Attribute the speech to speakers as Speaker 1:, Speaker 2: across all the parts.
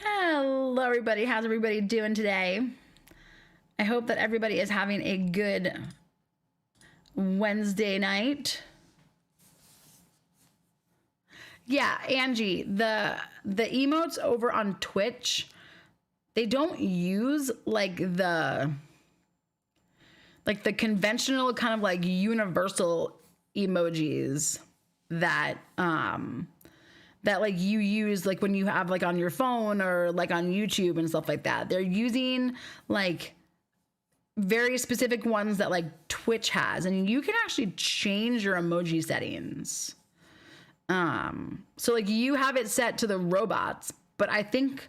Speaker 1: Hello, everybody. How's everybody doing today? I hope that everybody is having a good Wednesday night. Yeah, Angie, the emotes over on Twitch, they don't use like the conventional kind of like universal emojis that that like you use like when you have like on your phone or like on YouTube and stuff like that. They're using like very specific ones that like Twitch has, and you can actually change your emoji settings. So like you have it set to the robots, but I think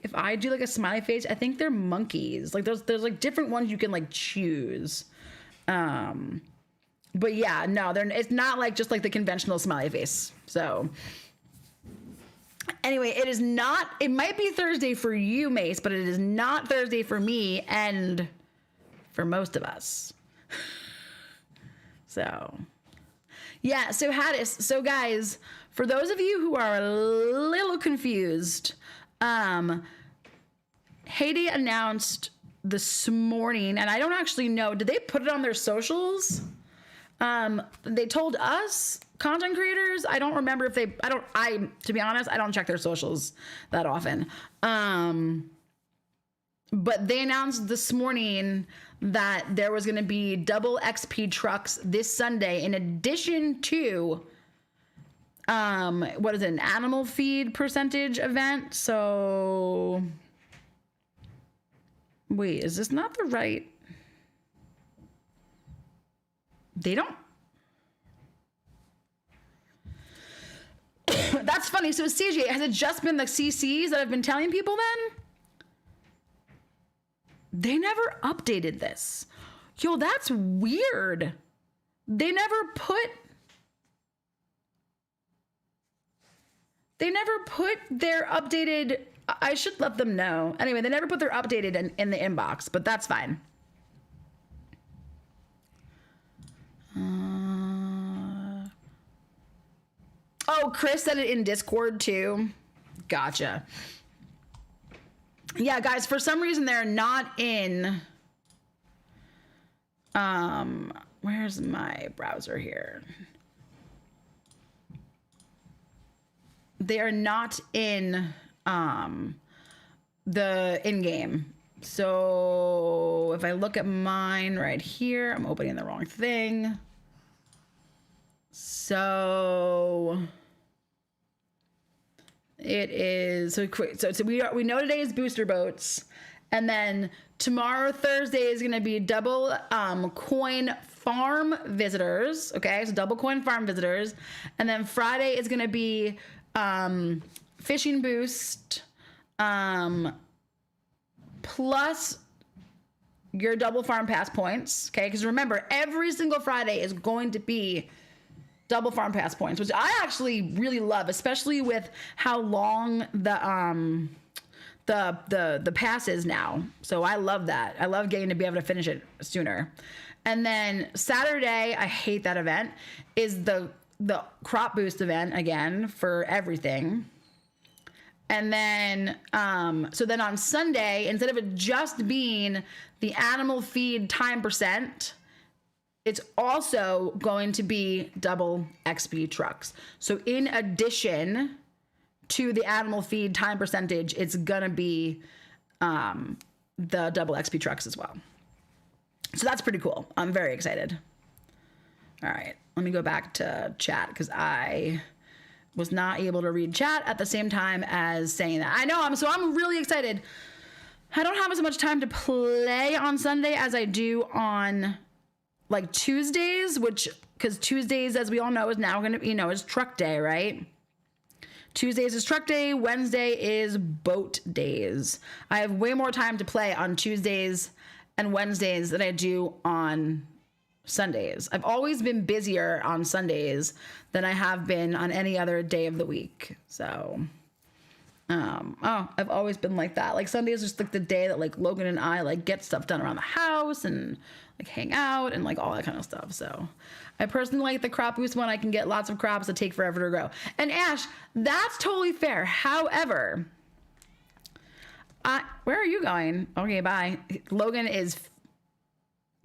Speaker 1: if I do like a smiley face, I think they're monkeys. Like there's like different ones you can like choose. But yeah, no, it's not like just like the conventional smiley face. So anyway, it might be Thursday for you, Mace, but it is not Thursday for me and for most of us. So yeah, so Haddis, so guys, for those of you who are a little confused, Hayday announced this morning, and I don't actually know, did they put it on their socials? They told us content creators. I don't remember if to be honest, I don't check their socials that often. But they announced this morning that there was going to be double XP trucks this Sunday in addition to, what is it, an animal feed percentage event. So wait, is this not the right? They don't. That's funny. So CJ, has it just been the CCs that I've been telling people then? They never updated this. Yo, that's weird. They never put their updated, I should let them know. Anyway, they never put their updated in the inbox, but that's fine. Oh, Chris said it in Discord too. Gotcha. Yeah, guys, for some reason they're not in, where's my browser here? They are not in, the in-game. So if I look at mine right here, I'm opening the wrong thing. So it is so we know today is booster boats, and then tomorrow Thursday is going to be double coin farm visitors. Okay, so double coin farm visitors, and then Friday is going to be fishing boost plus your double farm pass points. Okay, because remember, every single Friday is going to be double farm pass points, which I actually really love, especially with how long the pass is now. So I love that. I love getting to be able to finish it sooner. And then Saturday, I hate that event, is the crop boost event again for everything. And then so then on Sunday, instead of it just being the animal feed time percent, it's also going to be double XP trucks. So in addition to the animal feed time percentage, it's gonna be the double XP trucks as well. So that's pretty cool. I'm very excited. All right, let me go back to chat because I was not able to read chat at the same time as saying that. I know, I'm really excited. I don't have as much time to play on Sunday as I do on like Tuesdays, because Tuesdays, as we all know, is now going to, is truck day, right? Tuesdays is truck day. Wednesday is boat days. I have way more time to play on Tuesdays and Wednesdays than I do on Sundays. I've always been busier on Sundays than I have been on any other day of the week. So, I've always been like that. Like Sunday is just like the day that like Logan and I like get stuff done around the house and like hang out and like all that kind of stuff. So I personally like the crop boost one. I can get lots of crops that take forever to grow. And Ash, that's totally fair. However, Where are you going? Okay, bye. Logan is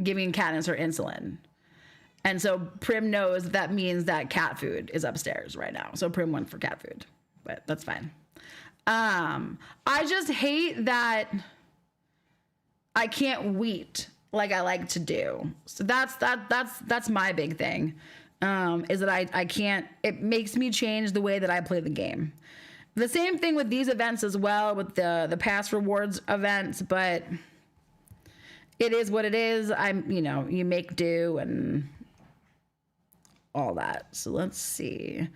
Speaker 1: giving Katniss her insulin. And so Prim knows that means that cat food is upstairs right now. So Prim went for cat food, but that's fine. I just hate that I can't wheat like I like to do. So that's my big thing. Is that I can't, it makes me change the way that I play the game. The same thing with these events as well, with the past rewards events, but it is what it is. You make do and all that. So let's see.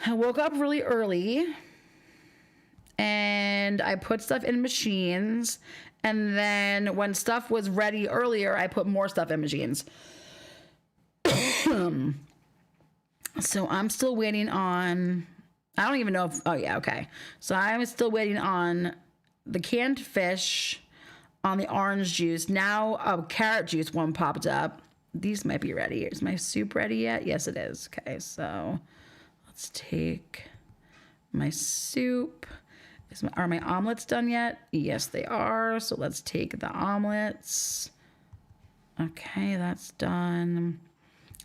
Speaker 1: I woke up really early and I put stuff in machines. And then when stuff was ready earlier, I put more stuff in machines. So I'm still waiting on, I don't even know if, oh yeah, okay. So I'm still waiting on the canned fish, on the orange juice. Now a carrot juice one popped up. These might be ready. Is my soup ready yet? Yes, it is. Okay, so let's take my soup. Are my omelets done yet? Yes, they are. So let's take the omelets. Okay, that's done.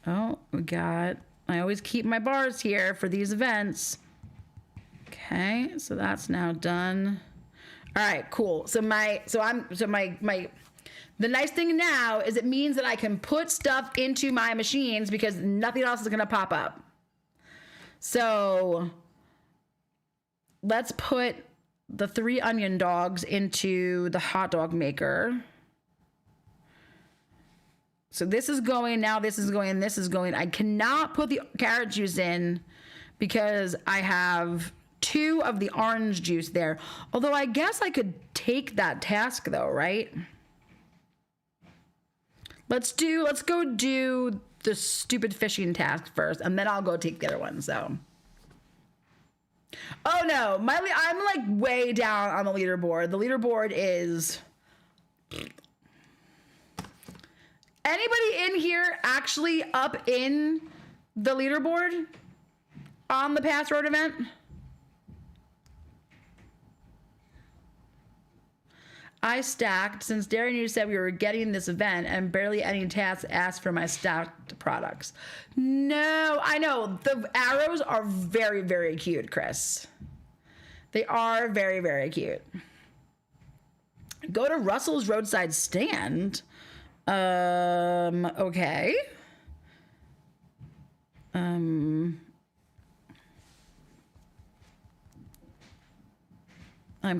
Speaker 1: Oh, I always keep my bars here for these events. Okay, so that's now done. All right, cool. The nice thing now is it means that I can put stuff into my machines because nothing else is gonna pop up. So let's put the 3 onion dogs into the hot dog maker. So this is going now, this is going, this is going. I cannot put the carrot juice in because I have 2 of the orange juice there. Although I guess I could take that task though, right? Let's go do the stupid fishing task first, and then I'll go take the other one, so. Oh no, I'm like way down on the leaderboard. The leaderboard is... Anybody in here actually up in the leaderboard on the Pass Road event? I stacked since Darren, you said we were getting this event and barely any tasks asked for my stacked products. No, I know. The arrows are very, very cute, Chris. They are very, very cute. Go to Russell's roadside stand. Okay. I'm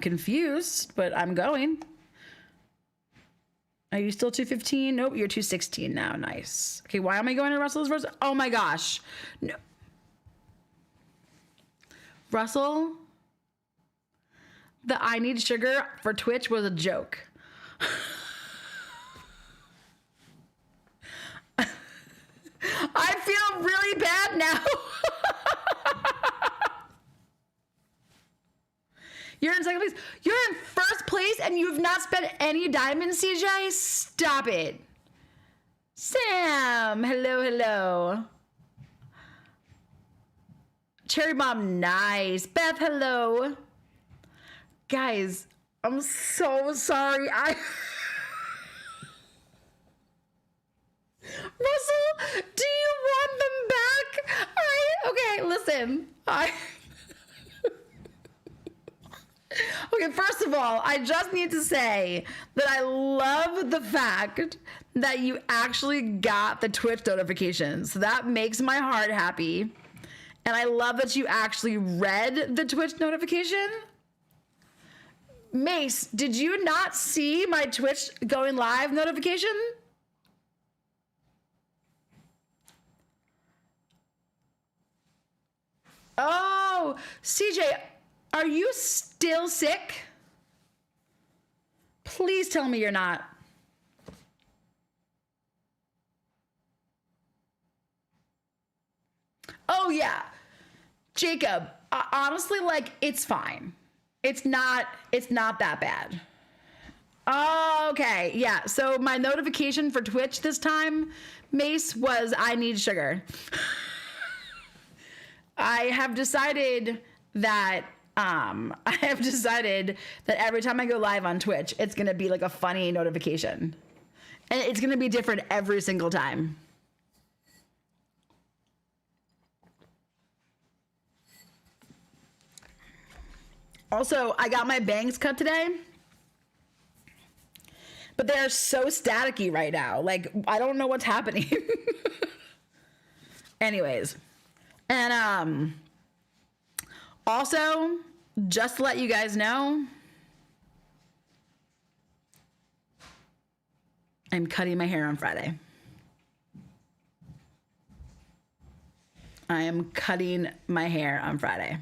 Speaker 1: confused, but I'm going. Are you still 215? Nope, you're 216 now. Nice. Okay, why am I going to Russell's Rose? Oh my gosh. No. Russell, the I need sugar for Twitch was a joke. I feel really bad now. You're in second place. You're in first place and you've not spent any diamonds, CJ? Stop it. Sam, hello, hello. Cherry Bomb, nice. Beth, hello. Guys, I'm so sorry. Russell, do you want them back? Okay, listen. Okay, first of all, I just need to say that I love the fact that you actually got the Twitch notifications. That makes my heart happy. And I love that you actually read the Twitch notification. Mace, did you not see my Twitch going live notification? Oh, CJ, are you still sick? Please tell me you're not. Oh yeah, Jacob, honestly, like, it's fine. It's not that bad. Okay, yeah, so my notification for Twitch this time, Mace, was I need sugar. I have decided that I have decided that every time I go live on Twitch, it's going to be like a funny notification. And it's going to be different every single time. Also, I got my bangs cut today. But they're so staticky right now. Like, I don't know what's happening. Anyways. And also, just to let you guys know, I'm cutting my hair on Friday. I am cutting my hair on Friday.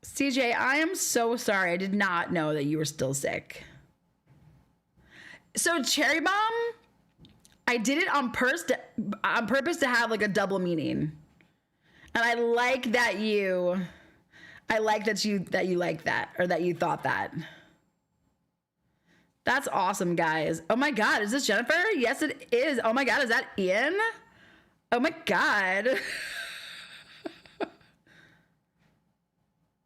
Speaker 1: CJ, I am so sorry. I did not know that you were still sick. So Cherry Bomb, I did it on purpose to have like a double meaning. And I like that you like that, or that you thought that. That's awesome, guys. Oh my God, is this Jennifer? Yes, it is. Oh my God, is that Ian? Oh my God.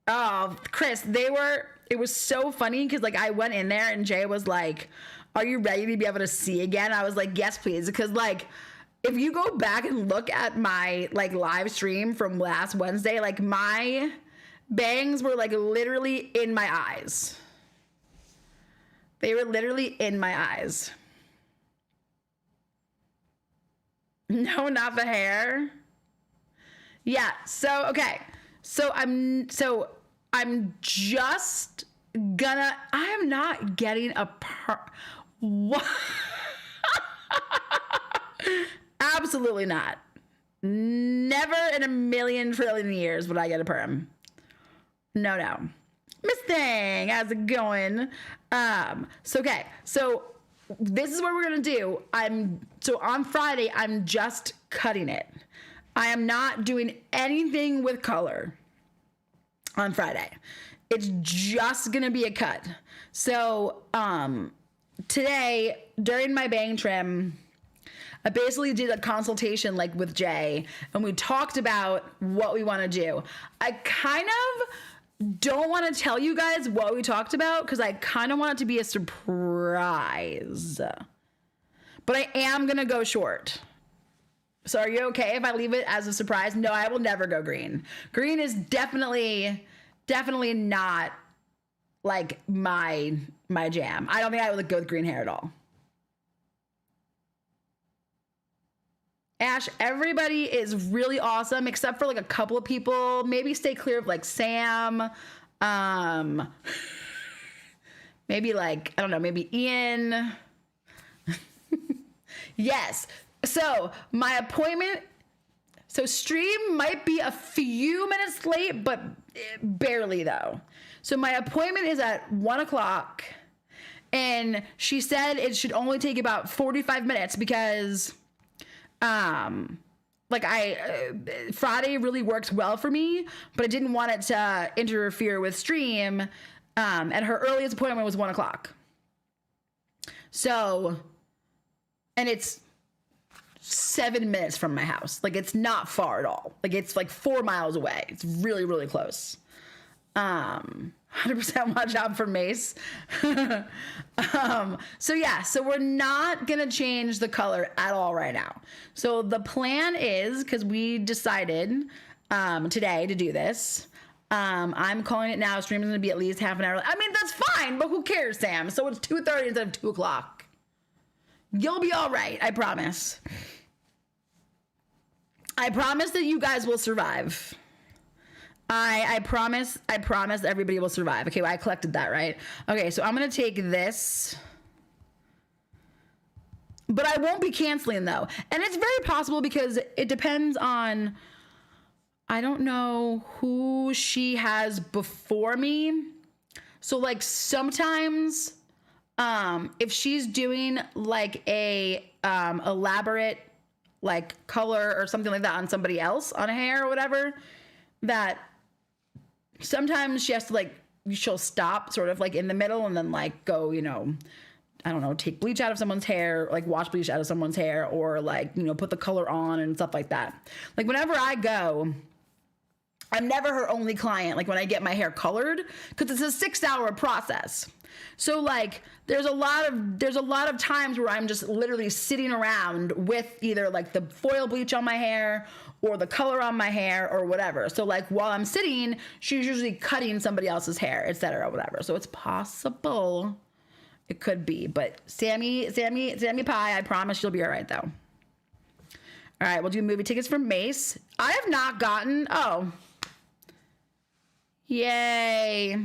Speaker 1: Oh, Chris, it was so funny because like I went in there and Jay was like, are you ready to be able to see again? I was like, yes, please. Because like, if you go back and look at my like live stream from last Wednesday, like my bangs were like literally in my eyes. They were literally in my eyes. No, not the hair. Yeah, so, okay. I'm just gonna, I am not getting a what? Absolutely not. Never in a million trillion years would I get a perm. No. Miss Thing, how's it going? Okay, so this is what we're gonna do. So on Friday, I'm just cutting it. I am not doing anything with color on Friday. It's just gonna be a cut. So today, during my bang trim, I basically did a consultation like with Jay, and we talked about what we want to do. I kind of don't want to tell you guys what we talked about because I kind of want it to be a surprise. But I am gonna go short. So are you okay if I leave it as a surprise? No, I will never go green. Green is definitely not like my jam. I don't think I would go with green hair at all. Ash, everybody is really awesome except for like a couple of people. Maybe stay clear of like Sam. Maybe like, I don't know, maybe Ian. Yes. So my appointment, so stream might be a few minutes late, but barely though. So my appointment is at 1 o'clock and she said it should only take about 45 minutes because Friday really works well for me, but I didn't want it to interfere with stream. And her earliest appointment was 1 o'clock. So, and it's 7 minutes from my house. Like it's not far at all. Like it's like 4 miles away. It's really, really close. 100% watch out for Mace. So yeah, so we're not gonna change the color at all right now. So the plan is, because we decided today to do this, I'm calling it now. Stream is gonna be at least half an hour. I mean, that's fine, but who cares, Sam? So it's 2:30 instead of 2 o'clock. You'll be all right, I promise. I promise that you guys will survive. I promise everybody will survive. Okay, well, I collected that, right? Okay, so I'm going to take this. But I won't be canceling, though. And it's very possible because it depends on, I don't know who she has before me. So, like, sometimes if she's doing, like, a elaborate, like, color or something like that on somebody else, on a hair or whatever, that sometimes she has to, like, she'll stop sort of like in the middle and then like go, I don't know, take bleach out of someone's hair, like wash bleach out of someone's hair, or like, you know, put the color on and stuff like that. Like whenever I go, I'm never her only client. Like when I get my hair colored, because it's a 6-hour process. So like there's a lot of times where I'm just literally sitting around with either like the foil bleach on my hair or the color on my hair or whatever. So like while I'm sitting, she's usually cutting somebody else's hair, etc., whatever. So it's possible. It could be, but Sammy Pie, I promise you'll be all right though. All right, we'll do movie tickets for Mace. I have not gotten, oh, yay.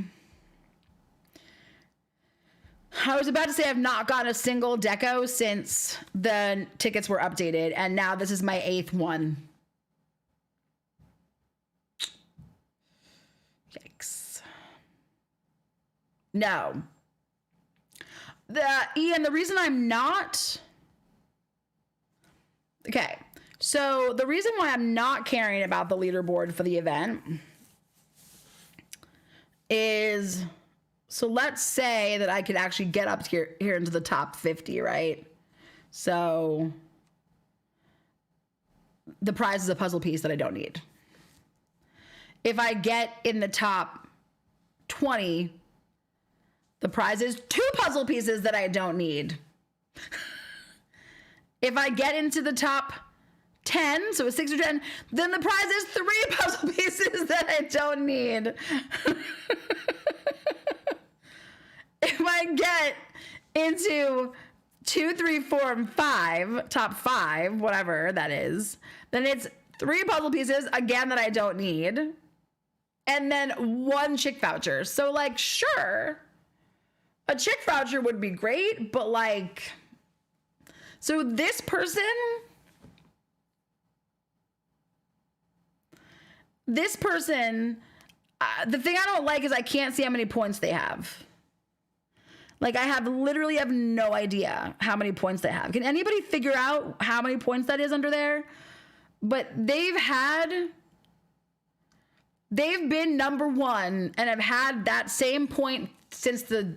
Speaker 1: I was about to say I've not gotten a single deco since the tickets were updated, and now this is my 8th one. Yikes. No. Ian, the reason I'm not... Okay, so the reason why I'm not caring about the leaderboard for the event is... So let's say that I could actually get up here into the top 50, right? So the prize is a puzzle piece that I don't need. If I get in the top 20... the prize is 2 puzzle pieces that I don't need. If I get into the top 10, so a 6 or 10, then the prize is 3 puzzle pieces that I don't need. If I get into 2, 3, 4, and 5, top 5, whatever that is, then it's 3 puzzle pieces, again, that I don't need. And then 1 chick voucher. So like, sure. A chick voucher would be great, but like, so this person, the thing I don't like is I can't see how many points they have. Like I literally have no idea how many points they have. Can anybody figure out how many points that is under there? But they've been number 1 and have had that same point since since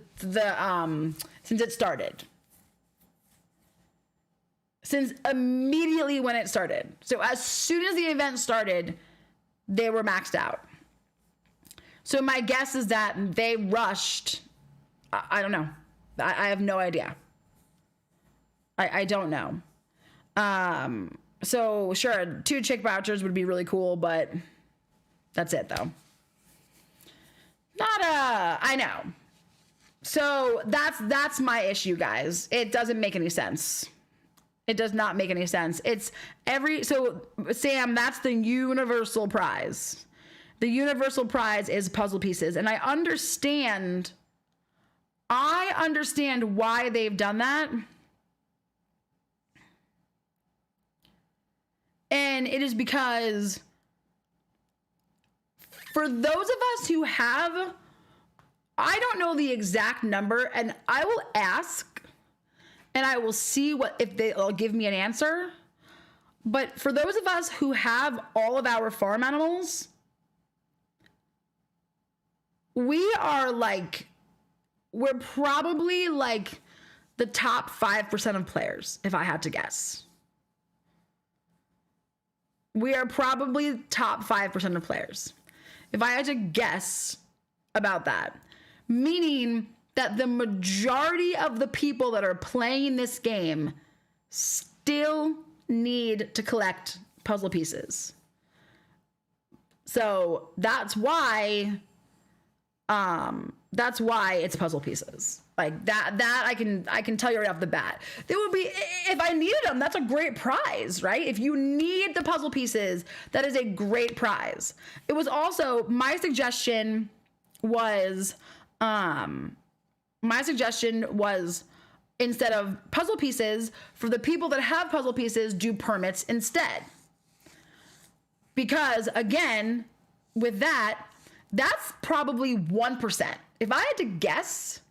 Speaker 1: it started. Since immediately when it started. So as soon as the event started, they were maxed out. So my guess is that they rushed. I don't know. I have no idea. I don't know. So sure, 2 chick vouchers would be really cool, but that's it though. I know. So that's my issue, guys. It doesn't make any sense. It does not make any sense. So Sam, that's the universal prize. The universal prize is puzzle pieces. And I understand why they've done that. And it is because for those of us who have, I don't know the exact number, and I will ask and I will see if they'll give me an answer. But for those of us who have all of our farm animals, we're probably like the top 5% of players, if I had to guess. We are probably top 5% of players. If I had to guess about that, meaning that the majority of the people that are playing this game still need to collect puzzle pieces. So that's why it's puzzle pieces. Like that I can tell you right off the bat. There would be, if I needed them, that's a great prize, right? If you need the puzzle pieces, that is a great prize. It was also, my suggestion was instead of puzzle pieces, for the people that have puzzle pieces, do permits instead. Because again, with that, that's probably 1%. If I had to guess,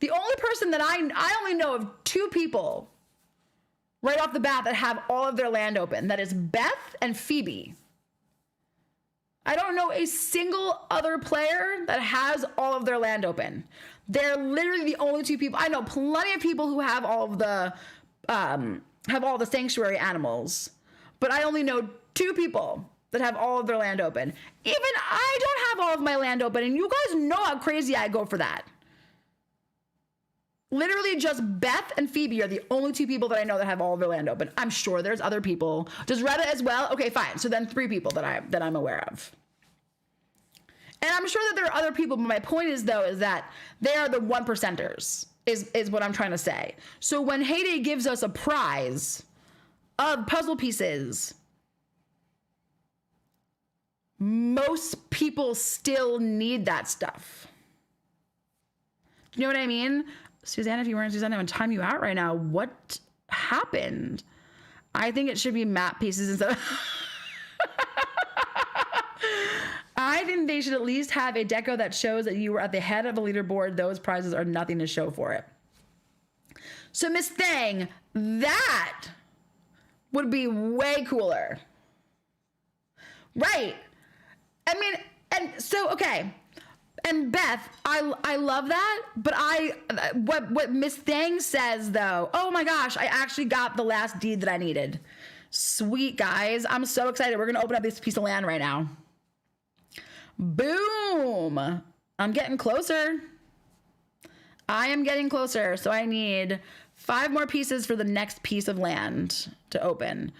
Speaker 1: the only person that I only know of 2 people right off the bat that have all of their land open. That is Beth and Phoebe. I don't know a single other player that has all of their land open. They're literally the only two people. I know plenty of people who have all of the sanctuary animals, but I only know 2 people that have all of their land open. Even I don't have all of my land open, and you guys know how crazy I go for that. Literally just Beth and Phoebe are the only 2 people that I know that have all of their land open. I'm sure there's other people. Does Retta as well? Okay, fine. So then 3 people that I'm aware of. And I'm sure that there are other people, but my point is though, is that they are the 1%ers, is what I'm trying to say. So when Hayday gives us a prize of puzzle pieces, most people still need that stuff. Do you know what I mean? Susanna, if you weren't Susanna, I'm gonna time you out right now. What happened? I think it should be map pieces instead of... I think they should at least have a deco that shows that you were at the head of a leaderboard. Those prizes are nothing to show for it. So Miss Thang, that would be way cooler. Right. I mean, and so, okay. And Beth, I love that, but what Miss Thang says though, oh my gosh, I actually got the last deed that I needed. Sweet, guys. I'm so excited. We're going to open up this piece of land right now. Boom. I'm getting closer. I am getting closer. So I need 5 more pieces for the next piece of land to open.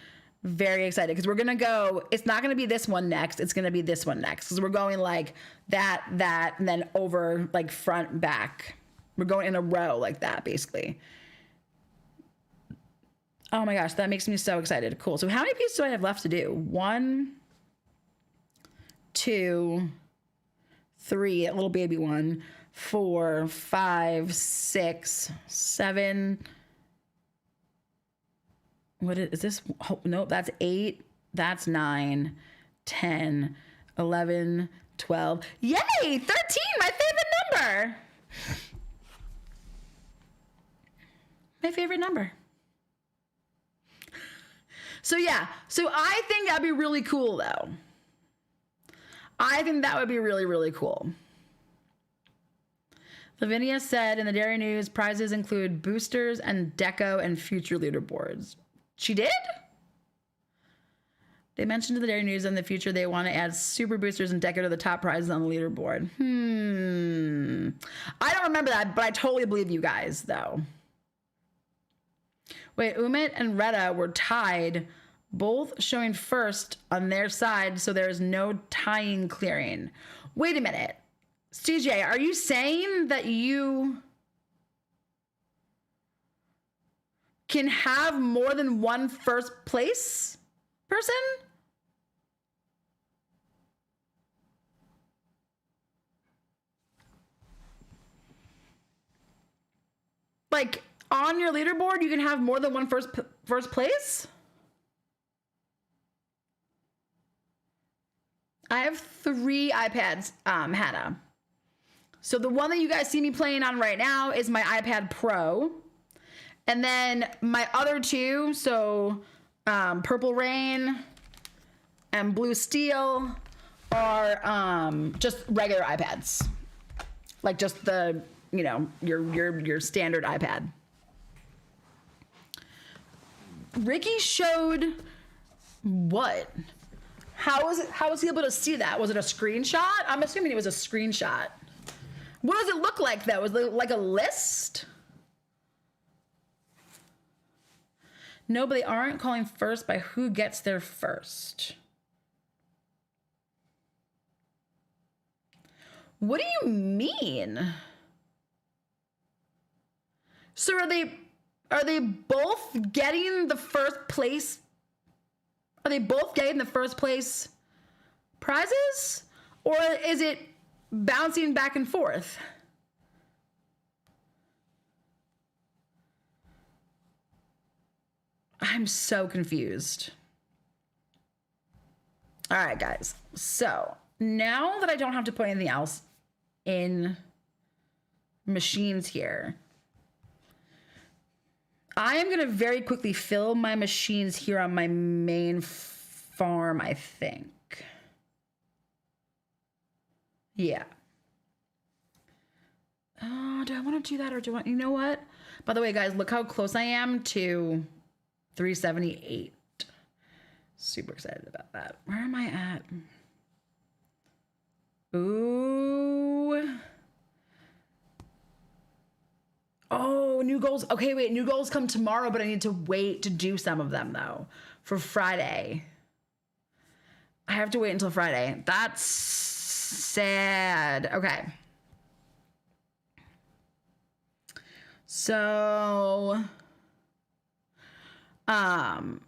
Speaker 1: Very excited because we're going to go, it's not going to be this one next. It's going to be this one next because we're going like that, and then over like front, back. We're going in a row like that, basically. Oh my gosh, that makes me so excited. Cool. So how many pieces do I have left to do? 1, 2, 3, a little baby one, 4, 5, 6, 7. What is this? Oh, nope, that's 8. That's 9, 10, 11, 12. Yay, 13, my favorite number. My favorite number. So yeah, so I think that'd be really cool though. I think that would be really, really cool. Lavinia said in the Dairy News, prizes include boosters and deco and future leaderboards. She did? They mentioned in the Dairy News in the future they want to add super boosters and deco to the top prizes on the leaderboard. I don't remember that, but I totally believe you guys, though. Wait, Umit and Retta were tied, both showing first on their side, so there's no tying clearing. Wait a minute. CJ, are you saying that you can have more than one first place person? Like on your leaderboard, you can have more than one first place? I have 3 iPads, Hannah. So the one that you guys see me playing on right now is my iPad Pro. And then my other 2, so Purple Rain and Blue Steel are just regular iPads. Like just the, you know, your standard iPad. Ricky showed what? How was he able to see that? Was it a screenshot? I'm assuming it was a screenshot. What does it look like though? Is it like a list? No, but they aren't calling first by who gets there first. What do you mean? So are they both getting the first place? Are they both getting the first place prizes? Or is it bouncing back and forth? I'm so confused. All right, guys. So now that I don't have to put anything else in machines here, I am going to very quickly fill my machines here on my main farm, I think. Yeah. Oh, do I want to do that or do I want, you know what? By the way, guys, look how close I am to 378. Super excited about that. Where am I at? Ooh. Oh, new goals. Okay, wait, new goals come tomorrow, but I need to wait to do some of them though for Friday. I have to wait until Friday. That's sad. Okay. So, guys,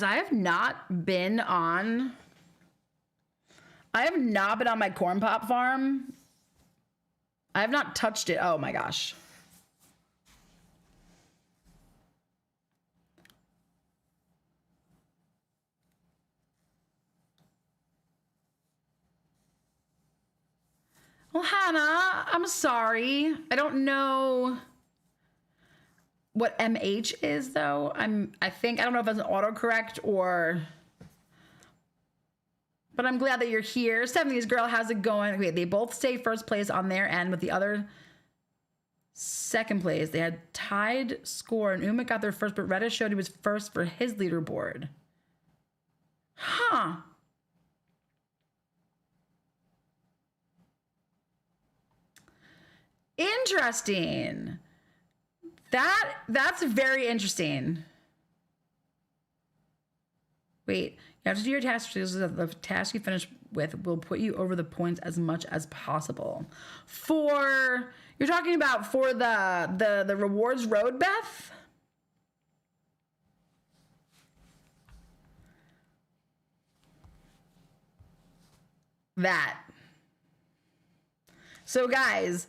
Speaker 1: I have not been on my corn pop farm. I have not touched it. Oh my gosh. Well, Hannah, I'm sorry. I don't know what MH is though. I don't know if that's an autocorrect or, but I'm glad that you're here. 70s girl, how's it going? Wait, they both stay first place on their end with the other second place. They had tied score and Umit got their first, but Reddish showed he was first for his leaderboard. Huh. Interesting. That's very interesting. Wait, you have to do your task. The task you finish with will put you over the points as much as possible. You're talking about for the rewards road, Beth? That. So guys,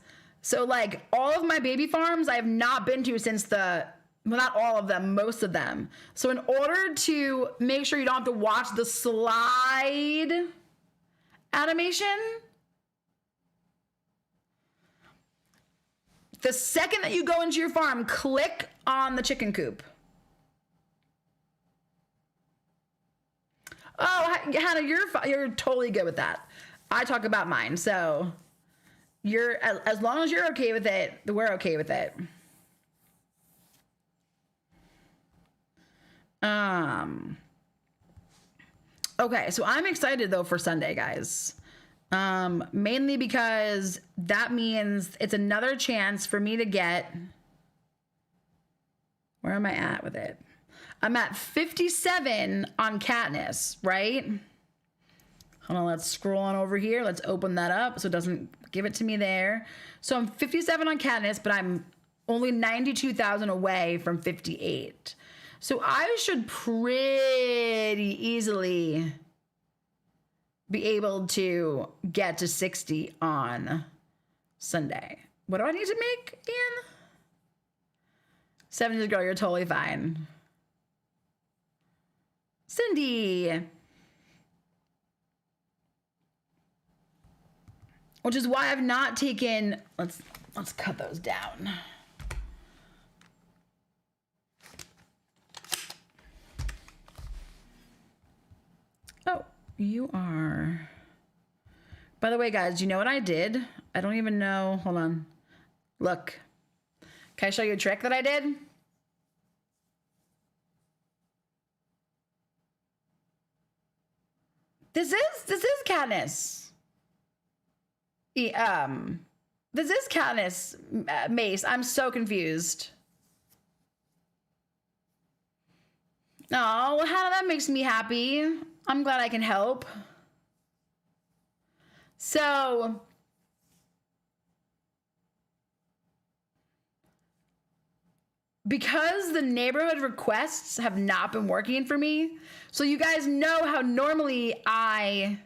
Speaker 1: like all of my baby farms I have not been to since well, not all of them, most of them. So in order to make sure you don't have to watch the slide animation, the second that you go into your farm, click on the chicken coop. Oh, Hannah, you're totally good with that. I talk about mine, so as long as you're okay with it, we're okay with it. Okay, so I'm excited though for Sunday, guys. Mainly because that means it's another chance for me to get, where am I at with it? I'm at 57 on Katniss, right? Hold on, let's scroll on over here. Let's open that up so it doesn't give it to me there. So I'm 57 on Katniss, but I'm only 92,000 away from 58. So I should pretty easily be able to get to 60 on Sunday. What do I need to make, Ian? 70s girl, you're totally fine. Cindy. Which is why I've not taken, let's cut those down. Oh, you are. By the way, guys, you know what I did? I don't even know. Hold on. Look. Can I show you a trick that I did? This is Katniss. This is Katniss Mace. I'm so confused. Oh, Hannah, that makes me happy. I'm glad I can help. So, because the neighborhood requests have not been working for me, so you guys know how normally I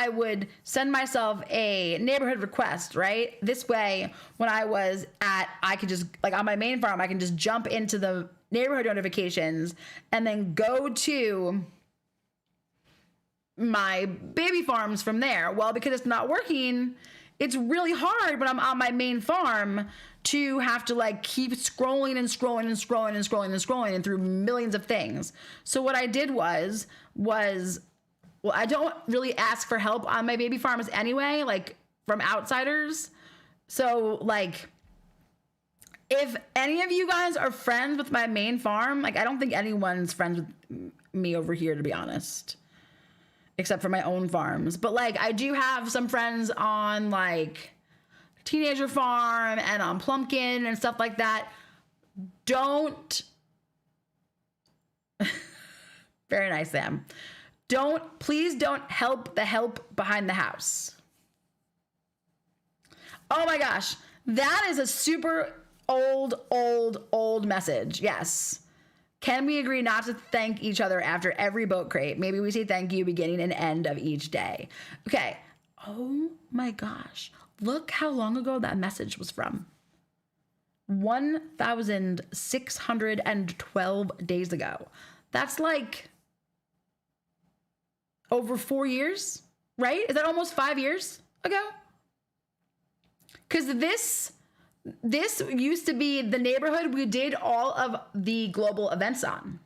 Speaker 1: would send myself a neighborhood request, right? This way, when I could just, like on my main farm, I can just jump into the neighborhood notifications and then go to my baby farms from there. Well, because it's not working, it's really hard when I'm on my main farm to have to like keep scrolling and scrolling and scrolling and scrolling and scrolling and through millions of things. So what I did was well, I don't really ask for help on my baby farms anyway, like from outsiders. So like if any of you guys are friends with my main farm, like I don't think anyone's friends with me over here, to be honest, except for my own farms. But like I do have some friends on like Teenager Farm and on Plumpkin and stuff like that. Don't very nice, Sam. Please don't help the help behind the house. Oh my gosh, that is a super old message. Yes. Can we agree not to thank each other after every boat crate? Maybe we say thank you beginning and end of each day. Okay. Oh my gosh. Look how long ago that message was from. 1,612 days ago. That's like over 4 years, right? Is that almost 5 years ago? Because this used to be the neighborhood we did all of the global events on.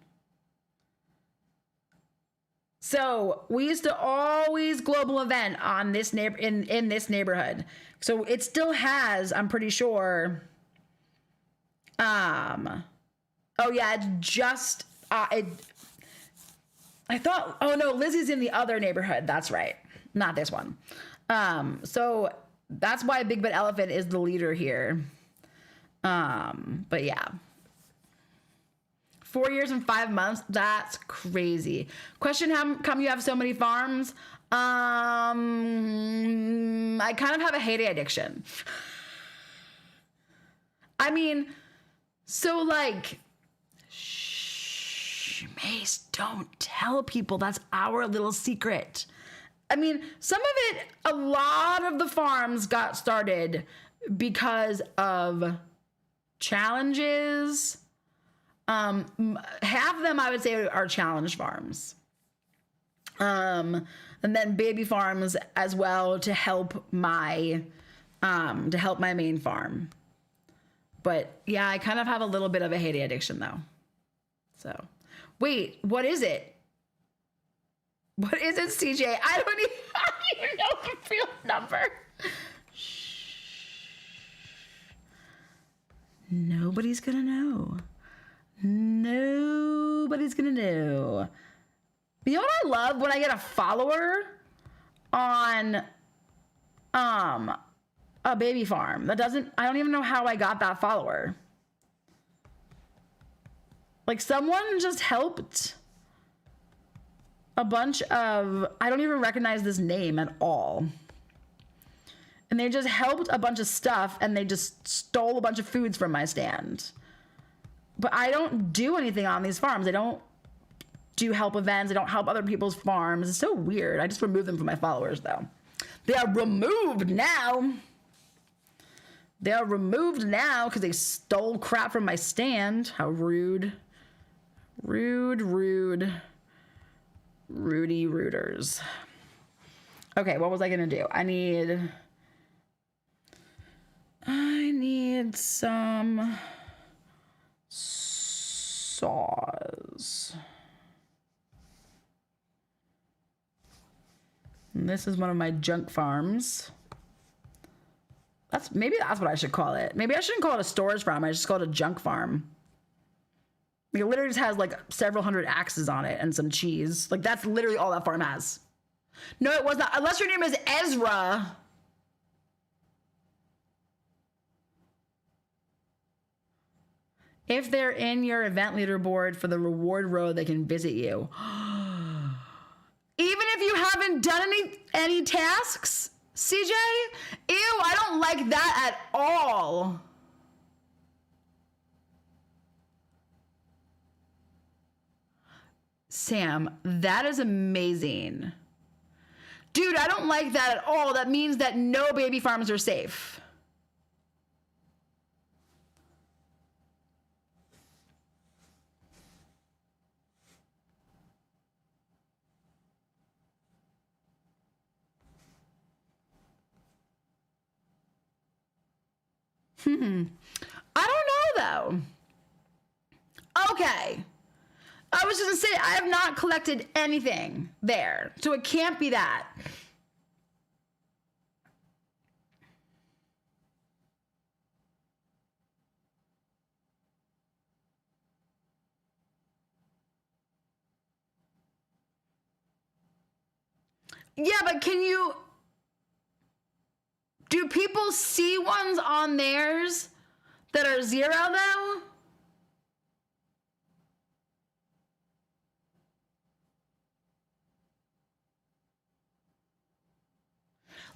Speaker 1: So we used to always global event on this in this neighborhood. So it still has, I'm pretty sure. Oh yeah, it's just I thought, oh no, Lizzie's in the other neighborhood. That's right. Not this one. So that's why Big Bad Elephant is the leader here. But yeah. 4 years and 5 months. That's crazy. Question, how come you have so many farms? I kind of have a heyday addiction. I mean, so like, shh, Mace, don't tell people. That's our little secret. I mean, some of it, a lot of the farms got started because of challenges. Half of them I would say are challenge farms. And then baby farms as well to help my main farm. But yeah, I kind of have a little bit of a heyday addiction though. So wait, what is it? What is it, CJ? I don't even know the field number. Shh. Nobody's gonna know. Nobody's gonna know. You know what I love? When I get a follower on a baby farm I don't even know how I got that follower. Like someone just helped a bunch of, I don't even recognize this name at all. And they just helped a bunch of stuff and they just stole a bunch of foods from my stand. But I don't do anything on these farms. I don't do help events. I don't help other people's farms. It's so weird. I just remove them from my followers though. They are removed now. They are removed now because they stole crap from my stand. How rude. Rude. Rudy Rooters. Okay, what was I gonna do? I need some saws. And this is one of my junk farms. Maybe that's what I should call it. Maybe I shouldn't call it a storage farm. I just call it a junk farm. Like, it literally just has like several hundred axes on it and some cheese. Like that's literally all that farm has. No, it was not. Unless your name is Ezra. If they're in your event leaderboard for the reward row, they can visit you. Even if you haven't done any tasks, CJ? Ew, I don't like that at all. Sam, that is amazing. Dude, I don't like that at all. That means that no baby farms are safe. I don't know though. Okay. I was just gonna say, I have not collected anything there. So it can't be that. Yeah, but do people see ones on theirs that are 0 though?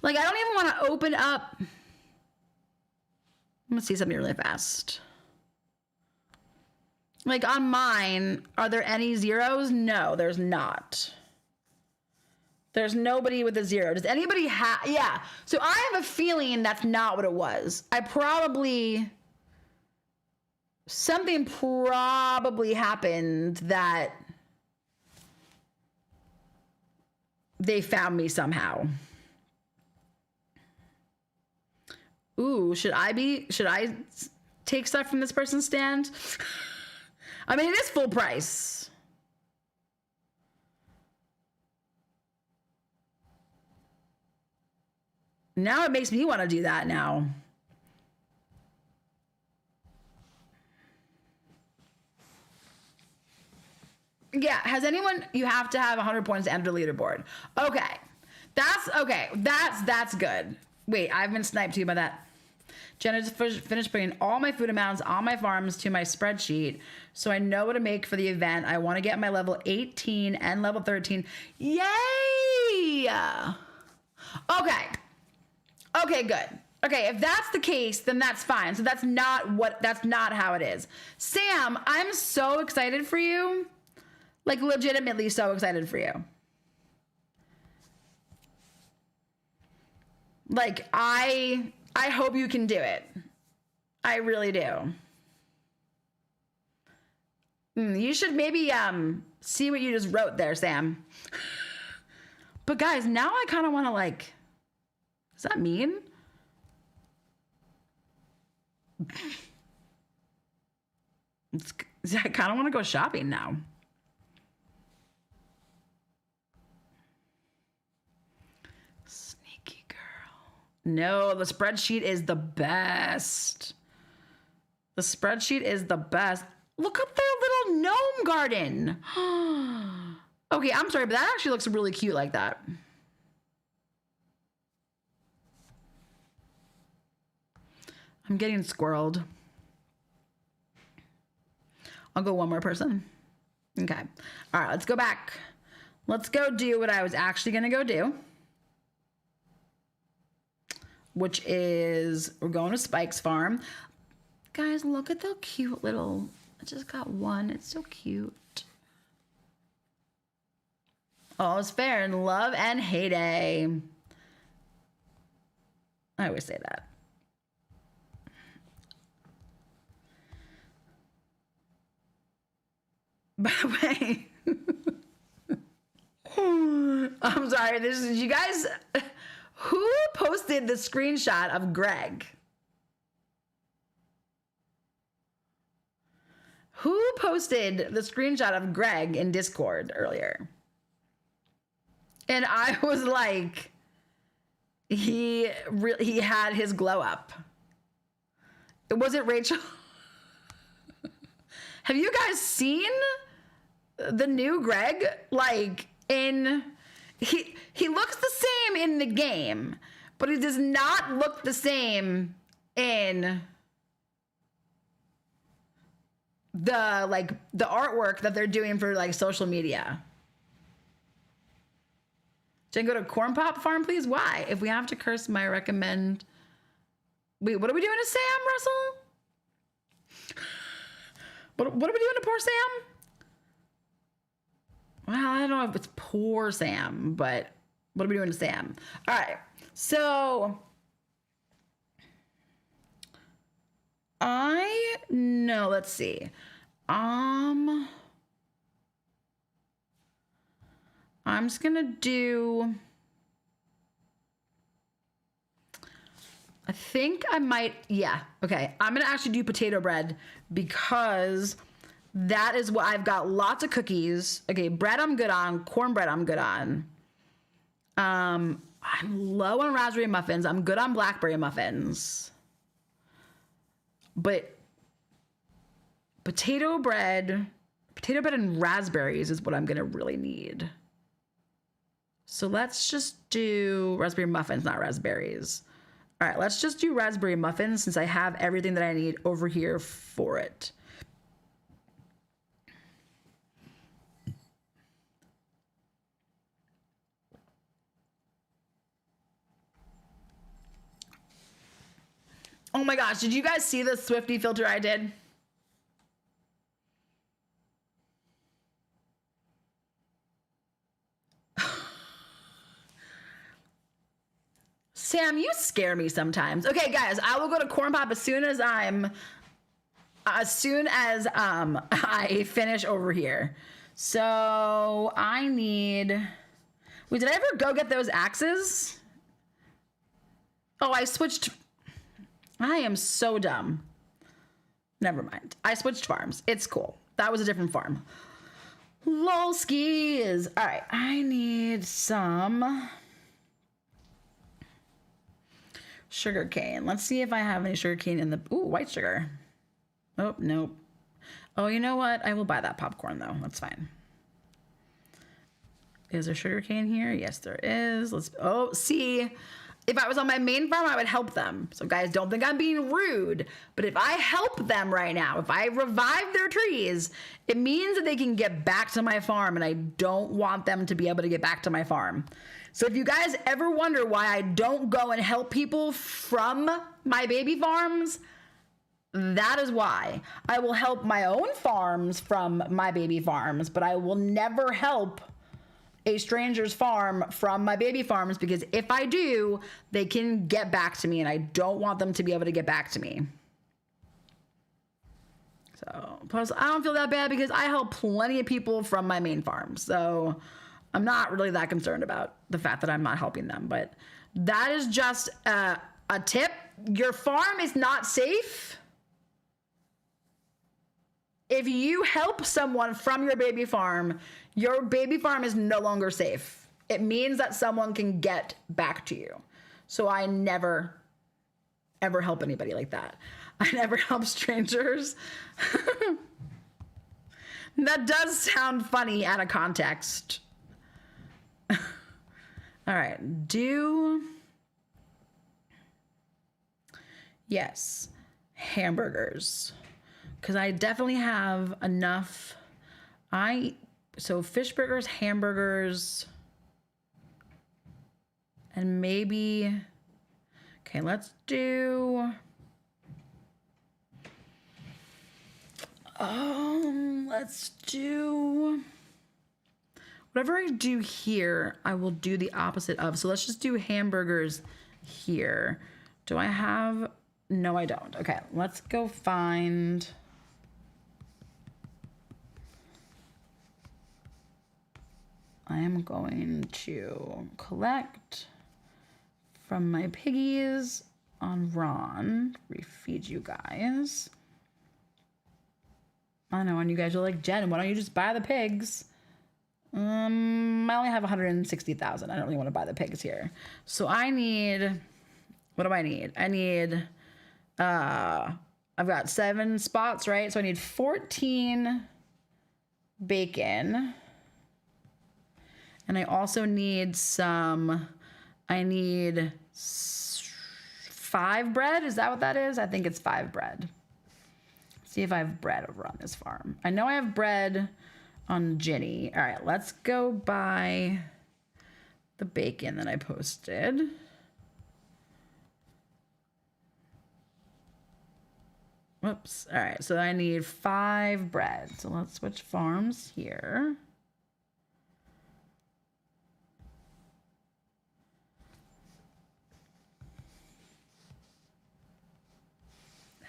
Speaker 1: Like, I don't even want to open up. I'm gonna see something really fast. Like on mine, are there any 0s? No, there's not. There's nobody with a 0. Does anybody have? Yeah. So I have a feeling that's not what it was. Something probably happened that they found me somehow. Ooh, should I take stuff from this person's stand? I mean, it is full price. Now it makes me want to do that now. Yeah, has anyone, you have to have 100 points to enter the leaderboard. Okay. That's good. Wait, I've been sniped too by that. Jenna just finished putting all my food amounts on my farms to my spreadsheet so I know what to make for the event. I want to get my level 18 and level 13. Yay! Okay, good. Okay, if that's the case, then that's fine. So that's not how it is. Sam, I'm so excited for you. Like, legitimately so excited for you. Like, I hope you can do it. I really do. You should maybe see what you just wrote there, Sam. But guys, now I kind of want to, like, does that mean? I kind of want to go shopping now. Sneaky girl. No, the spreadsheet is the best. The spreadsheet is the best. Look up their little gnome garden. Okay, I'm sorry, but that actually looks really cute like that. I'm getting squirreled. I'll go one more person. Okay. All right, let's go back. Let's go do what I was actually going to go do, which is we're going to Spike's farm. Guys, look at the cute little, I just got one. It's so cute. All is fair in love and heyday. I always say that. By the way, I'm sorry, this is, you guys, who posted the screenshot of Greg? Who posted the screenshot of Greg in Discord earlier? And I was like, he had his glow up. Was it Rachel? Have you guys seen the new Greg? Like, he looks the same in the game, but he does not look the same in the artwork that they're doing for like social media. Jen, go to Corn Pop Farm, please. Why? If we have to curse, my recommend. Wait, what are we doing to Sam, Russell? What are we doing to poor Sam? Well, I don't know if it's poor Sam, but what are we doing to Sam? All right. So let's see. I'm just gonna do. I think I might, yeah. Okay, I'm gonna actually do potato bread because that is what I've got. Lots of cookies. Okay, bread I'm good on. Cornbread I'm good on. I'm low on raspberry muffins. I'm good on blackberry muffins. But potato bread and raspberries is what I'm gonna really need. So let's just do raspberry muffins, not raspberries. All right, let's just do raspberry muffins since I have everything that I need over here for it. Oh my gosh, did you guys see the Swifty filter I did? Sam, you scare me sometimes. Okay, guys, I will go to corn pop as soon as I finish over here. So I need. Wait, did I ever go get those axes? Oh, I switched. I am so dumb. Never mind. I switched farms. It's cool. That was a different farm. Lol skis. All right, I need some sugar cane. Let's see if I have any sugar cane in the. Ooh, white sugar. Oh, nope. Oh, you know what? I will buy that popcorn though. That's fine. Is there sugar cane here? Yes, there is. Let's. Oh, see. If I was on my main farm, I would help them. So guys, don't think I'm being rude. But if I help them right now, if I revive their trees, it means that they can get back to my farm. And I don't want them to be able to get back to my farm. So if you guys ever wonder why I don't go and help people from my baby farms, that is why. I will help my own farms from my baby farms, but I will never help a stranger's farm from my baby farms, because if I do, they can get back to me and I don't want them to be able to get back to me. So, plus I don't feel that bad because I help plenty of people from my main farm. So I'm not really that concerned about the fact that I'm not helping them, but that is just a tip. Your farm is not safe if you help someone from your baby farm is no longer safe. It means that someone can get back to you. So I never, ever help anybody like that. I never help strangers. That does sound funny out of context. All right, yes, hamburgers. Because I definitely have enough. So fish burgers, hamburgers, and maybe, okay, let's do, whatever I do here, I will do the opposite of. So let's just do hamburgers here. Do I have, no, I don't. Okay, let's go find. I am going to collect from my piggies on Ron. Refeed you guys. I know, and you guys are like, Jen, why don't you just buy the pigs? I only have 160,000. I don't really want to buy the pigs here. So I need, what do I need? I need, I've got 7 spots, right? So I need 14 bacon. And I also need I need 5 bread. Is that what that is? I think it's 5 bread. See if I have bread over on this farm. I know I have bread on Ginny. All right, let's go buy the bacon that I posted. Whoops. All right, so I need 5 bread. So let's switch farms here.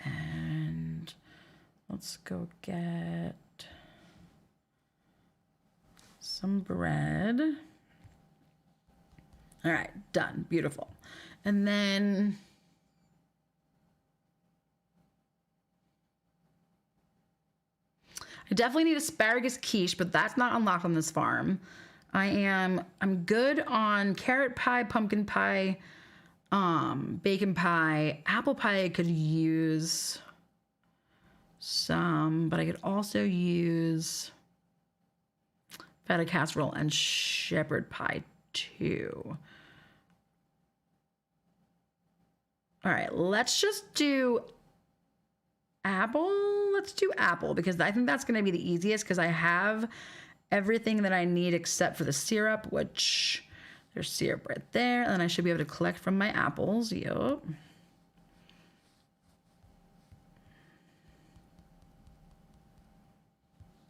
Speaker 1: And let's go get some bread. All right, done. Beautiful. And then I definitely need asparagus quiche, but that's not unlocked on this farm. I'm good on carrot pie, pumpkin pie, bacon pie, apple pie. I could use some, but I could also use feta casserole and shepherd pie too. All right, let's just do apple. Let's do apple because I think that's going to be the easiest because I have everything that I need except for the syrup, which there's syrup right there. And then I should be able to collect from my apples. Yup.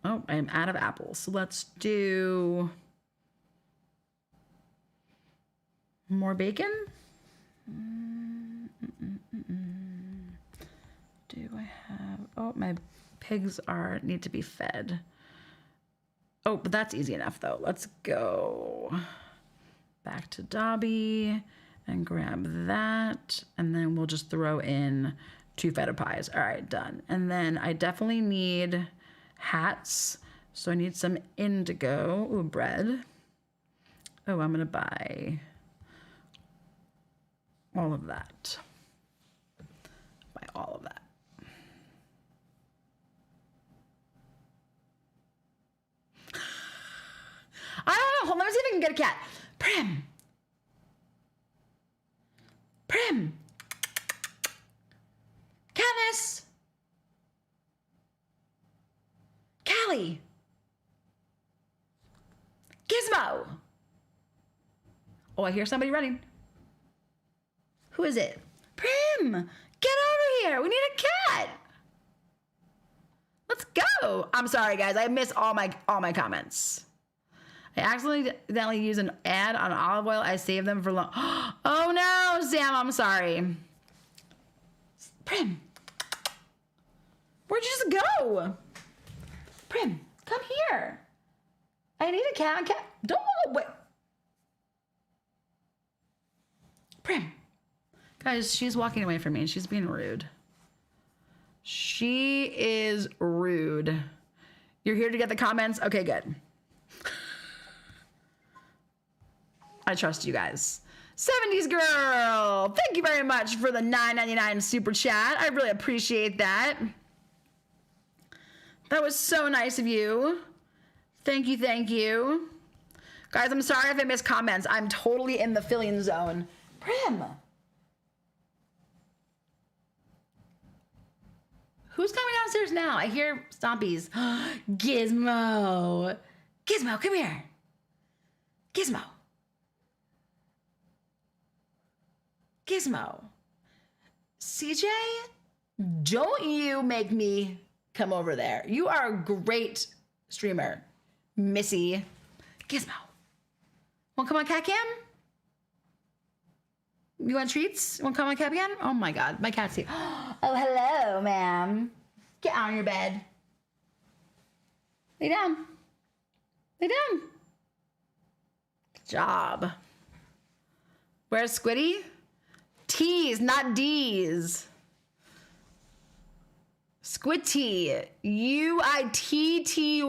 Speaker 1: Oh, I'm out of apples. So let's do more bacon. Do I have, oh, my pigs need to be fed. Oh, but that's easy enough though. Let's go back to Dobby and grab that. And then we'll just throw in 2 feta pies. All right, done. And then I definitely need hats. So I need some indigo. Ooh, bread. Oh, I'm gonna buy all of that. Buy all of that. I don't know. Hold on. Let me see if I can get a cat. Prim. Prim. Katniss. Callie. Gizmo. Oh, I hear somebody running. Who is it? Prim. Get over here. We need a cat. Let's go. I'm sorry, guys. I missed all my comments. I accidentally used an ad on olive oil. I saved them for long. Oh no, Sam, I'm sorry. Prim. Where'd you just go? Prim, come here. I need a cat. Don't go away. Prim. Guys, she's walking away from me and she's being rude. She is rude. You're here to get the comments? Okay, good. I trust you guys. 70s girl, thank you very much for the $9.99 super chat. I really appreciate that. That was so nice of you. Thank you, thank you. Guys, I'm sorry if I missed comments. I'm totally in the filling zone. Prim. Who's coming downstairs now? I hear stompies. Gizmo. Gizmo, come here. Gizmo. Gizmo. CJ, don't you make me come over there. You are a great streamer, Missy. Gizmo. Want to come on cat cam? You want treats? Want to come on cat cam? Oh my God, my cat's here. Oh, hello, ma'am. Get on your bed. Lay down. Lay down. Good job. Where's Squiddy? T's, not D's. Squitty. UITTY.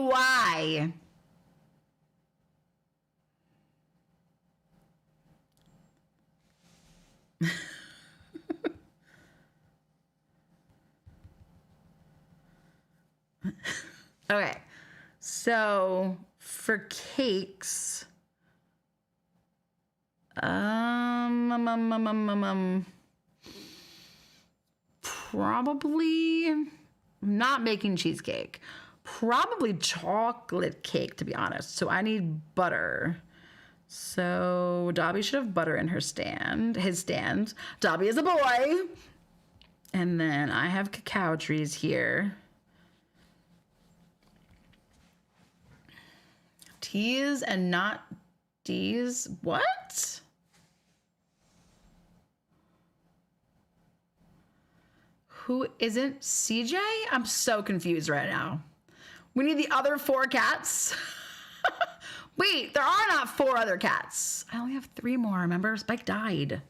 Speaker 1: Okay. So for cakes, probably not making cheesecake. Probably chocolate cake, to be honest. So I need butter. So Dobby should have butter in his stand. Dobby is a boy. And then I have cacao trees here. T's and not D's. What? Who isn't CJ? I'm so confused right now. We need the other 4 cats. Wait, there are not 4 other cats. I only have 3 more. Remember, Spike died.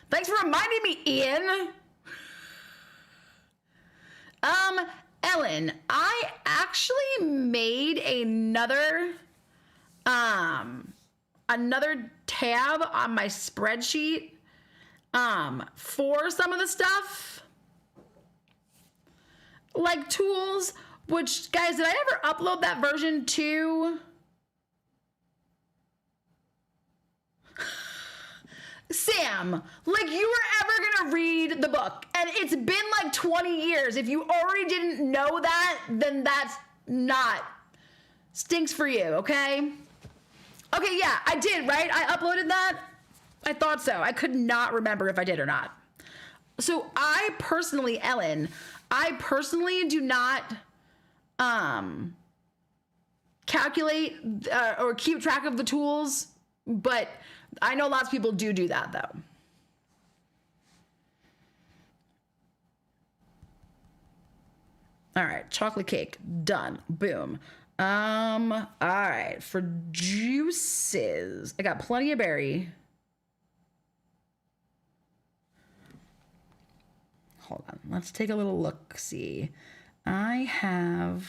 Speaker 1: Thanks for reminding me, Ian. Ellen, I actually made another tab on my spreadsheet for some of the stuff, like tools, which, guys, did I ever upload that version to? Sam, like, you were ever gonna read the book, and it's been like 20 years. If you already didn't know that, then that's not, stinks for you, okay? Okay, yeah, I did, right? I uploaded that? I thought so. I could not remember if I did or not. So I personally, Ellen, do not calculate or keep track of the tools, but I know lots of people do that, though. All right, chocolate cake, done, boom. All right, for juices, I got plenty of berry. Hold on, let's take a little look-see. I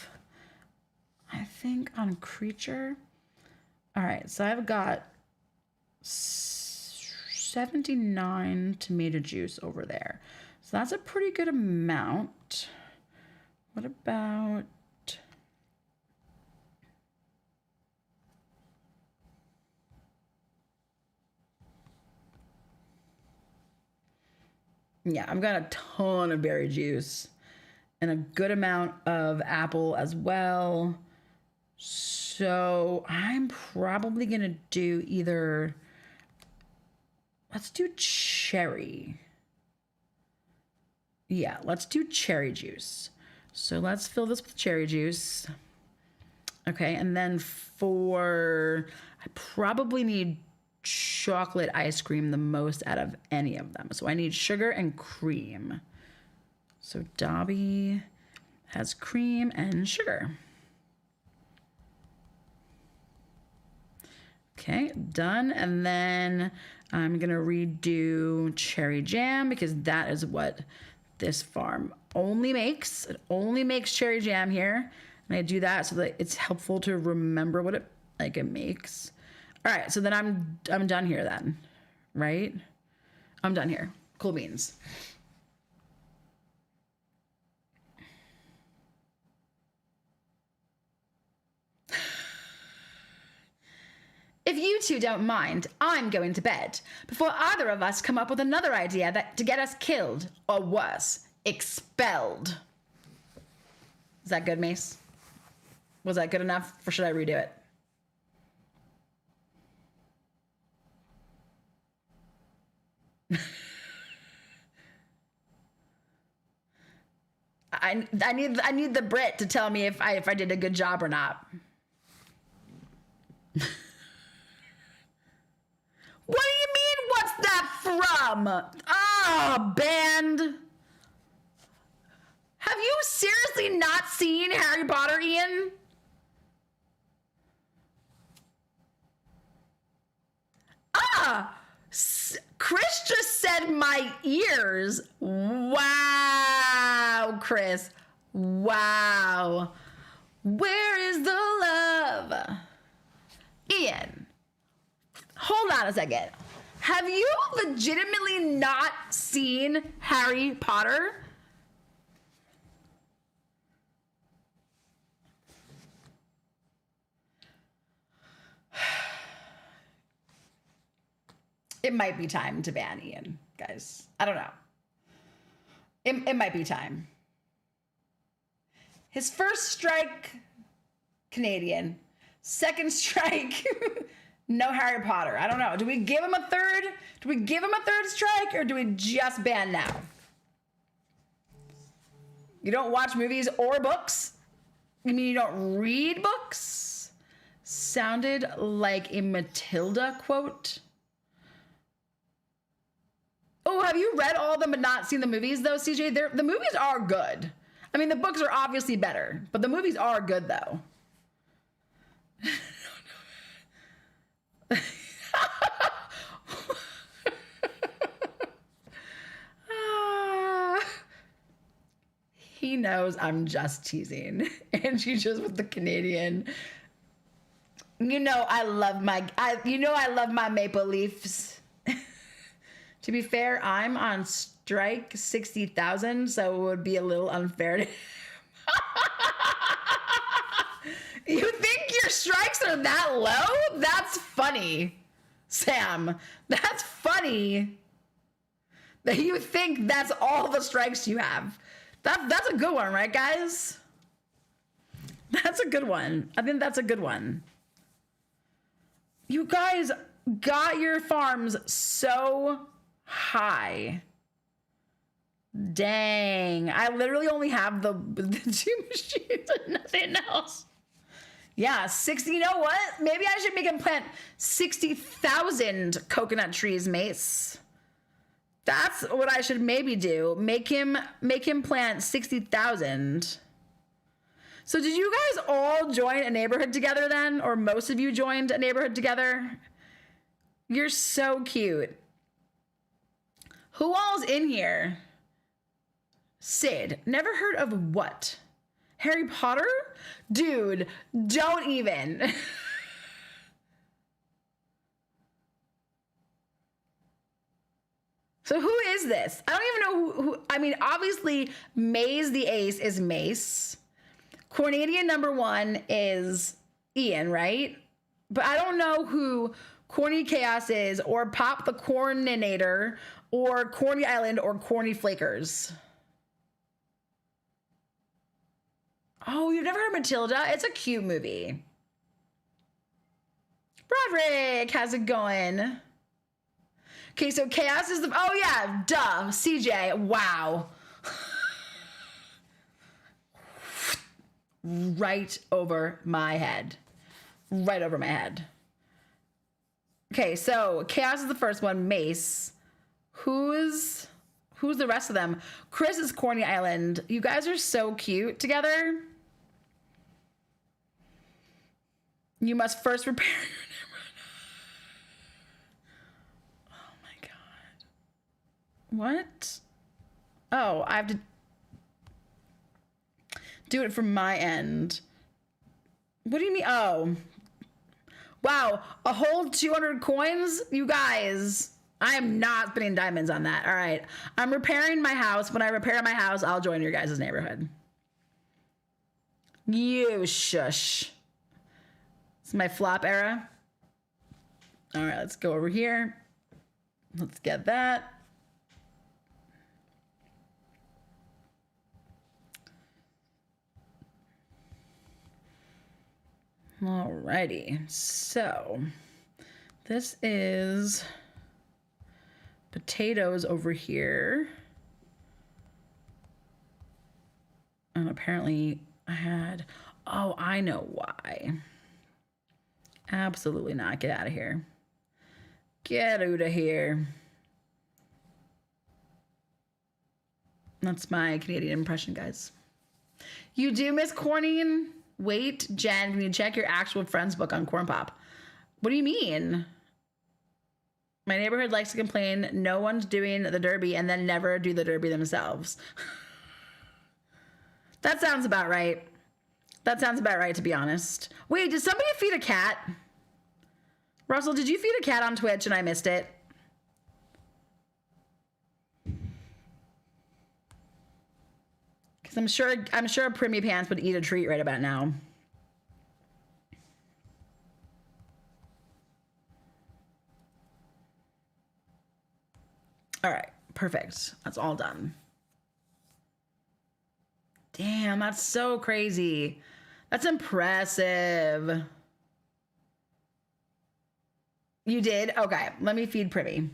Speaker 1: think on creature. All right, so I've got 79 tomato juice over there. So that's a pretty good amount. What about... Yeah, I've got a ton of berry juice and a good amount of apple as well. So I'm probably going to do either... Let's do cherry. Yeah, let's do cherry juice. So let's fill this with cherry juice. Okay, and then I probably need chocolate ice cream the most out of any of them. So I need sugar and cream. So Dobby has cream and sugar. Okay, done. And then I'm gonna redo cherry jam because that is what this farm only makes. It only makes cherry jam here. And I do that so that it's helpful to remember what it makes. All right, so then I'm done here then, right? I'm done here. Cool beans. If you two don't mind, I'm going to bed before either of us come up with another idea to get us killed, or worse, expelled. Is that good, Mace? Was that good enough, or should I redo it? I need the Brit to tell me if I did a good job or not. What do you mean, what's that from? Oh, band. Have you seriously not seen Harry Potter, Ian? Chris just said my ears. Wow, Chris. Wow. Where is the love? Ian, hold on a second. Have you legitimately not seen Harry Potter? It might be time to ban Ian, guys. I don't know. It might be time. His first strike, Canadian. Second strike, no Harry Potter. I don't know. Do we give him a third? Do we give him a third strike, or do we just ban now? You don't watch movies or books? You mean you don't read books? Sounded like a Matilda quote. Oh, have you read all of them but not seen the movies, though, CJ? The movies are good. I mean, the books are obviously better, but the movies are good, though. He knows I'm just teasing. And she's just with the Canadian. You know I love my Maple Leafs. To be fair, I'm on strike 60,000, so it would be a little unfair to You think your strikes are that low? That's funny, Sam. That's funny that you think that's all the strikes you have. That's a good one, right, guys? That's a good one. I think that's a good one. You guys got your farms so high. Dang. I literally only have the 2 machines and nothing else. Yeah, 60. You know what? Maybe I should make him plant 60,000 coconut trees, Mace. That's what I should maybe do. Make him plant 60,000. So did you guys all join a neighborhood together then? Or most of you joined a neighborhood together? You're so cute. Who all's in here? Sid. Never heard of what? Harry Potter? Dude, don't even. So who is this? I don't even know who I mean, obviously, Maze the Ace is Mace. Cornadian number 1 is Ian, right? But I don't know who Corny Chaos is, or Pop the Corninator, or Corny Island, or Corny Flakers. Oh, you've never heard Matilda? It's a cute movie. Broderick, how's it going? Okay, so Chaos is the... Oh, yeah, duh. CJ, wow. Right over my head. Right over my head. Okay, so Chaos is the first one. Mace. Who's the rest of them? Chris is Corny Island. You guys are so cute together. You must first repair your neighborhood. Oh my God. What? Oh, I have to do it from my end. What do you mean? Oh. Wow. A whole 200 coins? You guys, I am not spending diamonds on that. All right. I'm repairing my house. When I repair my house, I'll join your guys' neighborhood. You shush. It's my flop era. All right, let's go over here. Let's get that. Alrighty, so this is potatoes over here. And apparently I had, oh, I know why. Absolutely not. Get out of here. Get out of here. That's my Canadian impression, guys. You do miss Corning? Wait, Jen, can you check your actual friends book on Corn Pop? What do you mean? My neighborhood likes to complain no one's doing the derby and then never do the derby themselves. That sounds about right. That sounds about right, to be honest. Wait, did somebody feed a cat? Russell, did you feed a cat on Twitch and I missed it? Because I'm sure Primmy Pants would eat a treat right about now. All right, perfect. That's all done. Damn, that's so crazy. That's impressive. You did? Okay, let me feed Privy.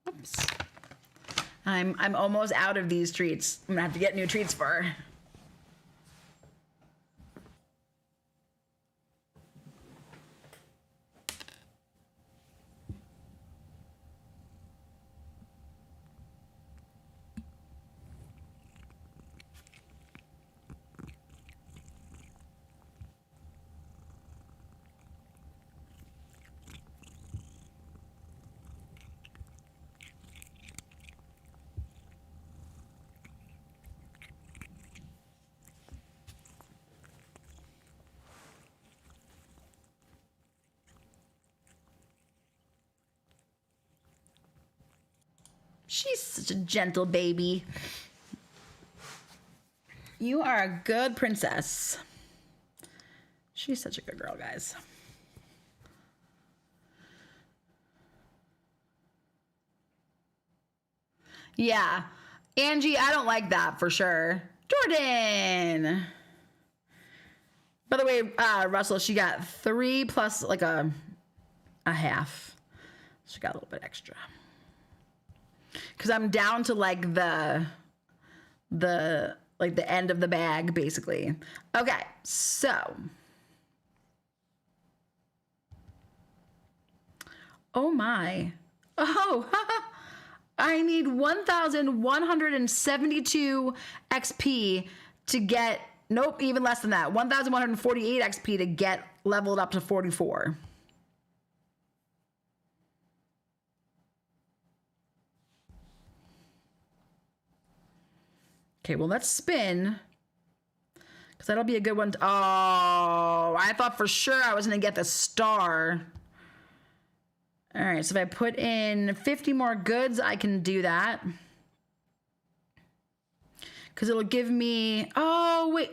Speaker 1: Oops. I'm almost out of these treats. I'm gonna have to get new treats for her. She's such a gentle baby. You are a good princess. She's such a good girl, guys. Yeah. Angie, I don't like that for sure. Jordan. By the way, Russell, she got 3 plus like a half. She got a little bit extra. Because I'm down to like the end of the bag, basically. Okay, so. Oh my. Oh, I need 1,172 XP to get, nope, even less than that. 1,148 XP to get leveled up to 44. Okay, well, let's spin. Because that'll be a good one. Oh, I thought for sure I was going to get the star. All right, so if I put in 50 more goods, I can do that. Because it'll give me... Oh, wait.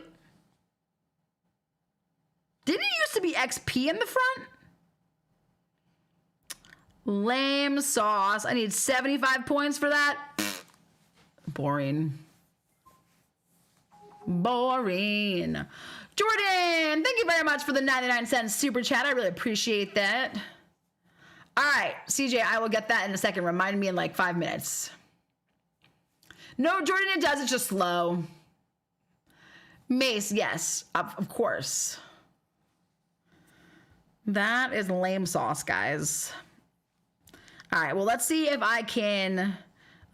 Speaker 1: Didn't it used to be XP in the front? Lame sauce. I need 75 points for that. Boring. Boring. Jordan, thank you very much for the 99-cent super chat. I really appreciate that. All right, CJ, I will get that in a second. Remind me in like 5 minutes. No, Jordan, it does. It's just slow. Mace, yes, of course. That is lame sauce, guys. All right, well, let's see if I can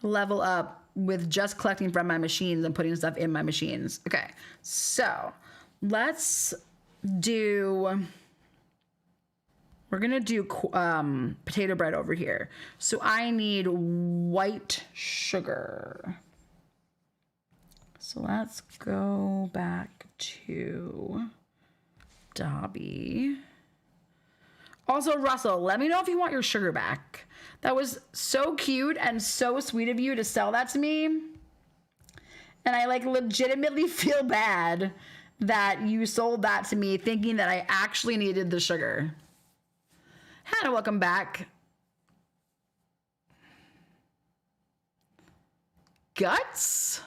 Speaker 1: level up with just collecting from my machines and putting stuff in my machines. Okay, so let's do... We're going to do potato bread over here. So I need white sugar. So let's go back to Dobby. Also, Russell, let me know if you want your sugar back. That was so cute and so sweet of you to sell that to me. And I like legitimately feel bad that you sold that to me thinking that I actually needed the sugar. Hannah, welcome back. Guts?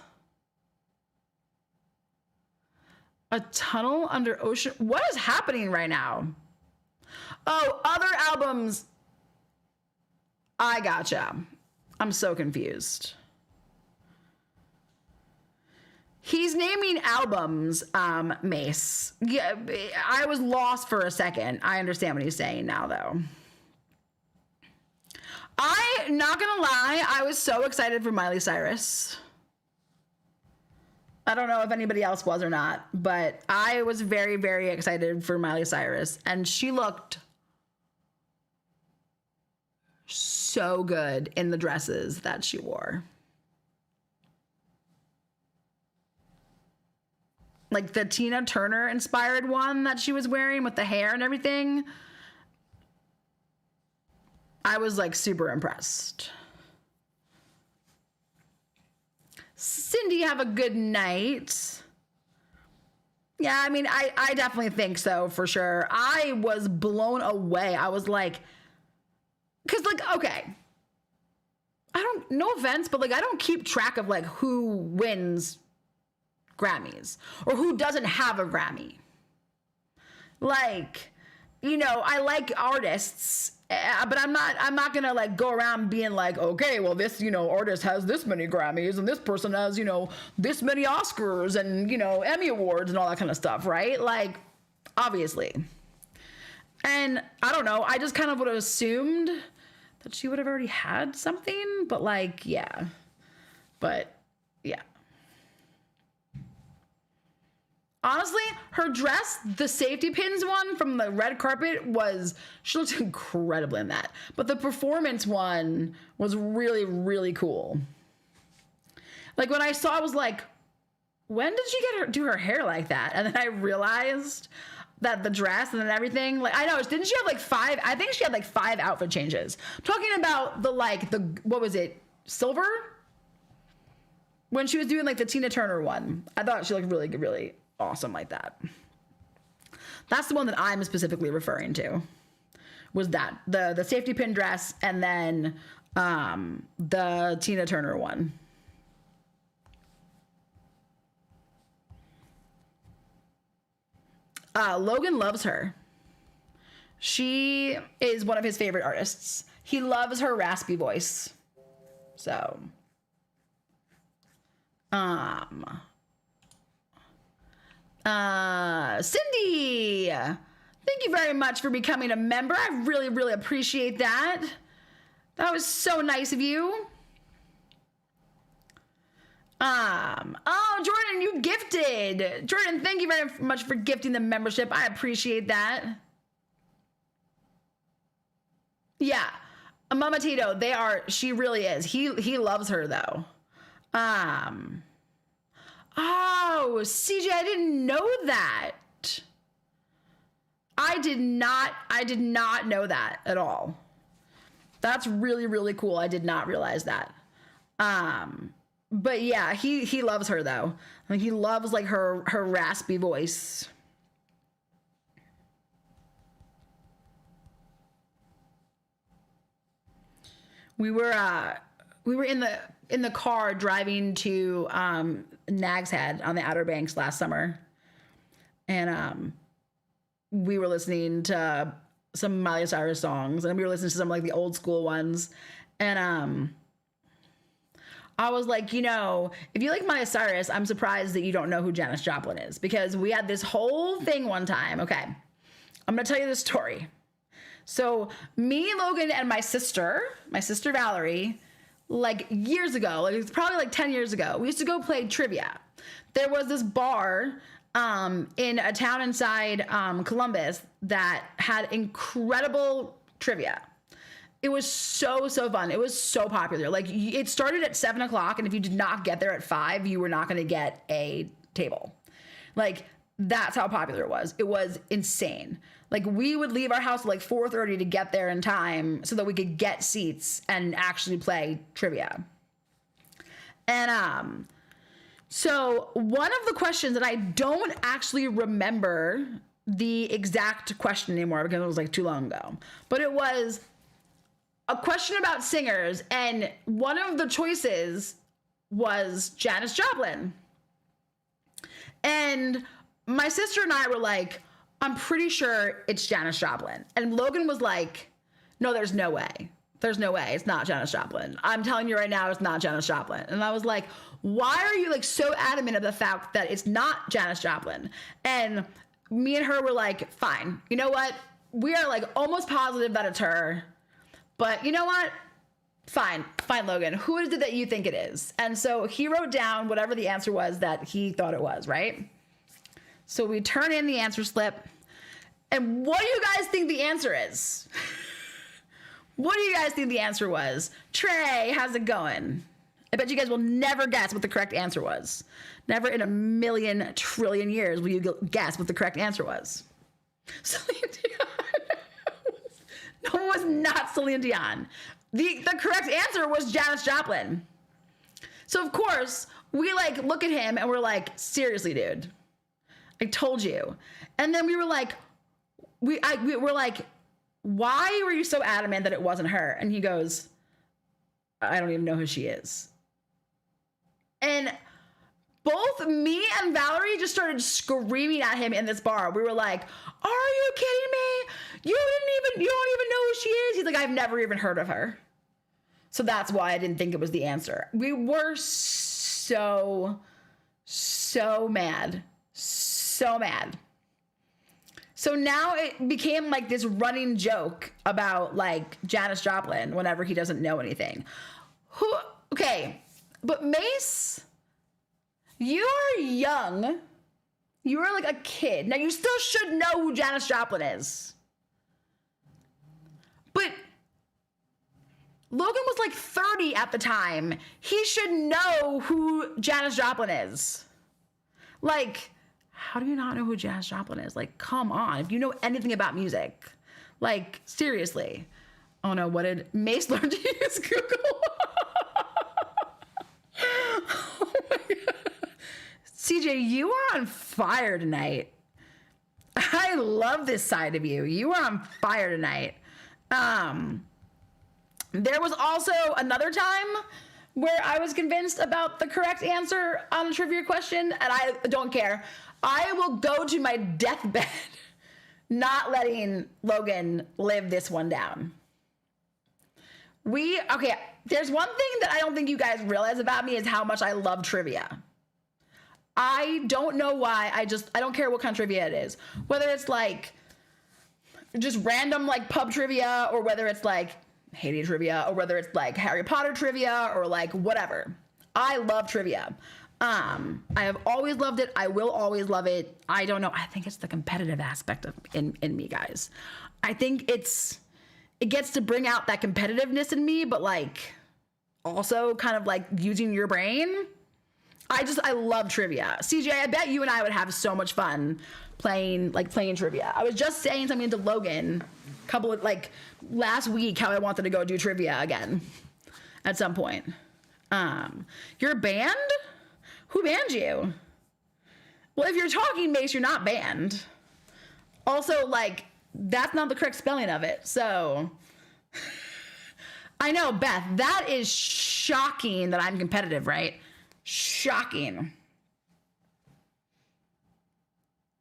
Speaker 1: A tunnel under ocean? What is happening right now? Oh, other albums. I gotcha. I'm so confused. He's naming albums, Mace. Yeah, I was lost for a second. I understand what he's saying now, though. Not gonna lie, I was so excited for Miley Cyrus. I don't know if anybody else was or not, but I was very, very excited for Miley Cyrus, and she looked so good in the dresses that she wore. Like the Tina Turner inspired one that she was wearing with the hair and everything. I was like super impressed. Cindy, have a good night. Yeah, I mean, I definitely think so for sure. I was blown away. I was like, because like, okay, no offense, but like, I don't keep track of like who wins Grammys or who doesn't have a Grammy. Like, you know, I like artists, but I'm not gonna like go around being like, okay, well, this, you know, artist has this many Grammys and this person has, you know, this many Oscars and, you know, Emmy Awards and all that kind of stuff, right? Like, obviously. And I don't know, I just kind of would have assumed that she would have already had something, but like, yeah. But yeah. Honestly, her dress, the safety pins one from the red carpet she looked incredible in that. But the performance one was really, really cool. Like when I saw, I was like, when did she do her hair like that? And then I realized that the dress and then everything, like, I know, didn't she have like 5? I think she had like 5 outfit changes. I'm talking about what was it? silver when she was doing like the Tina Turner one. I thought she looked really good, really awesome like that. That's the one that I'm specifically referring to. Was that the safety pin dress and then the Tina Turner one. Logan loves her. She is one of his favorite artists. He loves her raspy voice. So, Cindy, thank you very much for becoming a member. I really, really appreciate that. That was so nice of you. Oh, Jordan, you gifted. Jordan, thank you very much for gifting the membership. I appreciate that. Yeah. Mama Tito, she really is. He loves her though. Oh, CJ, I didn't know that. I did not know that at all. That's really, really cool. I did not realize that. But yeah, he loves her though. Like he loves like her raspy voice. We were in the car driving to Nag's Head on the Outer Banks last summer, and we were listening to some Miley Cyrus songs, and we were listening to some like the old school ones, and I was like, you know, if you like Miley Cyrus, I'm surprised that you don't know who Janis Joplin is, because we had this whole thing one time. Okay, I'm gonna tell you this story. So me, Logan, and my sister Valerie, like years ago, like it's probably like 10 years ago, we used to go play trivia. There was this bar in a town inside Columbus that had incredible trivia. It was so fun. It was so popular. Like it started at 7:00, and if you did not get there at 5, you were not going to get a table. Like that's how popular it was. It was insane. Like we would leave our house at like 4:30 to get there in time so that we could get seats and actually play trivia. And so one of the questions that I don't actually remember the exact question anymore because it was like too long ago, but it was a question about singers, and one of the choices was Janis Joplin. And my sister and I were like, I'm pretty sure it's Janis Joplin. And Logan was like, no, there's no way. There's no way. It's not Janis Joplin. I'm telling you right now, it's not Janis Joplin. And I was like, why are you like so adamant of the fact that it's not Janis Joplin? And me and her were like, fine. You know what? We are like almost positive that it's her. But you know what? Fine, Logan. Who is it that you think it is? And so he wrote down whatever the answer was that he thought it was, right? So we turn in the answer slip. And what do you guys think the answer is? What do you guys think the answer was? Trey, how's it going? I bet you guys will never guess what the correct answer was. Never in a million trillion years will you guess what the correct answer was. Celine Dion. No, it was not Celine Dion. The correct answer was Janis Joplin. So of course, we like look at him and we're like, seriously, dude. I told you. And then we were like, we were like, why were you so adamant that it wasn't her? And he goes, I don't even know who she is. And both me and Valerie just started screaming at him in this bar. We were like, are you kidding me? You don't even know who she is. He's like, I've never even heard of her. So that's why I didn't think it was the answer. We were so mad. So mad. So now it became like this running joke about like Janis Joplin whenever he doesn't know anything. Okay, but Mace, you're young. You're like a kid. Now you still should know who Janis Joplin is. But Logan was like 30 at the time. He should know who Janis Joplin is. Like, how do you not know who Janis Joplin is? Like, come on. If you know anything about music. Like, seriously. Oh no, what did Mace learn to use Google? CJ, you are on fire tonight. I love this side of you. You are on fire tonight. There was also another time where I was convinced about the correct answer on a trivia question, and I don't care. I will go to my deathbed not letting Logan live this one down. Okay, there's one thing that I don't think you guys realize about me is how much I love trivia. I don't know why. I don't care what kind of trivia it is. Whether it's like just random like pub trivia, or whether it's like Hayday trivia, or whether it's like Harry Potter trivia, or like whatever. I love trivia. I have always loved it. I will always love it. I don't know. I think it's the competitive aspect of in me, guys. I think it gets to bring out that competitiveness in me, but like also kind of like using your brain. I love trivia. CJ, I bet you and I would have so much fun playing trivia. I was just saying something to Logan last week how I wanted to go do trivia again at some point. You're banned? Who banned you? Well, if you're talking Mace, you're not banned. Also, like, that's not the correct spelling of it, so. I know, Beth, that is shocking that I'm competitive, right? Shocking.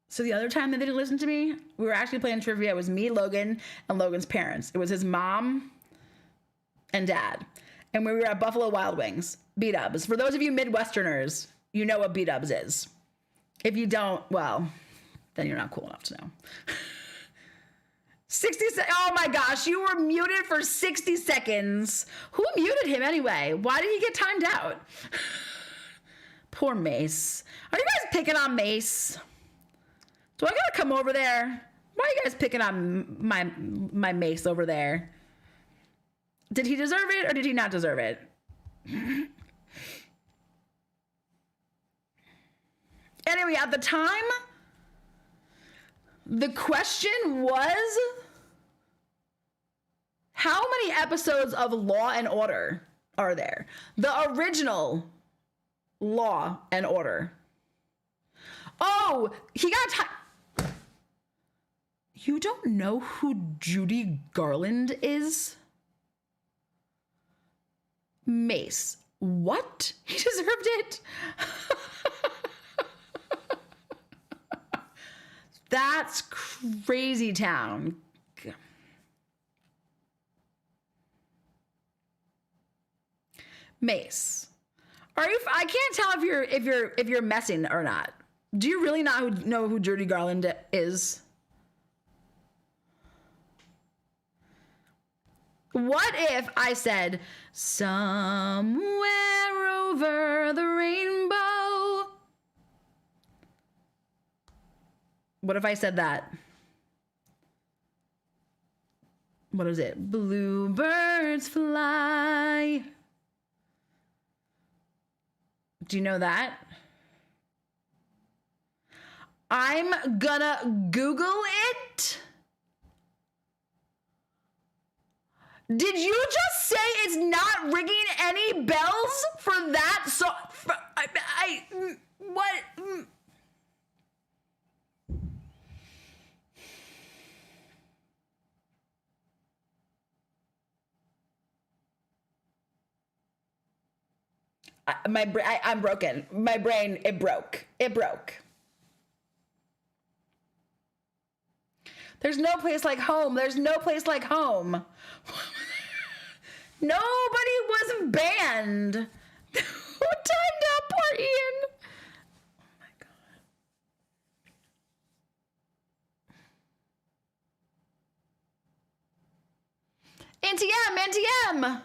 Speaker 1: So the other time that they didn't listen to me, we were actually playing trivia. It was me, Logan, and Logan's parents. It was his mom and dad. And we were at Buffalo Wild Wings, B-dubs. For those of you Midwesterners, you know what B-dubs is. If you don't, well, then you're not cool enough to know. 60 seconds. Oh my gosh, you were muted for 60 seconds. Who muted him anyway? Why did he get timed out? Poor Mace. Are you guys picking on Mace? Do I gotta come over there? Why are you guys picking on my Mace over there? Did he deserve it or did he not deserve it? Anyway, at the time, the question was, how many episodes of Law and Order are there? The original Law and Order. Oh, he got You don't know who Judy Garland is? Mace. What? He deserved it? That's crazy town. Mace. Are you? I can't tell if you're messing or not. Do you really not know who Judy Garland is? What if I said somewhere over the rainbow? What if I said that? What is it? Bluebirds fly. Do you know that? I'm gonna Google it. Did you just say it's not ringing any bells for that? So, what? I'm broken. My brain, it broke. It broke. There's no place like home. There's no place like home. Nobody was banned. Who timed out poor Ian? Oh my God. NTM.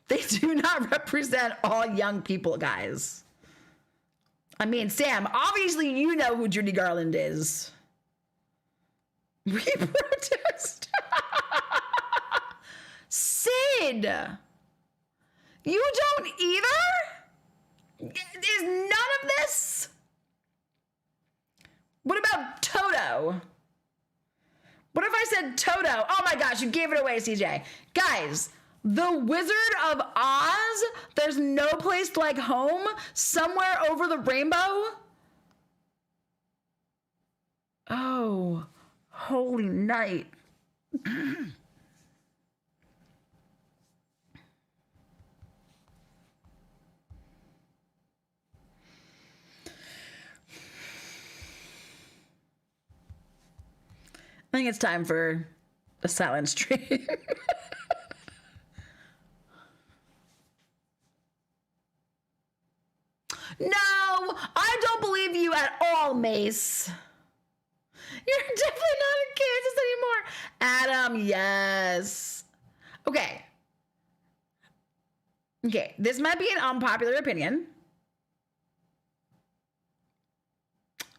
Speaker 1: They do not represent all young people, guys. I mean, Sam, obviously you know who Judy Garland is. We protest. Sid, you don't either? Is none of this? What about Toto? What if I said Toto? Oh my gosh, you gave it away, CJ. Guys, The Wizard of Oz? There's no place like home? Somewhere over the rainbow? Oh, holy night. I think it's time for a silent stream. No, I don't believe you at all, Mace. You're definitely not in Kansas anymore. Adam, yes. Okay. Okay, this might be an unpopular opinion,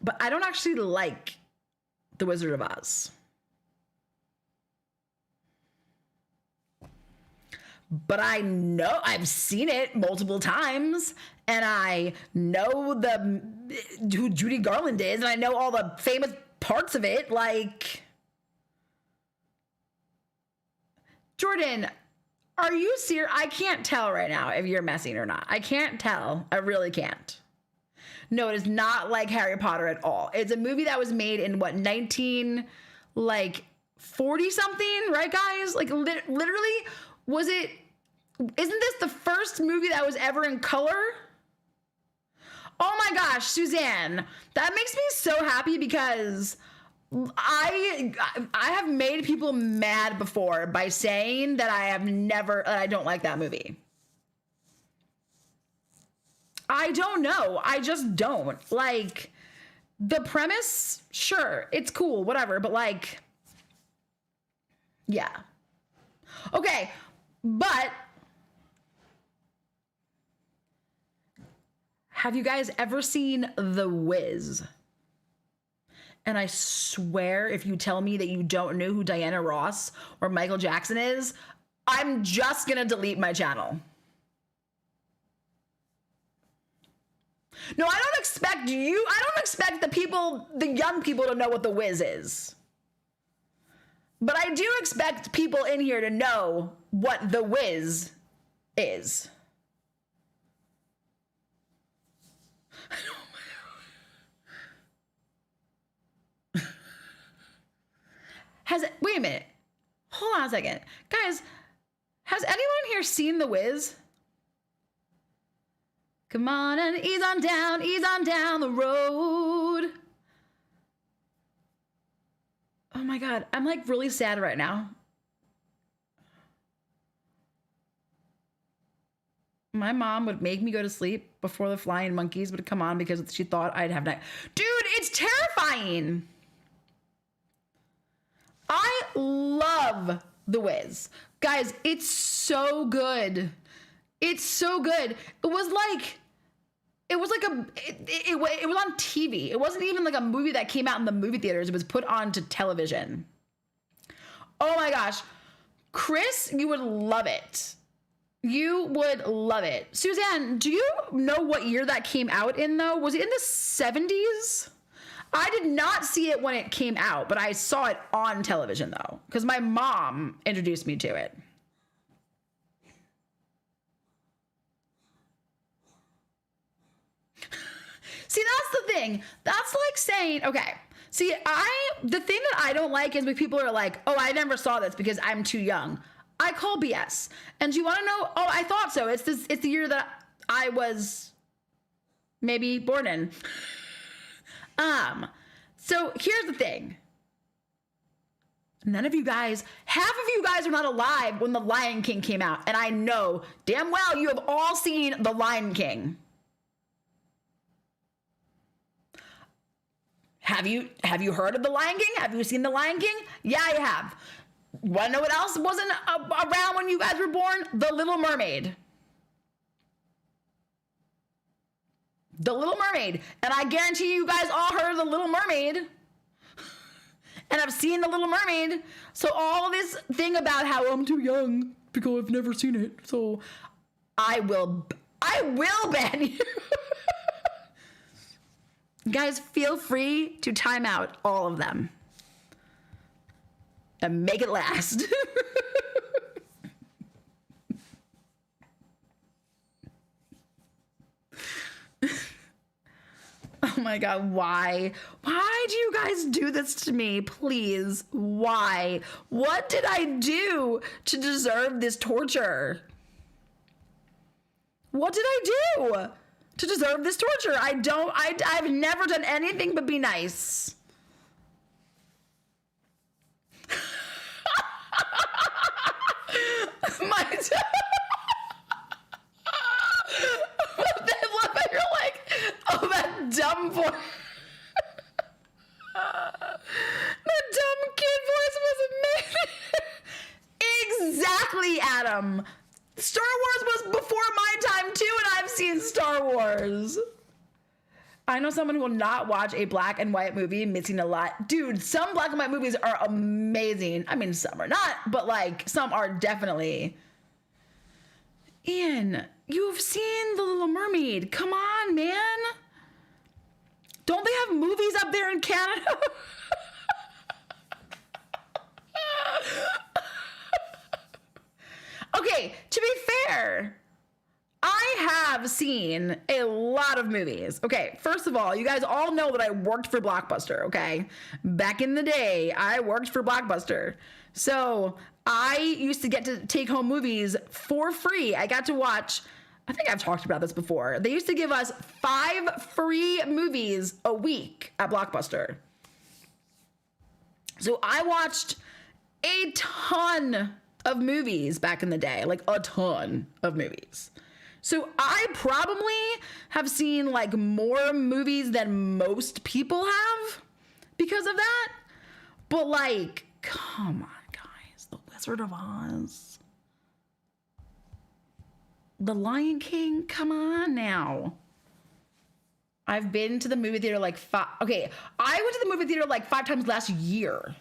Speaker 1: but I don't actually like The Wizard of Oz. But I know I've seen it multiple times, and I know who Judy Garland is, and I know all the famous parts of it. Like, Jordan, are you serious? I can't tell right now if you're messing or not. I can't tell. I really can't. No, it is not like Harry Potter at all. It's a movie that was made in what, 40 something, right, guys? Like, literally, was it? Isn't this the first movie that was ever in color? Oh my gosh, Suzanne, that makes me so happy because I have made people mad before by saying that I don't like that movie. I don't know. I just don't. Like, the premise, sure, it's cool, whatever, but like, yeah. Okay, but have you guys ever seen The Wiz? And I swear, if you tell me that you don't know who Diana Ross or Michael Jackson is, I'm just gonna delete my channel. No, I don't expect the young people to know what The Wiz is. But I do expect people in here to know what The Wiz is. Wait a minute. Hold on a second. Guys, has anyone here seen The Wiz? Come on and ease on down the road. Oh my God, I'm like really sad right now. My mom would make me go to sleep before the flying monkeys would come on because she thought I'd have night. Dude, it's terrifying. I love The Wiz. Guys, it's so good. It's so good. It was on TV. It wasn't even like a movie that came out in the movie theaters. It was put onto television. Oh my gosh. Chris, you would love it. You would love it. Suzanne, do you know what year that came out in though? Was it in the 70s? I did not see it when it came out, but I saw it on television though, because my mom introduced me to it. See, that's the thing. That's like saying, okay, see, the thing that I don't like is when people are like, oh, I never saw this because I'm too young. I call BS. And do you want to know? Oh, I thought so. It's the year that I was maybe born in. So here's the thing. Half of you guys are not alive when The Lion King came out. And I know damn well you have all seen The Lion King. Have you heard of The Lion King? Have you seen The Lion King? Yeah, I have. Want to know what else wasn't around when you guys were born? The Little Mermaid. The Little Mermaid. And I guarantee you guys all heard of The Little Mermaid. And I've seen The Little Mermaid. So all this thing about how I'm too young because I've never seen it. So I will ban you. Guys, feel free to time out all of them. And make it last. my God, why? Why do you guys do this to me? Please, why? What did I do to deserve this torture? What did I do to deserve this torture? I've never done anything but be nice. You're like, oh, that dumb voice. That dumb kid voice was amazing. Exactly, Adam. Star Wars was before my time too, and I've seen Star Wars. I know someone who will not watch a black and white movie, missing a lot. Dude, some black and white movies are amazing. I mean, some are not, but like some are definitely. Ian, you've seen The Little Mermaid. Come on, man. Don't they have movies up there in Canada? Okay, to be fair, I have seen a lot of movies. Okay, first of all, you guys all know that I worked for Blockbuster, okay? Back in the day, I worked for Blockbuster. So I used to get to take home movies for free. I got to watch, I think I've talked about this before. They used to give us 5 free movies a week at Blockbuster. So I watched a ton of movies back in the day, like a ton of movies. So I probably have seen like more movies than most people have because of that. But like, come on, guys. The Wizard of Oz. The Lion King. Come on now. I've been to the movie theater like 5. Okay, I went to the movie theater like 5 times last year.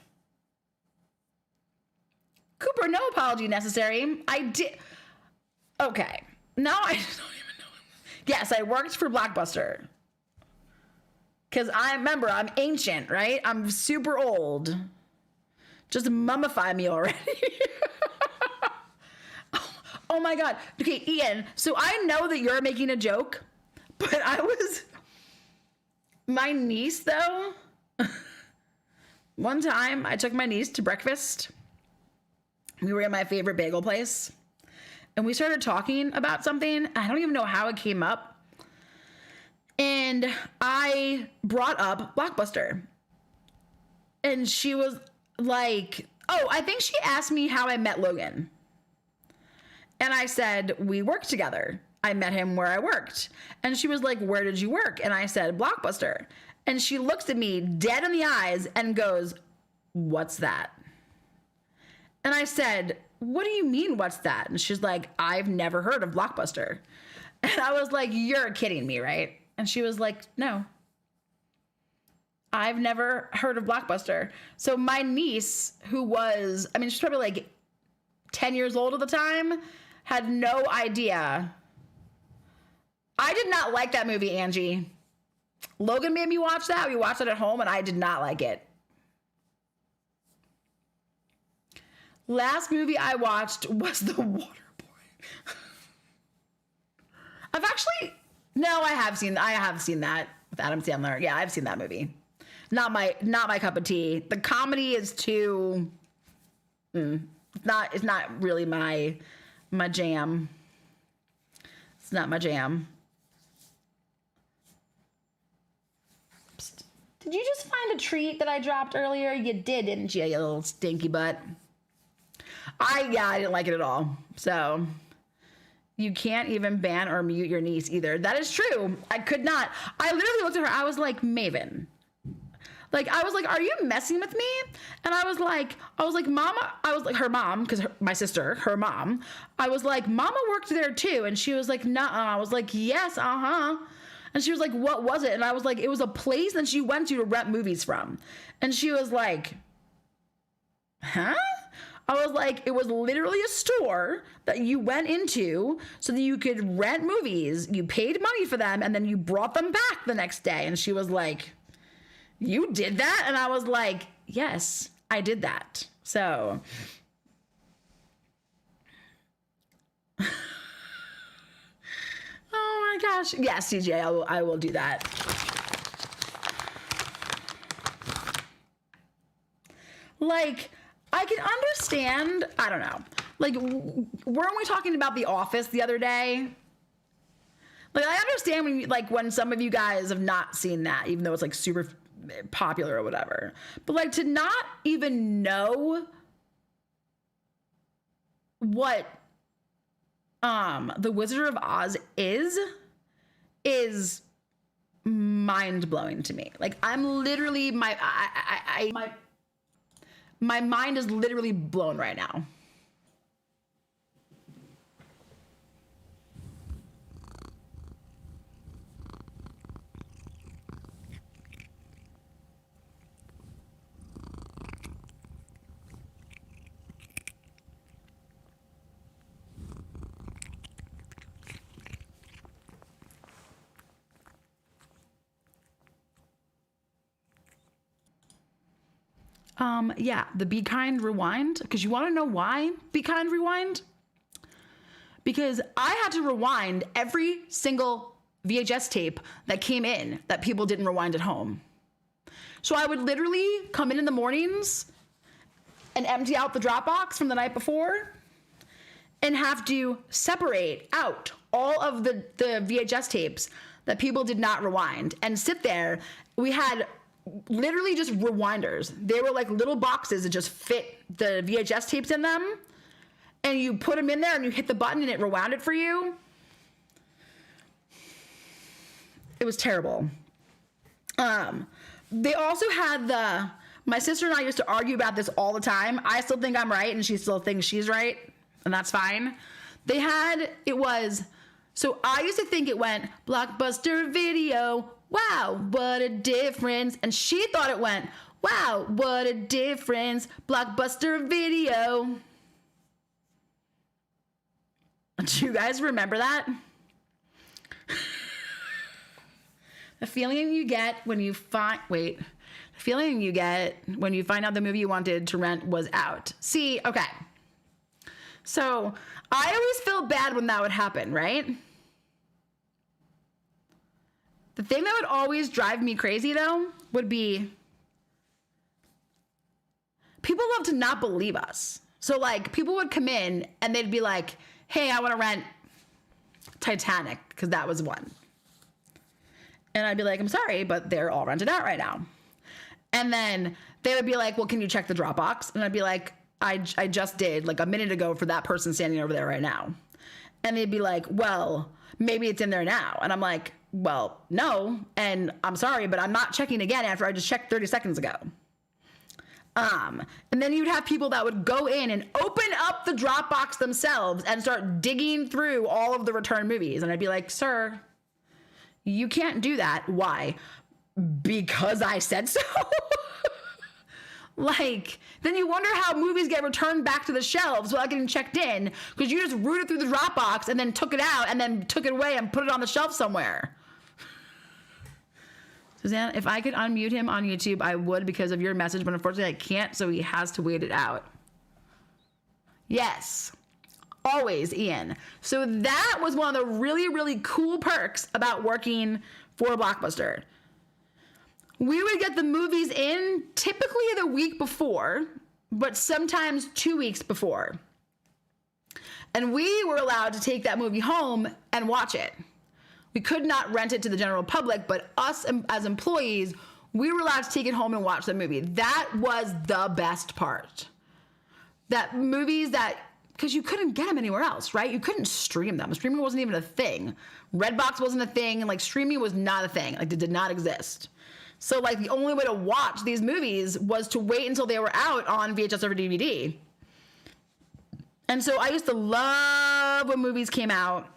Speaker 1: Cooper, no apology necessary. I did. Okay. Now I don't even know. Yes, I worked for Blockbuster. Because I remember, I'm ancient, right? I'm super old. Just mummify me already. Oh my God. Okay, Ian, so I know that you're making a joke, but my niece though, one time I took my niece to breakfast. We were at my favorite bagel place. And we started talking about something. I don't even know how it came up. And I brought up Blockbuster. And she was like, oh, I think she asked me how I met Logan. And I said, we worked together. I met him where I worked. And she was like, where did you work? And I said, Blockbuster. And she looks at me dead in the eyes and goes, what's that? And I said, what do you mean, what's that? And she's like, I've never heard of Blockbuster. And I was like, you're kidding me, right? And she was like, no. I've never heard of Blockbuster. So my niece, who was, I mean, she's probably like 10 years old at the time, had no idea. I did not like that movie, Angie. Logan made me watch that. We watched it at home, and I did not like it. Last movie I watched was The Waterboy. I have seen that with Adam Sandler. Yeah, I've seen that movie. Not my cup of tea. The comedy is too. It's not really my jam. It's not my jam. Psst. Did you just find a treat that I dropped earlier? You did, didn't you, you little stinky butt? I didn't like it at all. So you can't even ban or mute your niece either. That is true. I could not. I literally looked at her. I was like, Maven. Like, I was like, are you messing with me? And I was like, Mama, I was like, her mom, because my sister, her mom, I was like, Mama worked there too. And she was like, nuh-uh. I was like, yes, uh-huh. And she was like, what was it? And I was like, it was a place that she went to rent movies from. And she was like, huh? I was like, it was literally a store that you went into so that you could rent movies. You paid money for them, and then you brought them back the next day. And she was like, you did that? And I was like, yes, I did that. So oh my gosh. Yes, CJ, I will do that. Like, I can understand, I don't know. Like, weren't we talking about The Office the other day? Like, I understand when some of you guys have not seen that, even though it's like super popular or whatever. But like, to not even know what The Wizard of Oz is mind-blowing to me. Like, I'm literally my mind is literally blown right now. Yeah, the Be Kind Rewind, because you want to know why Be Kind Rewind? Because I had to rewind every single VHS tape that came in that people didn't rewind at home. So I would literally come in the mornings and empty out the Dropbox from the night before and have to separate out all of the VHS tapes that people did not rewind and sit there. We had literally just rewinders. They were like little boxes that just fit the VHS tapes in them. And you put them in there and you hit the button and it rewound it for you. It was terrible. They also had my sister and I used to argue about this all the time. I still think I'm right and she still thinks she's right. And that's fine. So I used to think it went Blockbuster Video. Wow, what a difference. And she thought it went, wow, what a difference. Blockbuster Video. Do you guys remember that? The feeling you get when you find out the movie you wanted to rent was out. See, okay. So I always felt bad when that would happen, right? The thing that would always drive me crazy, though, would be people love to not believe us. So, like, people would come in and they'd be like, hey, I want to rent Titanic because that was one. And I'd be like, I'm sorry, but they're all rented out right now. And then they would be like, well, can you check the Dropbox? And I'd be like, I just did like a minute ago for that person standing over there right now. And they'd be like, well, maybe it's in there now. And I'm like, well, no. And I'm sorry, but I'm not checking again after I just checked 30 seconds ago. And then you'd have people that would go in and open up the Dropbox themselves and start digging through all of the return movies. And I'd be like, sir, you can't do that. Why? Because I said so. Like, then you wonder how movies get returned back to the shelves without getting checked in because you just rooted through the Dropbox and then took it out and then took it away and put it on the shelf somewhere. Suzanne, if I could unmute him on YouTube, I would because of your message, but unfortunately I can't, so he has to wait it out. Yes, always, Ian. So that was one of the really, really cool perks about working for Blockbuster. We would get the movies in typically the week before, but sometimes 2 weeks before. And we were allowed to take that movie home and watch it. We could not rent it to the general public, but us as employees, we were allowed to take it home and watch the movie. That was the best part. That movies because you couldn't get them anywhere else, right? You couldn't stream them. Streaming wasn't even a thing. Redbox wasn't a thing, and like streaming was not a thing. Like it did not exist. So like the only way to watch these movies was to wait until they were out on VHS or DVD. And so I used to love when movies came out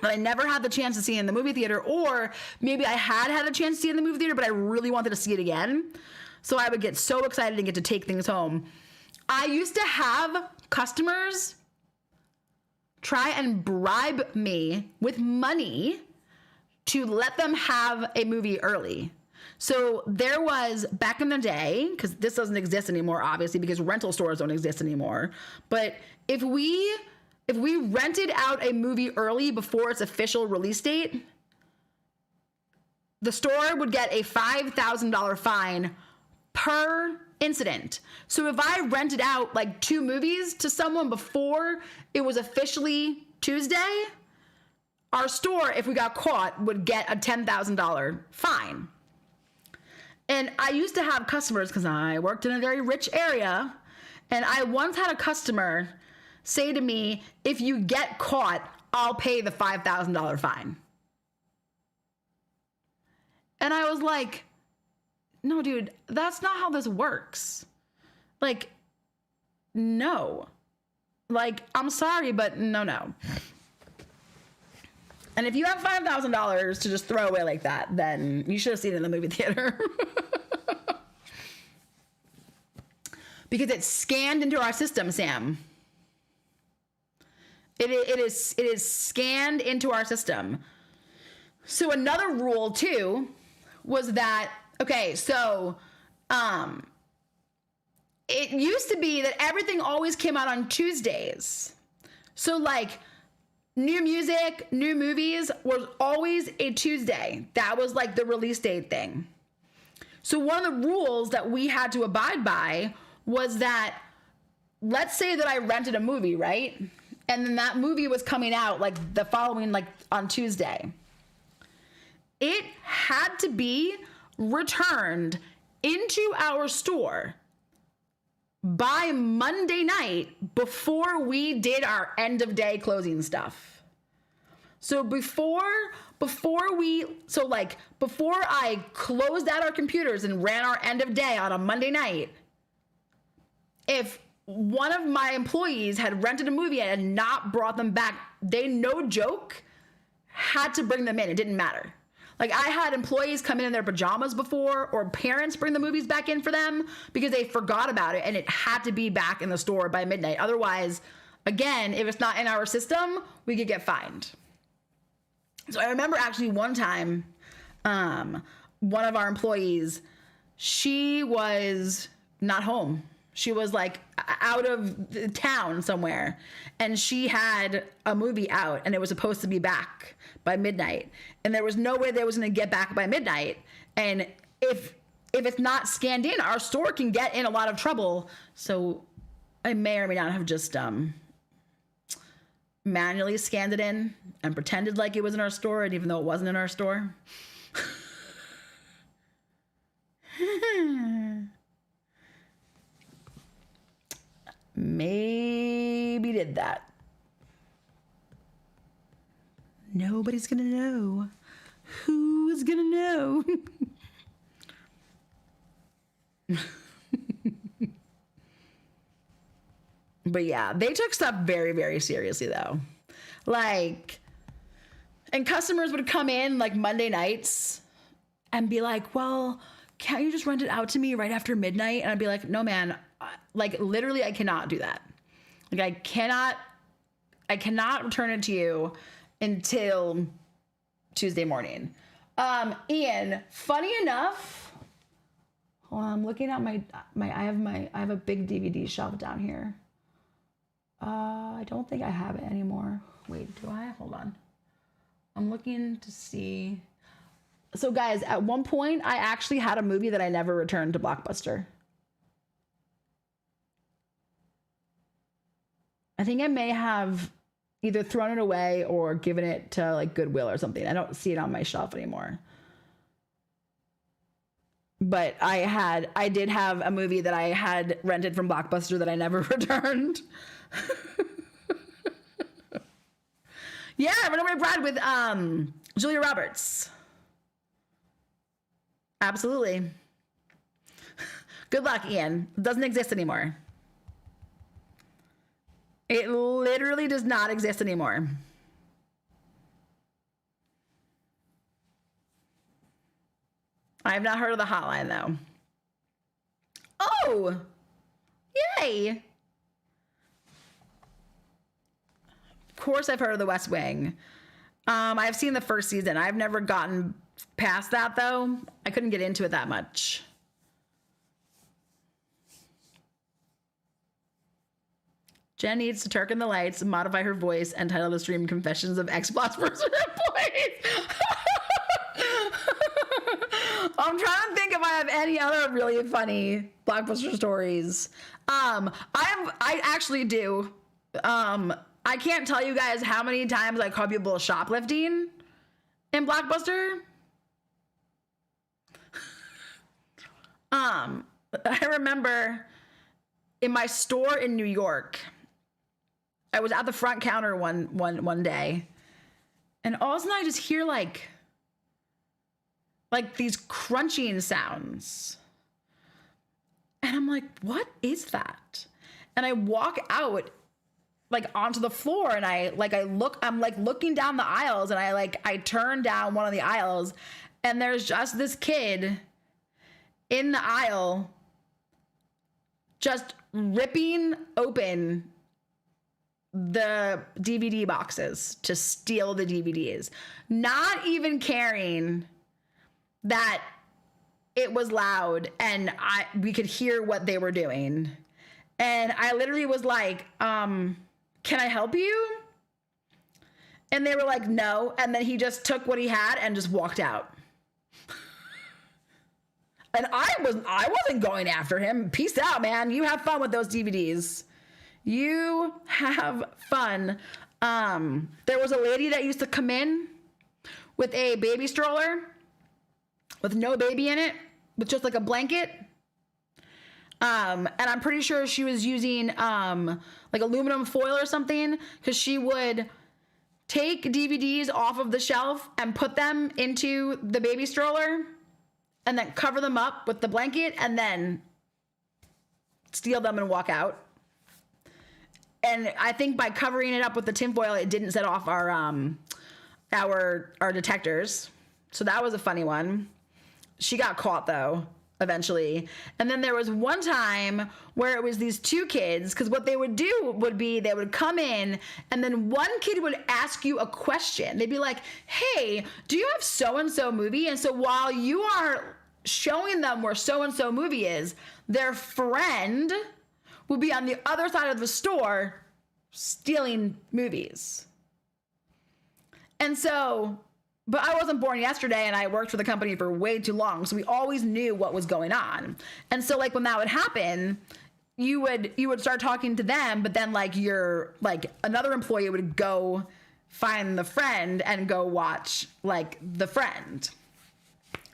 Speaker 1: that I never had the chance to see in the movie theater, or maybe I had a chance to see in the movie theater, but I really wanted to see it again. So I would get so excited and get to take things home. I used to have customers try and bribe me with money to let them have a movie early. So there was, back in the day, because this doesn't exist anymore, obviously, because rental stores don't exist anymore. But if we rented out a movie early before its official release date, the store would get a $5,000 fine per incident. So if I rented out like 2 movies to someone before it was officially Tuesday, our store, if we got caught, would get a $10,000 fine. And I used to have customers, because I worked in a very rich area, and I once had a customer say to me, if you get caught, I'll pay the $5,000 fine. And I was like, no, dude, that's not how this works. Like, no. Like, I'm sorry, but no. And if you have $5,000 to just throw away like that, then you should have seen it in the movie theater. Because it's scanned into our system, Sam. It is scanned into our system. So another rule too was that, okay, so it used to be that everything always came out on Tuesdays. So like new music, new movies was always a Tuesday. That was like the release date thing. So one of the rules that we had to abide by was that, let's say that I rented a movie, right? And then that movie was coming out like the following, like on Tuesday. It had to be returned into our store by Monday night before we did our end of day closing stuff. So before I closed out our computers and ran our end of day on a Monday night, if one of my employees had rented a movie and had not brought them back, they, no joke, had to bring them in. It didn't matter. Like, I had employees come in their pajamas before, or parents bring the movies back in for them because they forgot about it and it had to be back in the store by midnight. Otherwise, again, if it's not in our system, we could get fined. So I remember actually one time, one of our employees, she was not home. She was like out of the town somewhere, and she had a movie out and it was supposed to be back by midnight, and there was no way they was going to get back by midnight. And if it's not scanned in, our store can get in a lot of trouble. So I may or may not have just manually scanned it in and pretended like it was in our store, and even though it wasn't in our store. Maybe did that. Nobody's gonna know. Who's gonna know? But yeah, they took stuff very, very seriously though. Like, and customers would come in like Monday nights and be like, well, can't you just rent it out to me right after midnight? And I'd be like, no, man, like literally I cannot do that. Like I cannot return it to you until Tuesday morning. Ian, funny enough, hold on, I'm looking at I have a big DVD shelf down here. I don't think I have it anymore. Wait, do I? Hold on. I'm looking to see. So guys, at one point I actually had a movie that I never returned to Blockbuster. I think I may have either thrown it away or given it to like Goodwill or something. I don't see it on my shelf anymore. But I did have a movie that I had rented from Blockbuster that I never returned. Yeah, Runaway Bride with Julia Roberts. Absolutely. Good luck, Ian. It doesn't exist anymore. It literally does not exist anymore. I have not heard of the hotline, though. Oh! Yay! Of course I've heard of The West Wing. I've seen the first season. I've never gotten past that, though. I couldn't get into it that much. Jen needs to turn on the lights, modify her voice, and title the stream Confessions of Xbox Person Employees. I'm trying to think if I have any other really funny Blockbuster stories. I actually do. I can't tell you guys how many times I caught people shoplifting in Blockbuster. I remember in my store in New York, I was at the front counter one day, and all of a sudden I just hear like these crunching sounds. And I'm like, what is that? And I walk out like onto the floor, and I'm looking down the aisles, and I turn down one of the aisles, and there's just this kid in the aisle just ripping open the DVD boxes to steal the DVDs, not even caring that it was loud and we could hear what they were doing. And I literally was like, can I help you? And they were like, no. And then he just took what he had and just walked out. And I wasn't going after him. Peace out, man. You have fun with those DVDs. You have fun. There was a lady that used to come in with a baby stroller with no baby in it, with just like a blanket. And I'm pretty sure she was using like aluminum foil or something, because she would take DVDs off of the shelf and put them into the baby stroller and then cover them up with the blanket and then steal them and walk out. And I think by covering it up with the tinfoil, it didn't set off our detectors. So that was a funny one. She got caught though, eventually. And then there was one time where it was these two kids, because what they would do would be they would come in, and then one kid would ask you a question. They'd be like, hey, do you have so-and-so movie? And so while you are showing them where so-and-so movie is, their friend would be on the other side of the store stealing movies. And so, but I wasn't born yesterday, and I worked for the company for way too long, so we always knew what was going on. And so like when that would happen, you would start talking to them, but then like another employee would go find the friend and go watch like the friend.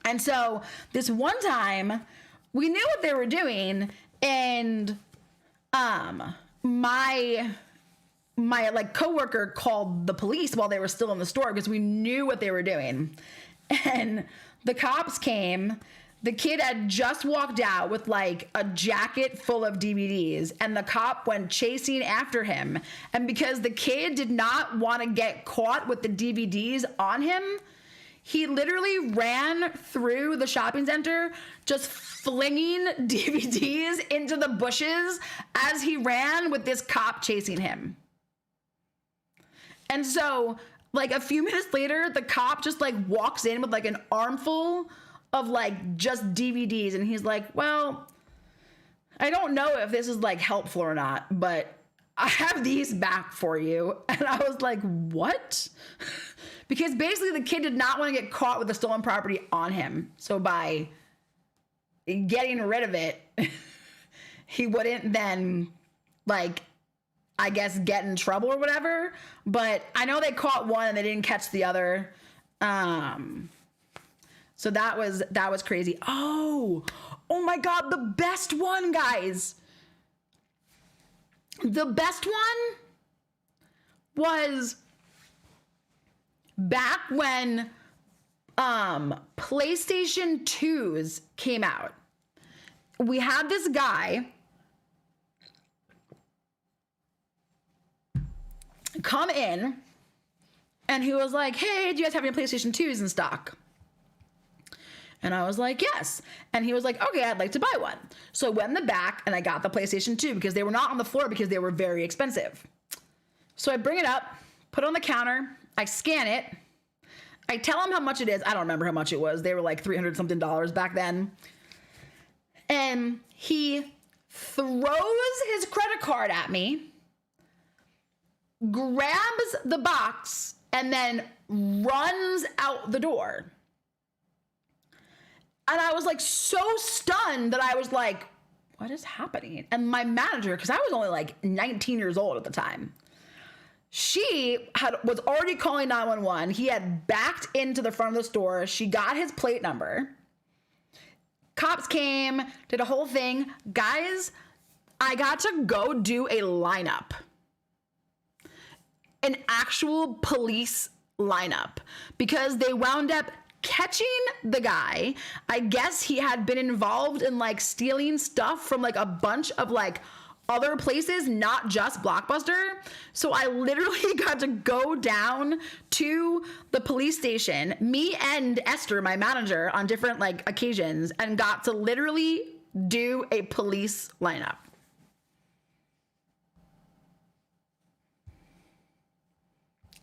Speaker 1: And so this one time we knew what they were doing, and my like coworker called the police while they were still in the store, because we knew what they were doing. And the cops came. The kid had just walked out with like a jacket full of DVDs, and the cop went chasing after him. And because the kid did not want to get caught with the DVDs on him, he literally ran through the shopping center, just flinging DVDs into the bushes as he ran, with this cop chasing him. And so like a few minutes later, the cop just like walks in with like an armful of like just DVDs. And he's like, well, I don't know if this is like helpful or not, but I have these back for you. And I was like, what? Because basically the kid did not want to get caught with the stolen property on him. So by getting rid of it, he wouldn't then like, I guess, get in trouble or whatever. But I know they caught one and they didn't catch the other. So that was crazy. Oh my God, the best one, guys. The best one was back when PlayStation 2s came out. We had this guy come in, and he was like, hey, do you guys have any PlayStation 2s in stock? And I was like, yes. And he was like, okay, I'd like to buy one. So I went in the back and I got the PlayStation 2, because they were not on the floor because they were very expensive. So I bring it up, put it on the counter, I scan it, I tell him how much it is. I don't remember how much it was. They were like $300 something back then. And he throws his credit card at me, grabs the box, and then runs out the door. And I was like so stunned that I was like, what is happening? And my manager, because I was only like 19 years old at the time, was already calling 911. He had backed into the front of the store. She got his plate number. Cops came, did a whole thing. Guys, I got to go do a lineup. An actual police lineup. Because they wound up catching the guy. I guess he had been involved in like stealing stuff from like a bunch of like other places, not just Blockbuster. So I literally got to go down to the police station, me and Esther, my manager, on different like occasions, and got to literally do a police lineup.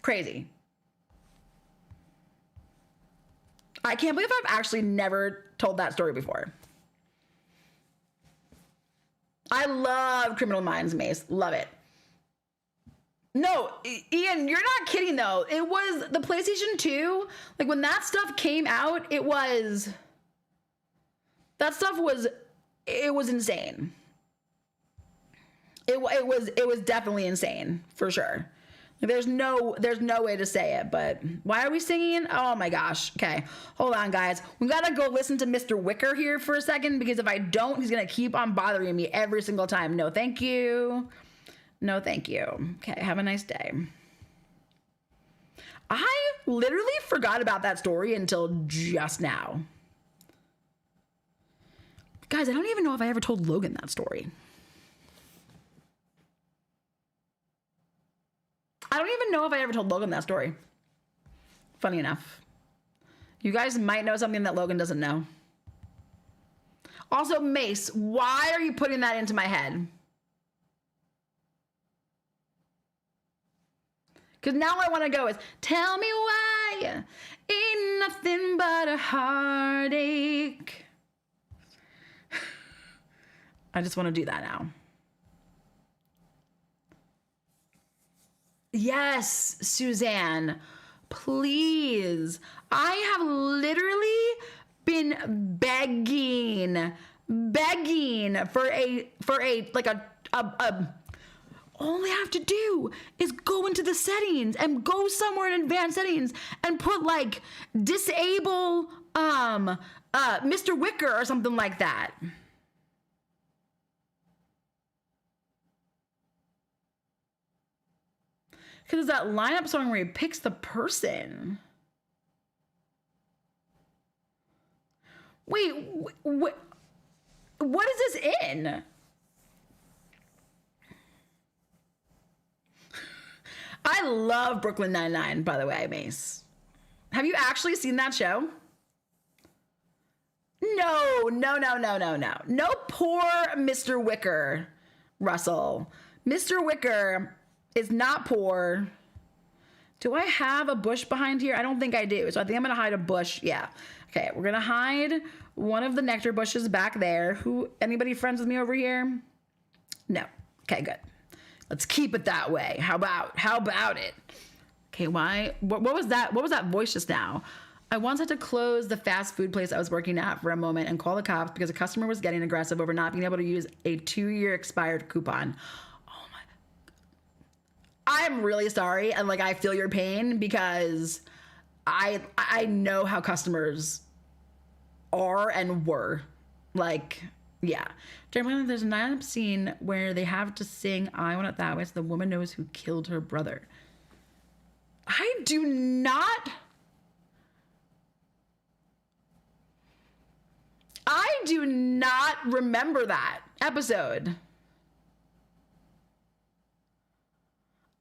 Speaker 1: Crazy. I can't believe I've actually never told that story before. I love Criminal Minds, Mace. Love it. No, Ian, you're not kidding though. It was the PlayStation 2. Like when that stuff came out, it was insane. It was definitely insane for sure. There's no way to say it, but why are we singing? Oh my gosh. Okay, hold on, guys. We gotta go listen to Mr. Wicker here for a second, because if I don't, he's gonna keep on bothering me every single time. No, thank you. No, thank you. Okay, have a nice day. I literally forgot about that story until just now. Guys, I don't even know if I ever told Logan that story. I don't even know if I ever told Logan that story. Funny enough. You guys might know something that Logan doesn't know. Also, Mace, why are you putting that into my head? Because now I want to go is, tell me why ain't nothing but a heartache. I just want to do that now. Yes, Suzanne, please. I have literally been begging for all I have to do is go into the settings and go somewhere in advanced settings and put like disable Mr. Wicker or something like that. Because it's that lineup song where he picks the person. Wait, what is this in? I love Brooklyn Nine-Nine, by the way, Mace. Have you actually seen that show? No. No poor Mr. Wicker, Russell. Mr. Wicker is not poor. Do I have a bush behind here? I don't think I do. So I think I'm going to hide a bush. Yeah. Okay. We're going to hide one of the nectar bushes back there. Anybody friends with me over here? No. Okay, good. Let's keep it that way. How about it? Okay. What was that? What was that voice just now? I once had to close the fast food place I was working at for a moment and call the cops because a customer was getting aggressive over not being able to use a 2-year expired coupon. I'm really sorry, and like I feel your pain because I know how customers are and were. Like, yeah. During there's a lineup scene where they have to sing "I Want It That Way" so the woman knows who killed her brother. I do not remember that episode.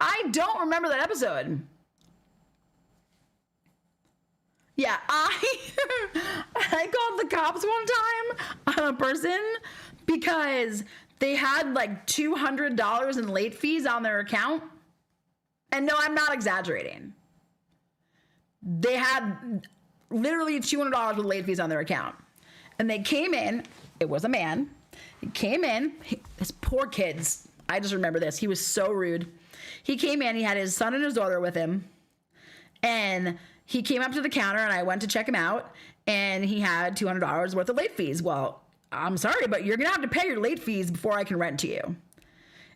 Speaker 1: I don't remember that episode. Yeah, I called the cops one time on a person because they had like $200 in late fees on their account. And no, I'm not exaggerating. They had literally $200 with late fees on their account. And they came in, it was a man. He came in, his poor kids. I just remember this. He was so rude. He came in, he had his son and his daughter with him, and he came up to the counter and I went to check him out, and he had $200 worth of late fees. Well, I'm sorry, but you're going to have to pay your late fees before I can rent to you.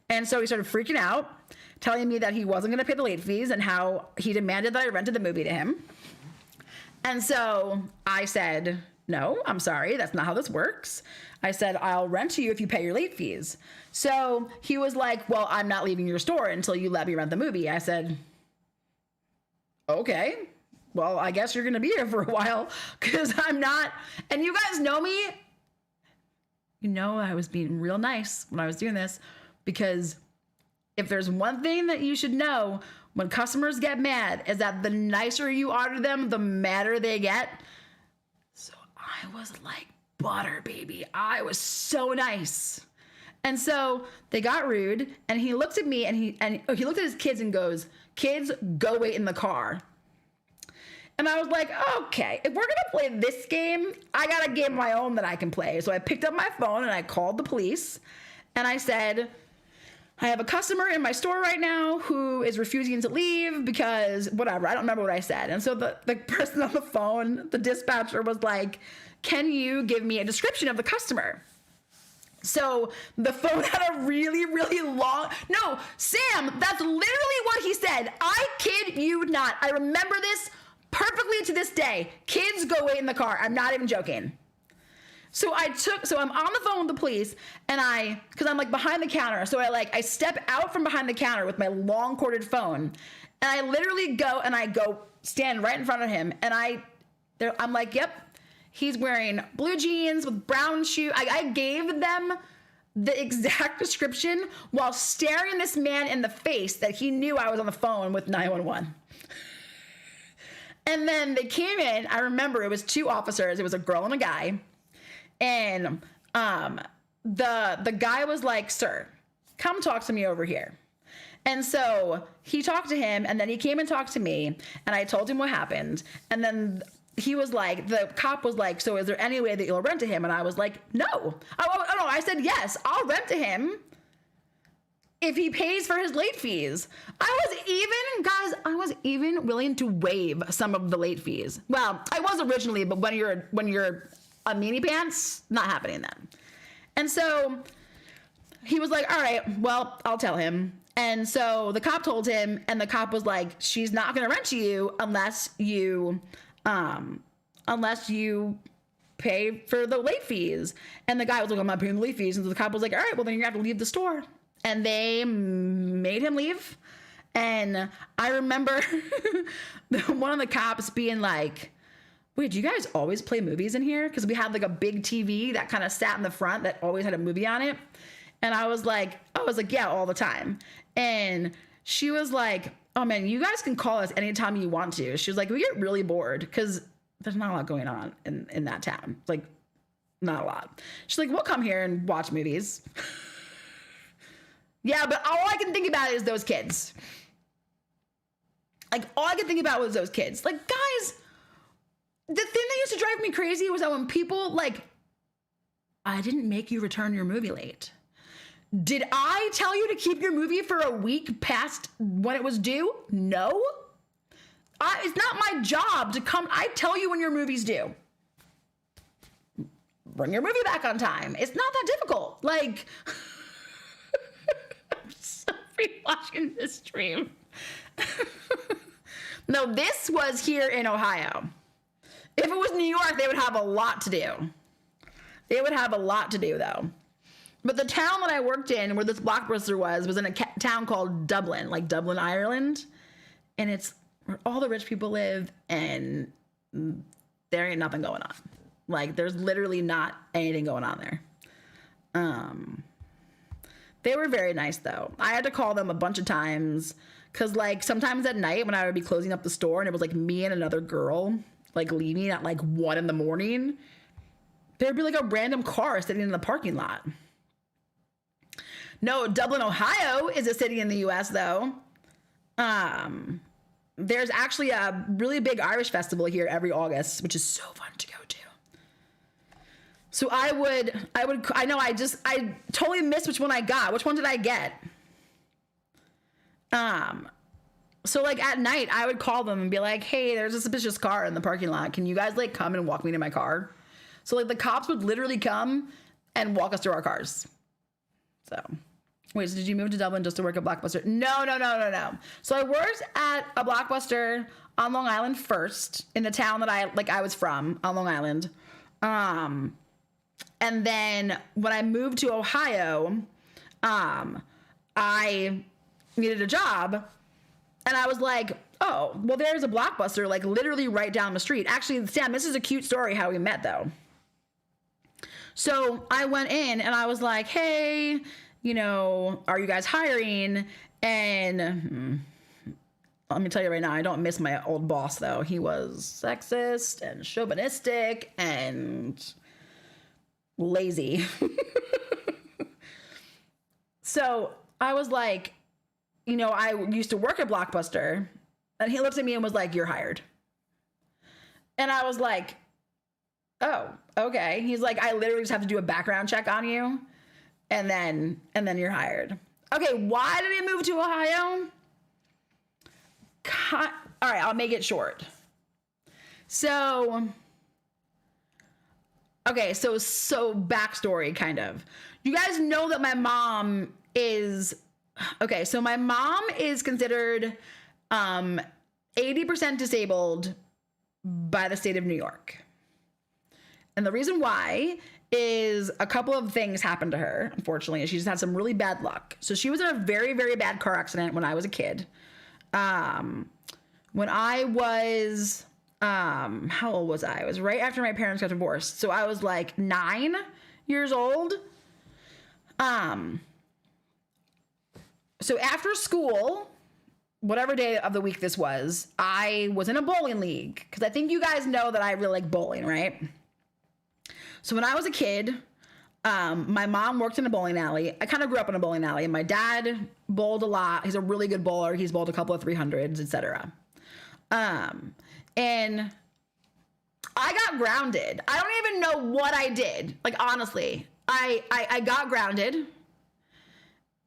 Speaker 1: And so he started freaking out, telling me that he wasn't going to pay the late fees and how he demanded that I rented the movie to him. And so I said, no, I'm sorry. That's not how this works. I said, I'll rent to you if you pay your late fees. So he was like, well, I'm not leaving your store until you let me rent the movie. I said, okay, well, I guess you're going to be here for a while because I'm not. And you guys know me. You know, I was being real nice when I was doing this, because if there's one thing that you should know when customers get mad is that the nicer you are to them, the madder they get. So I was like butter, baby. I was so nice. And so they got rude, and he looked at me and he looked at his kids and goes, kids, go wait in the car. And I was like, okay, if we're going to play this game, I got a game of my own that I can play. So I picked up my phone and I called the police and I said, I have a customer in my store right now who is refusing to leave because whatever. I don't remember what I said. And so the person on the phone, the dispatcher, was like, can you give me a description of the customer? So the phone had a really, really long... No, Sam, that's literally what he said. I kid you not. I remember this perfectly to this day. Kids, go wait in the car. I'm not even joking. So I'm on the phone with the police, and because I'm like behind the counter, so I step out from behind the counter with my long corded phone, and I literally go stand right in front of him, and I'm like, yep, he's wearing blue jeans with brown shoes. I gave them the exact description while staring this man in the face that he knew I was on the phone with 911. And then they came in. I remember it was two officers. It was a girl and a guy. And the guy was like, sir, come talk to me over here. And so he talked to him, and then he came and talked to me, and I told him what happened. And then he was like, the cop was like, so is there any way that you'll rent to him? And I was like, no. Oh, no, I said, yes, I'll rent to him if he pays for his late fees. I was even willing to waive some of the late fees. Well, I was originally, but when you're a meanie pants, not happening then. And so he was like, all right, well, I'll tell him. And so the cop told him, and the cop was like, she's not going to rent to you unless you pay for the late fees. And the guy was like, I'm not paying the late fees. And so the cop was like, all right, well, then you're going to have to leave the store. And they made him leave. And I remember one of the cops being like, wait, do you guys always play movies in here? Because we had like a big TV that kind of sat in the front that always had a movie on it. And I was like, yeah, all the time. And she was like, oh man, you guys can call us anytime you want to. She was like, we get really bored because there's not a lot going on in that town. Like, not a lot. She's like, we'll come here and watch movies. Yeah, but all I can think about is those kids. Like, all I could think about was those kids. Like, guys, the thing that used to drive me crazy was that when people, like, I didn't make you return your movie late. Did I tell you to keep your movie for a week past when it was due? No. It's not my job to come. I tell you when your movie's due. Bring your movie back on time. It's not that difficult. Like, I'm sorry watching this stream. No, this was here in Ohio. If it was New York, they would have a lot to do. They would have a lot to do, though. But the town that I worked in, where this Blockbuster was in a town called Dublin, like Dublin, Ireland. And it's where all the rich people live, and there ain't nothing going on. Like, there's literally not anything going on there. They were very nice, though. I had to call them a bunch of times, because, like, sometimes at night when I would be closing up the store, and it was, like, me and another girl, like, leaving at, like, 1 a.m, there'd be, like, a random car sitting in the parking lot. No, Dublin, Ohio is a city in the U.S., though. There's actually a really big Irish festival here every August, which is so fun to go to. So I totally missed which one I got. Which one did I get? So like at night, I would call them and be like, hey, there's a suspicious car in the parking lot. Can you guys like come and walk me to my car? So like the cops would literally come and walk us to our cars. So wait, so did you move to Dublin just to work at Blockbuster? No. So I worked at a Blockbuster on Long Island first, in the town that I was from, on Long Island. And then when I moved to Ohio, I needed a job, and I was like, oh, well, there's a Blockbuster like literally right down the street. Actually, Sam, this is a cute story how we met though. So I went in and I was like, hey, you know, are you guys hiring? And let me tell you right now, I don't miss my old boss though. He was sexist and chauvinistic and lazy. So I was like, you know, I used to work at Blockbuster, and he looked at me and was like, you're hired. And I was like, oh, okay. He's like, I literally just have to do a background check on you, and then you're hired. Okay, why did he move to Ohio? All right, I'll make it short. So backstory kind of. You guys know that my mom is, okay, so my mom is considered 80% disabled by the state of New York. And the reason why is a couple of things happened to her, unfortunately. She just had some really bad luck. So she was in a very, very bad car accident when I was a kid. When I was, how old was I? It was right after my parents got divorced. So I was like 9 years old. So after school, whatever day of the week this was, I was in a bowling league, because I think you guys know that I really like bowling, right? So when I was a kid, my mom worked in a bowling alley. I kind of grew up in a bowling alley, and my dad bowled a lot. He's a really good bowler. He's bowled a couple of 300s, etc. And I got grounded. I don't even know what I did. Like, honestly, I got grounded,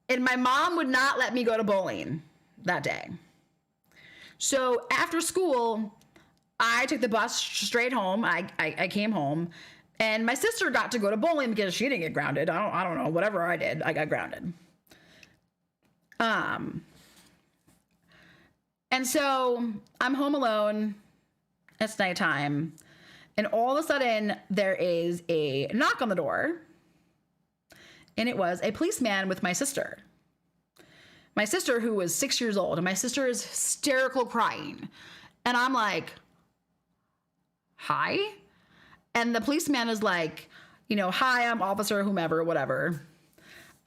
Speaker 1: and my mom would not let me go to bowling that day. So after school, I took the bus straight home. I came home, and my sister got to go to bowling because she didn't get grounded. I don't know, whatever I did, I got grounded. And so I'm home alone. It's nighttime, and all of a sudden there is a knock on the door, and it was a policeman with my sister. My sister, who was 6 years old, and my sister is hysterical crying. And I'm like, hi? And the policeman is like, you know, hi, I'm officer, whomever, whatever.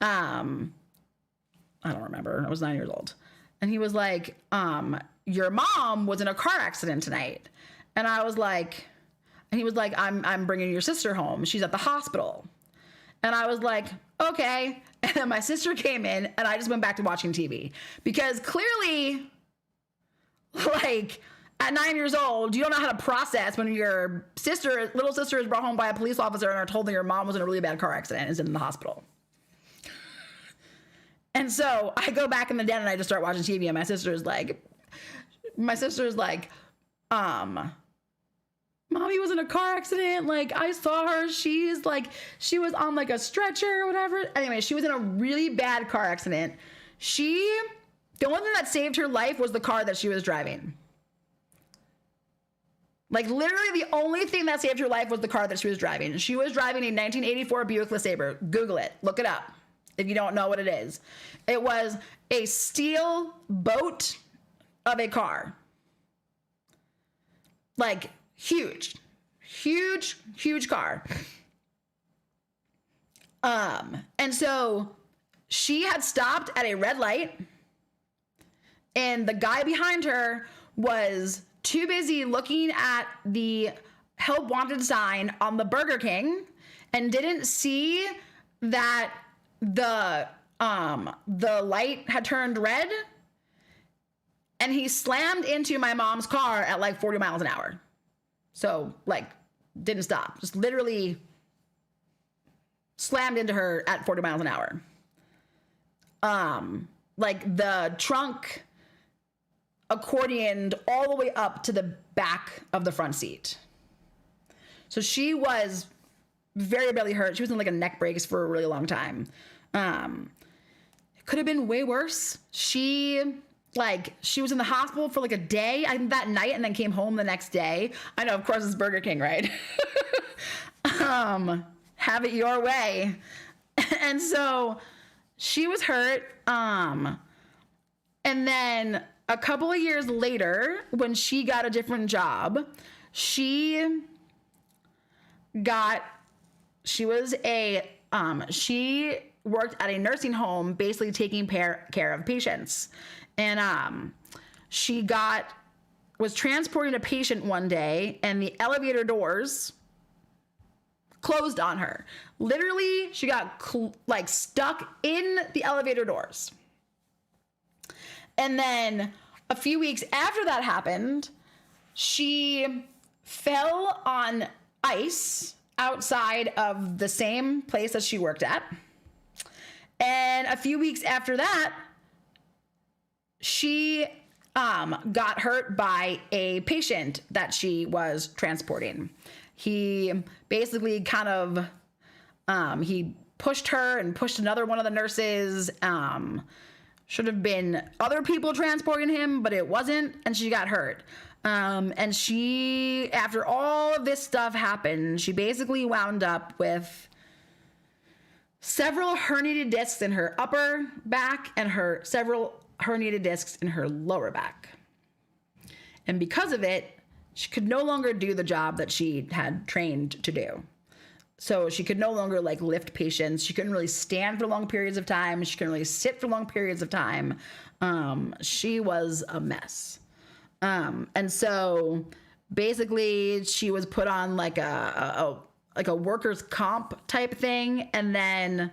Speaker 1: I don't remember. I was 9 years old. And he was like, your mom was in a car accident tonight. And I was like, and he was like, I'm bringing your sister home. She's at the hospital. And I was like, okay. And then my sister came in, and I just went back to watching TV, because clearly, like, at 9 years old, you don't know how to process when your little sister is brought home by a police officer and are told that your mom was in a really bad car accident and is in the hospital. And so I go back in the den and I just start watching TV, and my sister's like, Mommy was in a car accident. Like, I saw her. She was on like a stretcher or whatever. Anyway, she was in a really bad car accident. The only thing that saved her life was the car that she was driving. Like, literally the only thing that saved her life was the car that she was driving. She was driving a 1984 Buick LeSabre. Google it. Look it up if you don't know what it is. It was a steel boat of a car. Like, huge car. And so she had stopped at a red light, and the guy behind her was too busy looking at the help wanted sign on the Burger King and didn't see that the light had turned red, and he slammed into my mom's car at like 40 miles an hour. So, like, didn't stop. Just literally slammed into her at 40 miles an hour. Like, the trunk accordioned all the way up to the back of the front seat. So she was very badly hurt. She was in like a neck brace for a really long time. It could have been way worse. She was in the hospital for like a day that night and then came home the next day. I know, of course, it's Burger King, right? Have it your way. And so she was hurt. And then a couple of years later, when she got a different job, she worked at a nursing home, basically taking care of patients. And she was transporting a patient one day, and the elevator doors closed on her. Literally, she got stuck in the elevator doors. And then a few weeks after that happened, she fell on ice outside of the same place that she worked at. And a few weeks after that, she got hurt by a patient that she was transporting. He basically kind of, he pushed her and pushed another one of the nurses. Should have been other people transporting him, but it wasn't, and she got hurt. And she, after all of this stuff happened, she basically wound up with several herniated discs in her upper back and several herniated discs in her lower back. And because of it, she could no longer do the job that she had trained to do. So she could no longer lift patients. She couldn't really stand for long periods of time. She couldn't really sit for long periods of time. She was a mess. And so basically she was put on a workers' comp type thing. And then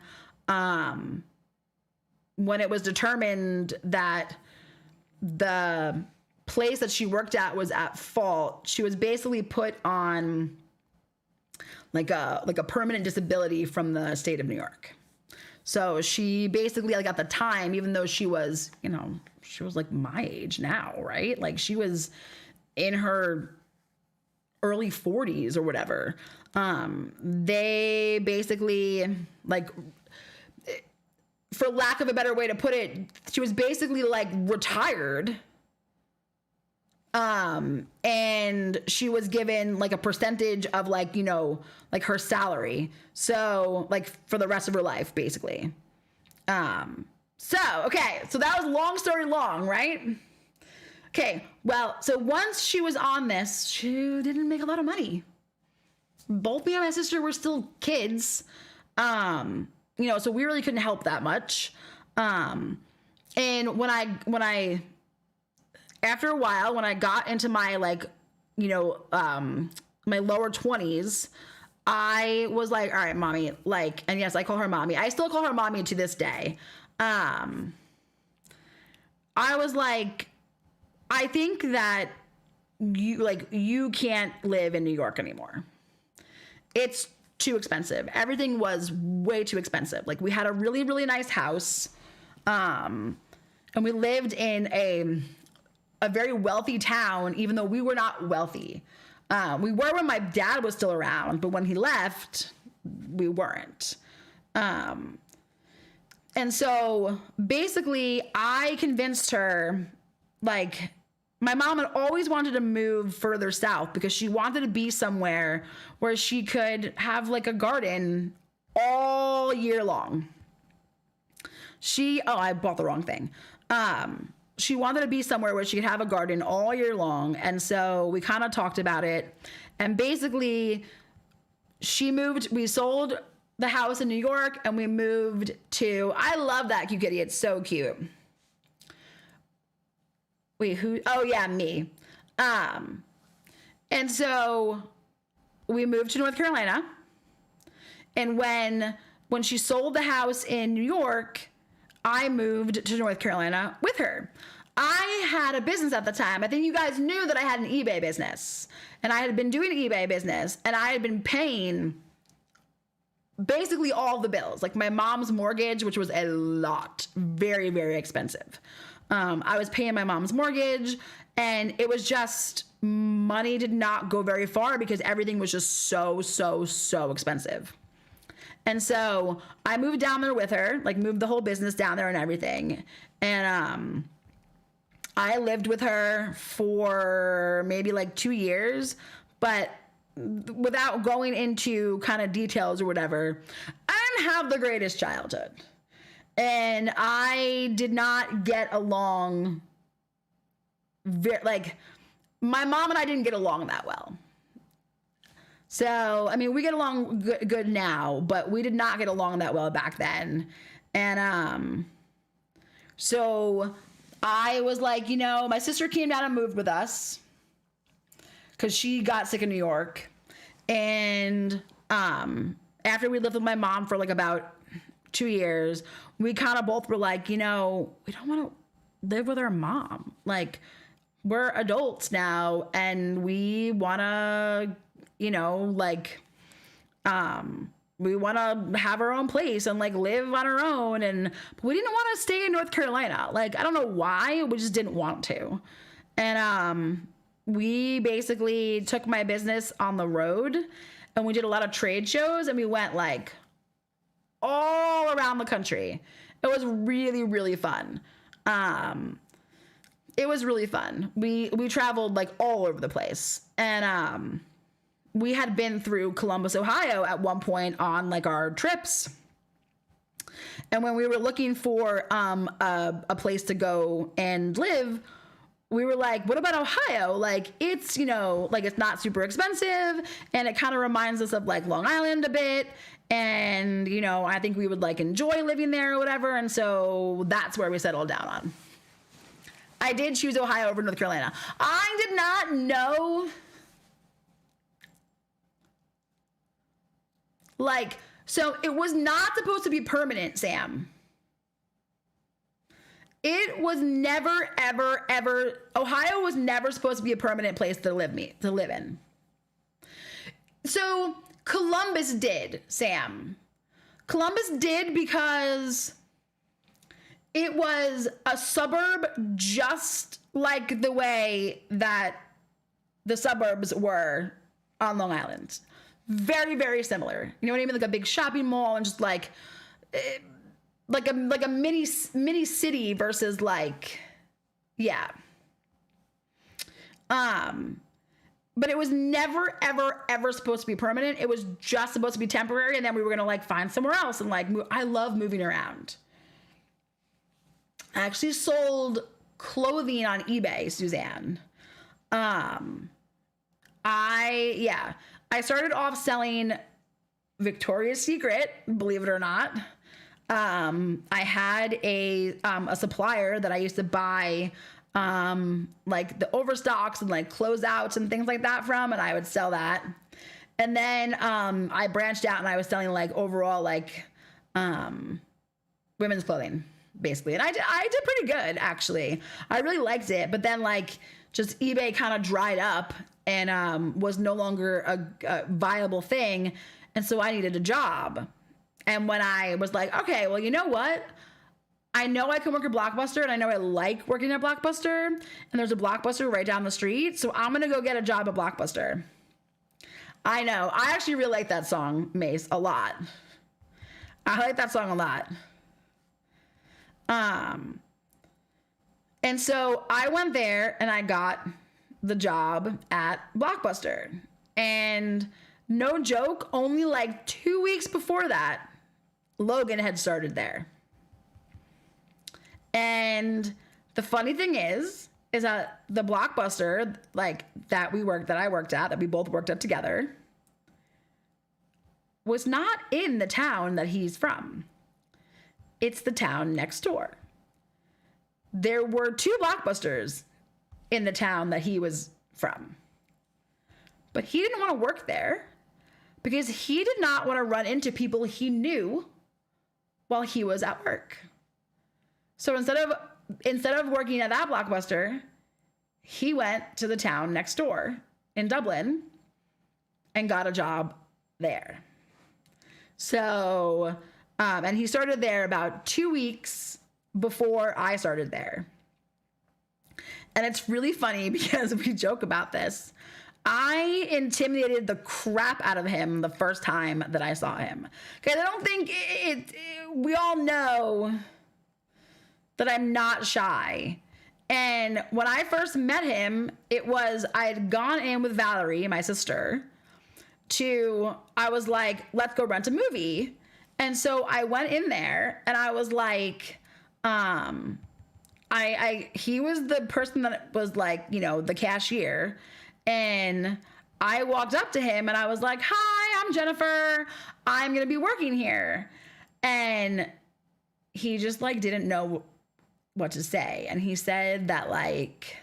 Speaker 1: when it was determined that the place that she worked at was at fault, she was basically put on like a permanent disability from the state of New York. So she basically, at the time, even though she was, she was my age now, right? She was in her early 40s or whatever. They basically, for lack of a better way to put it, she was basically retired. And she was given a percentage of her salary. So for the rest of her life, basically. So that was long story long, right? Okay. Well, so once she was on this, she didn't make a lot of money. Both me and my sister were still kids. So we really couldn't help that much. And after a while, when I got into my my lower 20s, I was like, all right, mommy, and yes, I call her mommy. I still call her mommy to this day. I was like, I think that you can't live in New York anymore. It's too expensive. Everything was way too expensive. We had a really, really nice house. And we lived in a very wealthy town, even though we were not wealthy. We were when my dad was still around, but when he left, we weren't. And so basically I convinced her, my mom had always wanted to move further south because she wanted to be somewhere where she could have a garden all year long. I bought the wrong thing. She wanted to be somewhere where she could have a garden all year long. And so we kind of talked about it. And basically we sold the house in New York and we moved to, I love that cute kitty. It's so cute. Wait, who? Oh yeah, me. And so we moved to North Carolina. And when she sold the house in New York, I moved to North Carolina with her. I had a business at the time. I think you guys knew that I had an eBay business. And I had been doing an eBay business. And I had been paying basically all the bills. My mom's mortgage, which was a lot. Very, very expensive. I was paying my mom's mortgage, and it was just, money did not go very far because everything was just so expensive. And so I moved down there with her, like moved the whole business down there and everything. And I lived with her for maybe like 2 years, but without going into kind of details or whatever, I didn't have the greatest childhood. And I did not get along like, my mom and I didn't get along that well. So, I mean, we get along good now, but we did not get along that well back then. And so I was like, you know, my sister came down and moved with us because she got sick in New York. And after we lived with my mom for like about 2 years, we kind of both were like, you know, we don't want to live with our mom. Like, we're adults now, and we want to, you know, like, we want to have our own place and like live on our own. And we didn't want to stay in North Carolina. Like, I don't know why, we just didn't want to. And we basically took my business on the road, and we did a lot of trade shows, and we went like all around the country. It was really fun. It was really fun. We traveled like all over the place. And we had been through Columbus, Ohio at one point on like our trips. And when we were looking for a place to go and live, we were like, what about Ohio? Like, it's, you know, like, it's not super expensive, and it kind of reminds us of like Long Island a bit. And, you know, I think we would like enjoy living there or whatever. And so that's where we settled down on. I did choose Ohio over North Carolina. I did not know, like, so it was not supposed to be permanent, Sam. It was never, ever, Ohio was never supposed to be a permanent place to live in. So Columbus did, Sam. Columbus did because it was a suburb just like the way that the suburbs were on Long Island. Very similar. You know what I mean? Like a big shopping mall and just like a mini city versus like, yeah. But it was never, ever supposed to be permanent. It was just supposed to be temporary, and then we were gonna like find somewhere else and like move. I love moving around. I actually sold clothing on eBay, Suzanne. I started off selling Victoria's Secret, believe it or not. I had a supplier that I used to buy like the overstocks and like closeouts and things like that from, and I would sell that. And then I branched out and I was selling like overall like women's clothing, basically. And I did pretty good, actually. I really liked it. But then like just eBay kind of dried up and was no longer a viable thing. And so I needed a job. And when I was like, okay, well, you know what? I know I can work at Blockbuster, and I know I like working at Blockbuster, and there's a Blockbuster right down the street, so I'm going to go get a job at Blockbuster. I know. I actually really like that song, Mace, a lot. I like that song a lot. And so I went there, and I got the job at Blockbuster. And no joke, only like 2 weeks before that, Logan had started there. And the funny thing is that the Blockbuster, like that I worked at, that we both worked at together, was not in the town that he's from. It's the town next door. There were 2 Blockbusters in the town that he was from. But he didn't want to work there because he did not want to run into people he knew while he was at work. So instead of working at that Blockbuster, he went to the town next door in Dublin and got a job there. So, and he started there about 2 weeks before I started there. And it's really funny because we joke about this. I intimidated the crap out of him the first time that I saw him. Because I don't think we all know that I'm not shy. And when I first met him, I had gone in with Valerie, my sister, I was like, let's go rent a movie. And so I went in there and I was like, he was the person that was like, you know, the cashier. And I walked up to him and I was like, hi, I'm Jennifer. I'm going to be working here. And he just like didn't know what to say. And he said that like,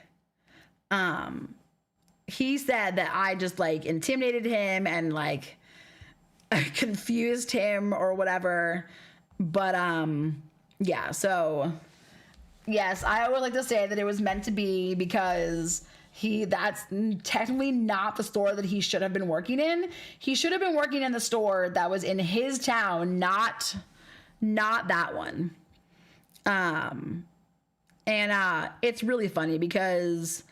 Speaker 1: he said that I just like intimidated him and like confused him or whatever. But, yeah, so yes, I would like to say that it was meant to be because that's technically not the store that he should have been working in. He should have been working in the store that was in his town, not that one. And it's really funny because,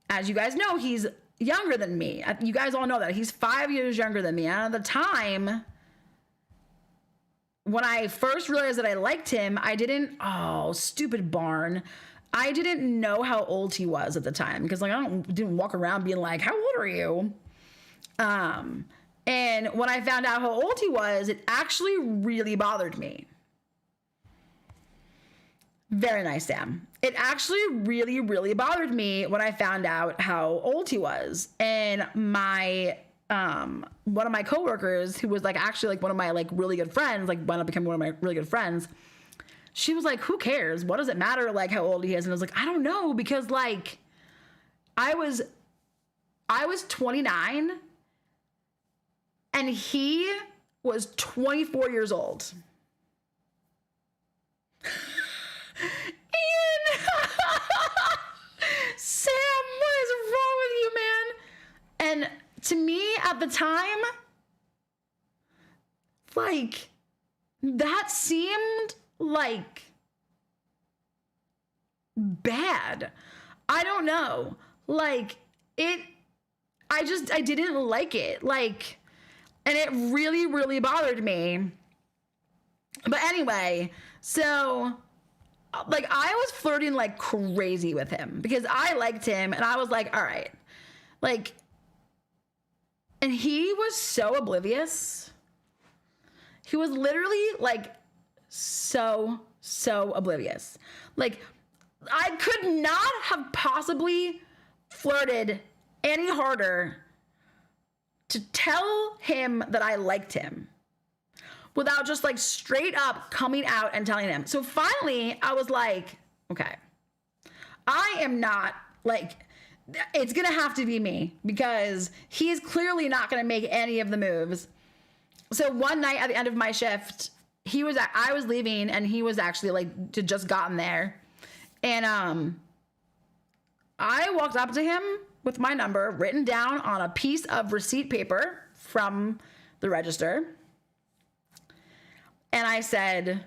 Speaker 1: as you guys know, he's younger than me. You guys all know that. He's 5 years younger than me. And at the time, when I first realized that I liked him, stupid barn. I didn't know how old he was at the time because like didn't walk around being like, how old are you? And when I found out how old he was, it actually really bothered me. Very nice, Sam. It actually really, really bothered me when I found out how old he was. And my one of my coworkers, who was like actually like one of my like really good friends, like wound up becoming one of my really good friends, she was like, who cares? What does it matter like how old he is? And I was like, I don't know, because like I was 29 and he was 24 years old. Ian! Sam, what is wrong with you, man? And to me at the time, like, that seemed like bad. I don't know. Like, I didn't like it. Like, and it really, really bothered me. But anyway, so like I was flirting like crazy with him because I liked him and I was like, all right, like, and he was so oblivious. He was literally like so oblivious. Like I could not have possibly flirted any harder to tell him that I liked him without just like straight up coming out and telling him. So finally I was like, okay, I am not like, it's going to have to be me because he's clearly not going to make any of the moves. So one night at the end of my shift, I was leaving and he was actually like just gotten there. And I walked up to him with my number written down on a piece of receipt paper from the register. And I said,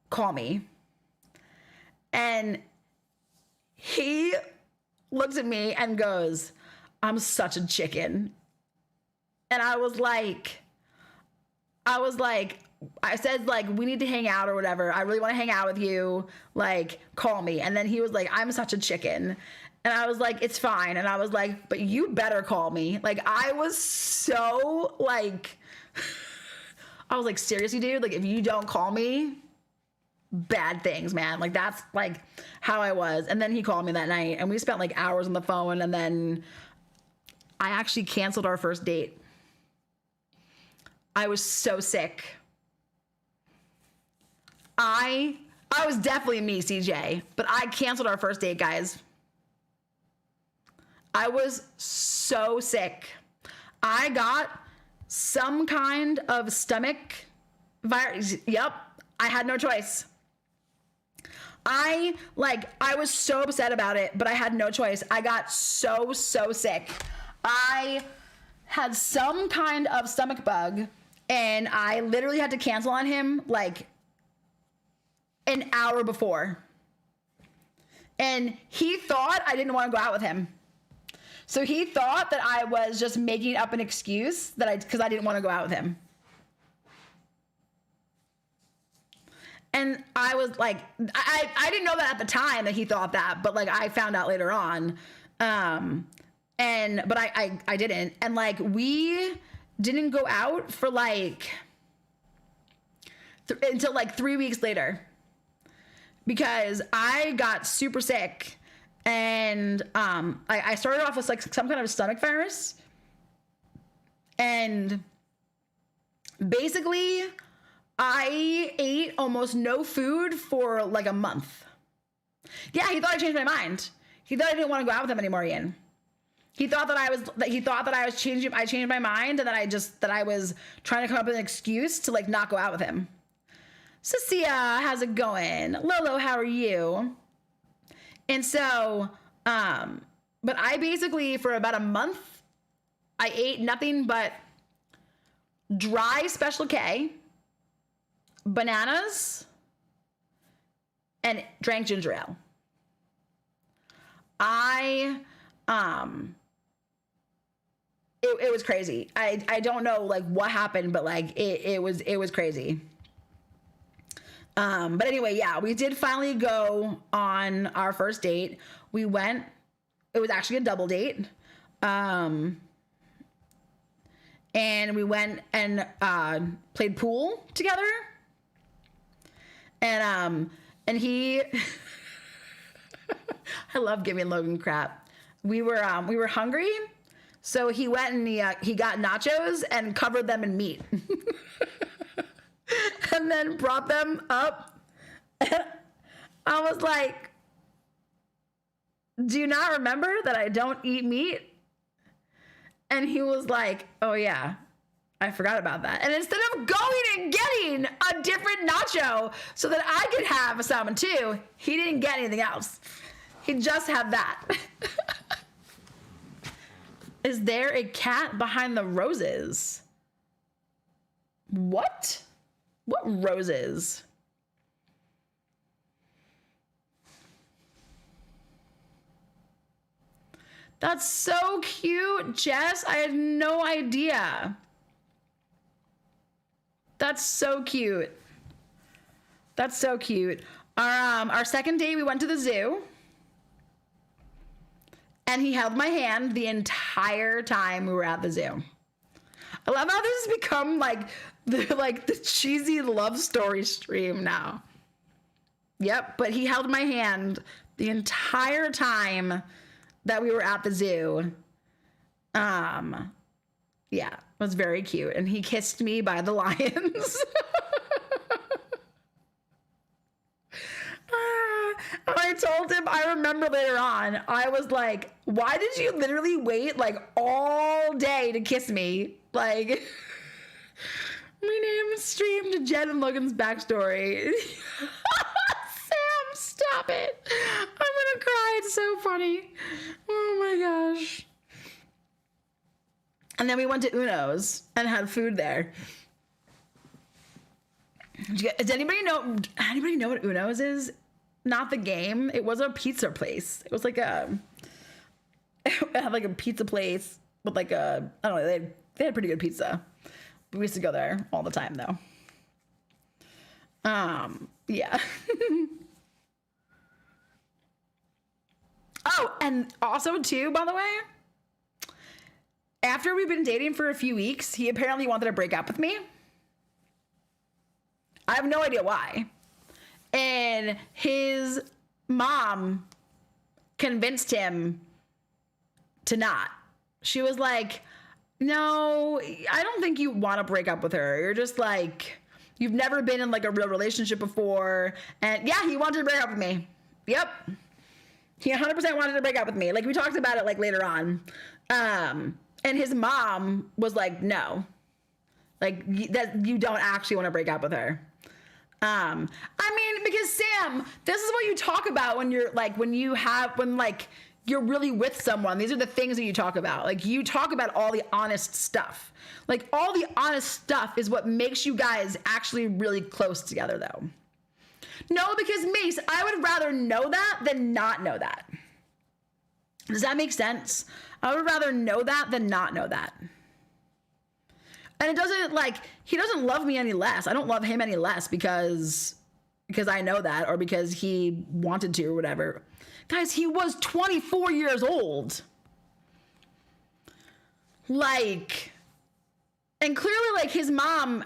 Speaker 1: call me. And he looks at me and goes, I'm such a chicken. And I said, like, we need to hang out or whatever. I really want to hang out with you. Like, call me. And then he was like, I'm such a chicken. And I was like, it's fine. And I was like, but you better call me. Like, I was so like, I was like, seriously, dude? Like, if you don't call me, bad things, man. Like, that's like how I was. And then he called me that night and we spent like hours on the phone. And then I actually canceled our first date. I was so sick. I was definitely me, CJ, but I canceled our first date, guys. I was so sick. I got some kind of stomach virus. Yep. I had no choice. I was so upset about it, but I had no choice. I got so sick. I had some kind of stomach bug and I literally had to cancel on him like an hour before. And he thought I didn't want to go out with him. So he thought that I was just making up an excuse because I didn't want to go out with him. And I was like, I didn't know that at the time that he thought that, but like I found out later on. But I didn't. And like we didn't go out for like until like 3 weeks later because I got super sick and I started off with like some kind of stomach virus. And basically I ate almost no food for like a month. Yeah, he thought I changed my mind. He thought I didn't want to go out with him anymore, Ian. He thought that I changed my mind and that I was trying to come up with an excuse to like not go out with him. Cecilia, how's it going? Lolo, how are you? And so, but I basically for about a month, I ate nothing but dry Special K, bananas, and drank ginger ale. It was crazy. I don't know like what happened, but like it was crazy. But anyway, yeah, we did finally go on our first date. We went, it was actually a double date. And we went and played pool together. And he I love giving Logan crap. We were hungry, so he went and he got nachos and covered them in meat, and then brought them up. I was like, "Do you not remember that I don't eat meat?" And he was like, "Oh yeah, I forgot about that." And instead of going and getting a different nacho so that I could have salmon too, he didn't get anything else. He just had that. Is there a cat behind the roses? What? What roses? That's so cute, Jess. I had no idea. That's so cute. That's so cute. Our second date, we went to the zoo. And he held my hand the entire time we were at the zoo. I love how this has become like the cheesy love story stream now. Yep, but he held my hand the entire time that we were at the zoo. Yeah, it was very cute. And he kissed me by the lions. I told him, I remember later on, I was like, why did you literally wait like all day to kiss me? Like, my name streamed Jen and Logan's backstory. Sam, stop it. I'm gonna cry. It's so funny. Oh my gosh. And then we went to Uno's and had food there. Does anybody know what Uno's is? Not the game. It was a pizza place. It was like it had like a pizza place with like I don't know, they had pretty good pizza. We used to go there all the time though. Yeah. Oh, and also too, by the way, after we've been dating for a few weeks, he apparently wanted to break up with me. I have no idea why. And his mom convinced him to not. She was like, no, I don't think you want to break up with her. You're just like, you've never been in like a real relationship before. And yeah, he wanted to break up with me. Yep. He 100% wanted to break up with me. Like we talked about it like later on. And his mom was like, no, like that you don't actually want to break up with her. I mean, because Sam, this is what you talk about when you're like, when you're really with someone. These are the things that you talk about. Like you talk about all the honest stuff. Like all the honest stuff is what makes you guys actually really close together though. No, because Mace, I would rather know that than not know that. Does that make sense? I would rather know that than not know that. And it doesn't, like, he doesn't love me any less. I don't love him any less because I know that, or because he wanted to or whatever. Guys, he was 24 years old. Like, and clearly, like, his mom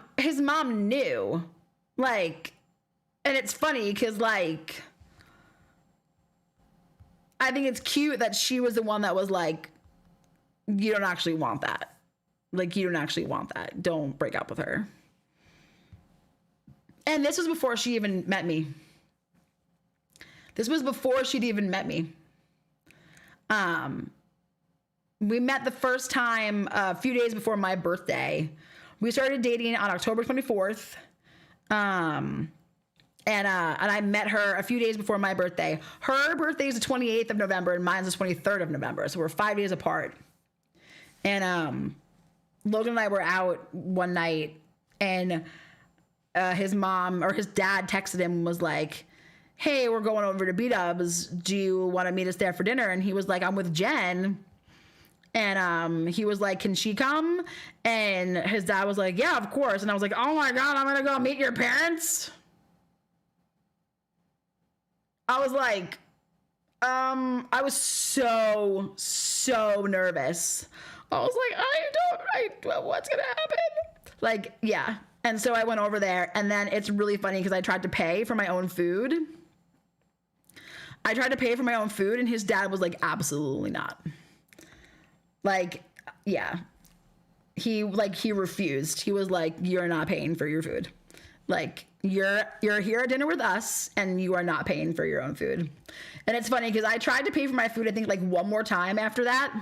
Speaker 1: knew. Like, and it's funny because, like, I think it's cute that she was the one that was like, you don't actually want that. Like, you don't actually want that. Don't break up with her. And this was before she even met me. This was before she'd even met me. We met the first time a few days before my birthday. We started dating on October 24th. And I met her a few days before my birthday. Her birthday is the 28th of November and mine's the 23rd of November. So we're 5 days apart. And Logan and I were out one night, and his mom or his dad texted him and was like, hey, we're going over to B-Dubs. Do you want to meet us there for dinner? And he was like, I'm with Jen. And he was like, can she come? And his dad was like, yeah, of course. And I was like, oh my God, I'm going to go meet your parents. I was like, I was so nervous. I was like, what's going to happen? Like, yeah. And so I went over there, and then it's really funny because I tried to pay for my own food. And his dad was like, absolutely not. Like, yeah. He refused. He was like, you're not paying for your food. Like, you're here at dinner with us, and you are not paying for your own food. And it's funny because I tried to pay for my food, I think, like, one more time after that.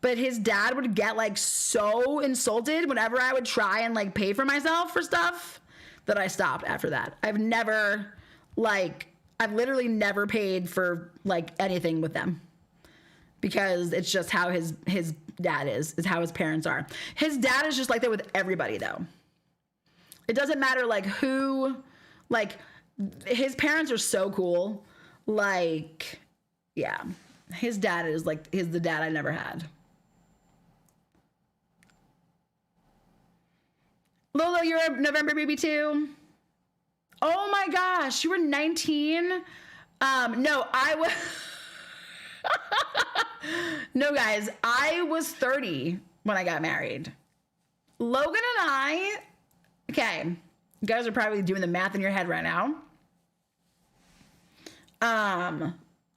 Speaker 1: But his dad would get, like, so insulted whenever I would try and, like, pay for myself for stuff that I stopped after that. I've literally never paid for, like, anything with them. Because it's just how his dad is how his parents are. His dad is just like that with everybody, though. It doesn't matter, like, who, like, his parents are so cool. Like, yeah. His dad is, like, the dad I never had. Lolo, you're a November baby too? Oh my gosh, you were 19? No, I was... No, guys, I was 30 when I got married. Logan and I... Okay, you guys are probably doing the math in your head right now.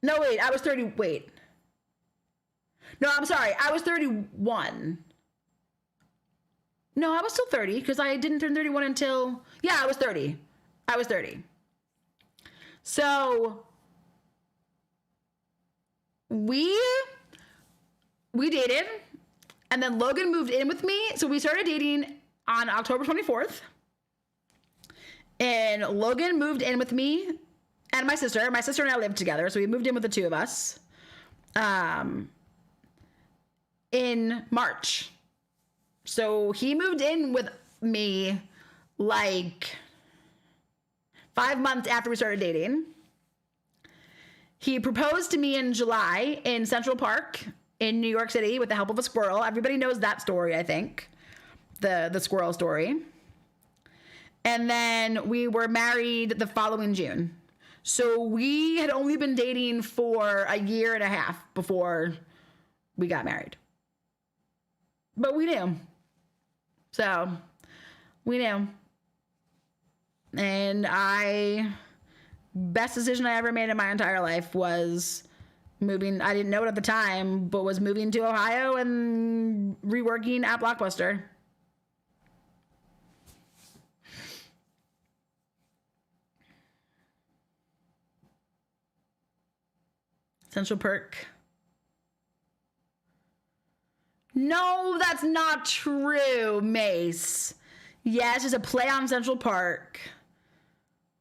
Speaker 1: No, wait, I was 30... Wait. No, I'm sorry, I was 31. No, I was still 30 because I didn't turn 31 until... Yeah, I was 30. So we dated, and then Logan moved in with me. So we started dating on October 24th. And Logan moved in with me and my sister. My sister and I lived together, so we moved in with the two of us in March. So he moved in with me like 5 months after we started dating. He proposed to me in July in Central Park in New York City with the help of a squirrel. Everybody knows that story, I think. The squirrel story. And then we were married the following June. So we had only been dating for a year and a half before we got married. But we knew. So, we knew. And best decision I ever made in my entire life was moving. I didn't know it at the time, but was moving to Ohio and reworking at Blockbuster. Central Perk. No, that's not true, Mace. Yes, it's a play on Central Park.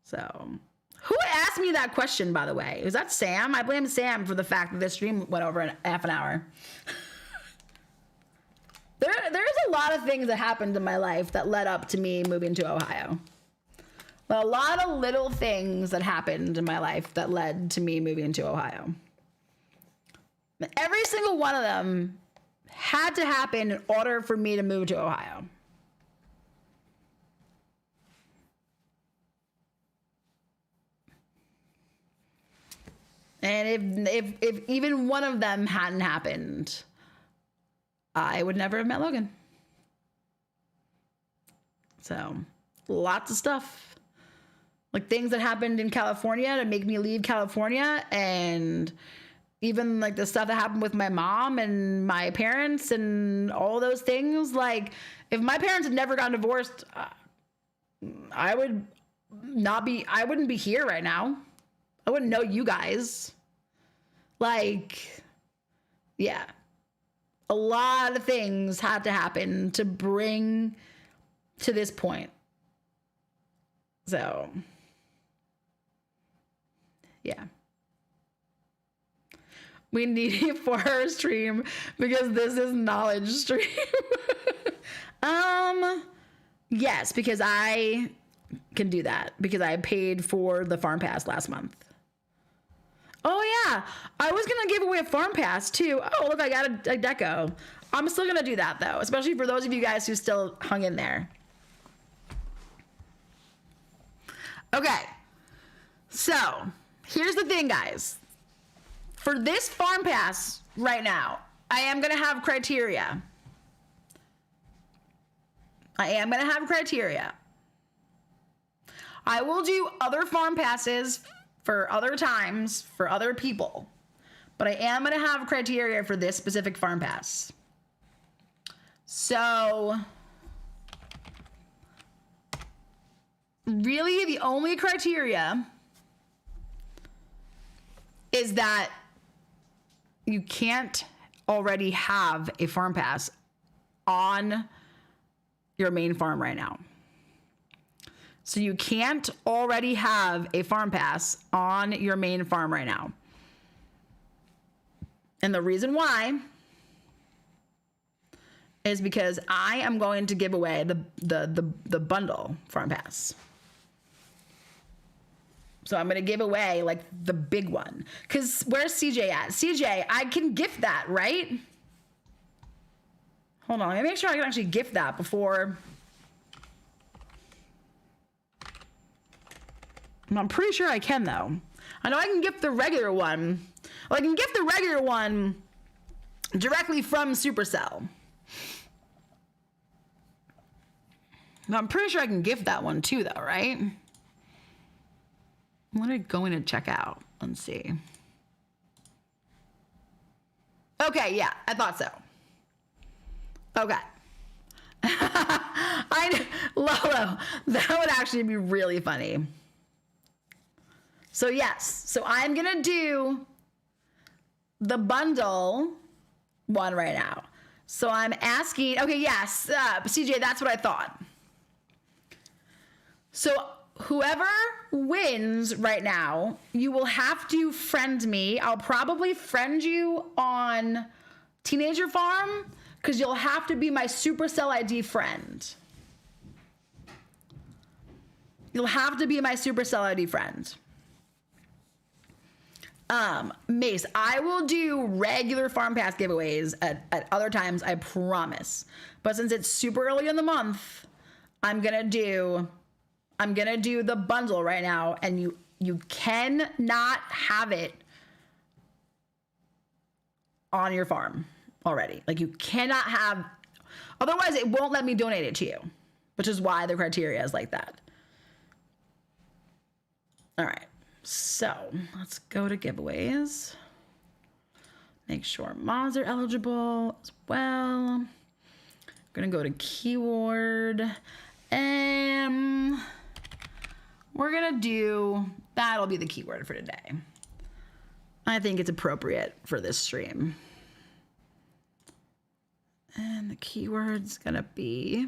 Speaker 1: So, who asked me that question, by the way? Was that Sam? I blame Sam for the fact that this stream went over in half an hour. There's a lot of things that happened in my life that led up to me moving to Ohio. A lot of little things that happened in my life that led to me moving to Ohio. Every single one of them had to happen in order for me to move to Ohio. And if even one of them hadn't happened, I would never have met Logan. So, lots of stuff. Like things that happened in California to make me leave California, and even like the stuff that happened with my mom and my parents and all those things. Like if my parents had never gotten divorced, I wouldn't be here right now. I wouldn't know you guys. Like, yeah. A lot of things had to happen to bring to this point. So, yeah. We need it for our stream because this is knowledge stream. Yes, because I can do that because I paid for the farm pass last month. Oh yeah, I was gonna give away a farm pass too. Oh look, I got a deco. I'm still gonna do that though, especially for those of you guys who still hung in there. Okay, so here's the thing, guys. For this farm pass right now, I am gonna have criteria. I will do other farm passes for other times for other people, but I am going to have criteria for this specific farm pass. So really the only criteria is that you can't already have a farm pass on your main farm right now. So you can't already have a farm pass on your main farm right now. And the reason why is because I am going to give away the bundle farm pass. So I'm going to give away like the big one. Because where's CJ at? CJ, I can gift that, right? Hold on, let me make sure I can actually gift that before. I'm pretty sure I can, though. I know I can gift the regular one. Well, I can gift the regular one directly from Supercell. But I'm pretty sure I can gift that one, too, though, right? Let me go in and check out. Let's see. Okay, yeah, I thought so. Okay. Lolo, that would actually be really funny. So yes, so I'm gonna do the bundle one right now. So I'm asking, okay, yes, CJ, that's what I thought. So whoever wins right now, you will have to friend me. I'll probably friend you on Teenager Farm because you'll have to be my Supercell ID friend. You'll have to be my Supercell ID friend. Mace, I will do regular farm pass giveaways at other times, I promise. But since it's super early in the month, I'm gonna do the bundle right now, and you cannot have it on your farm already. Like you cannot have, otherwise it won't let me donate it to you, which is why the criteria is like that. All right. So let's go to giveaways. Make sure mods are eligible as well. I'm gonna go to keyword and we're gonna do, that'll be the keyword for today. I think it's appropriate for this stream. And the keyword's gonna be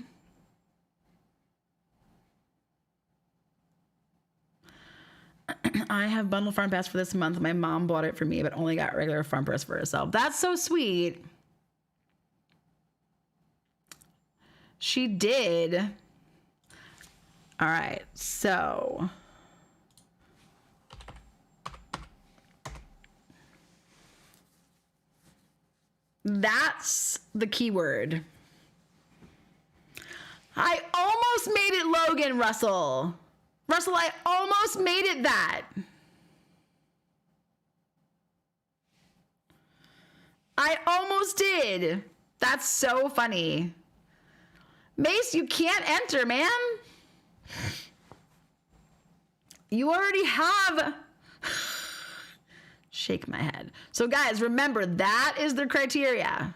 Speaker 1: I have bundle farm pass for this month. My mom bought it for me, but only got regular farm pass for herself. That's so sweet. She did. All right, so that's the keyword. I almost made it Logan, Russell. Russell, I almost made it that. I almost did. That's so funny. Mace, you can't enter, man. You already have... Shake my head. So guys, remember, that is the criteria.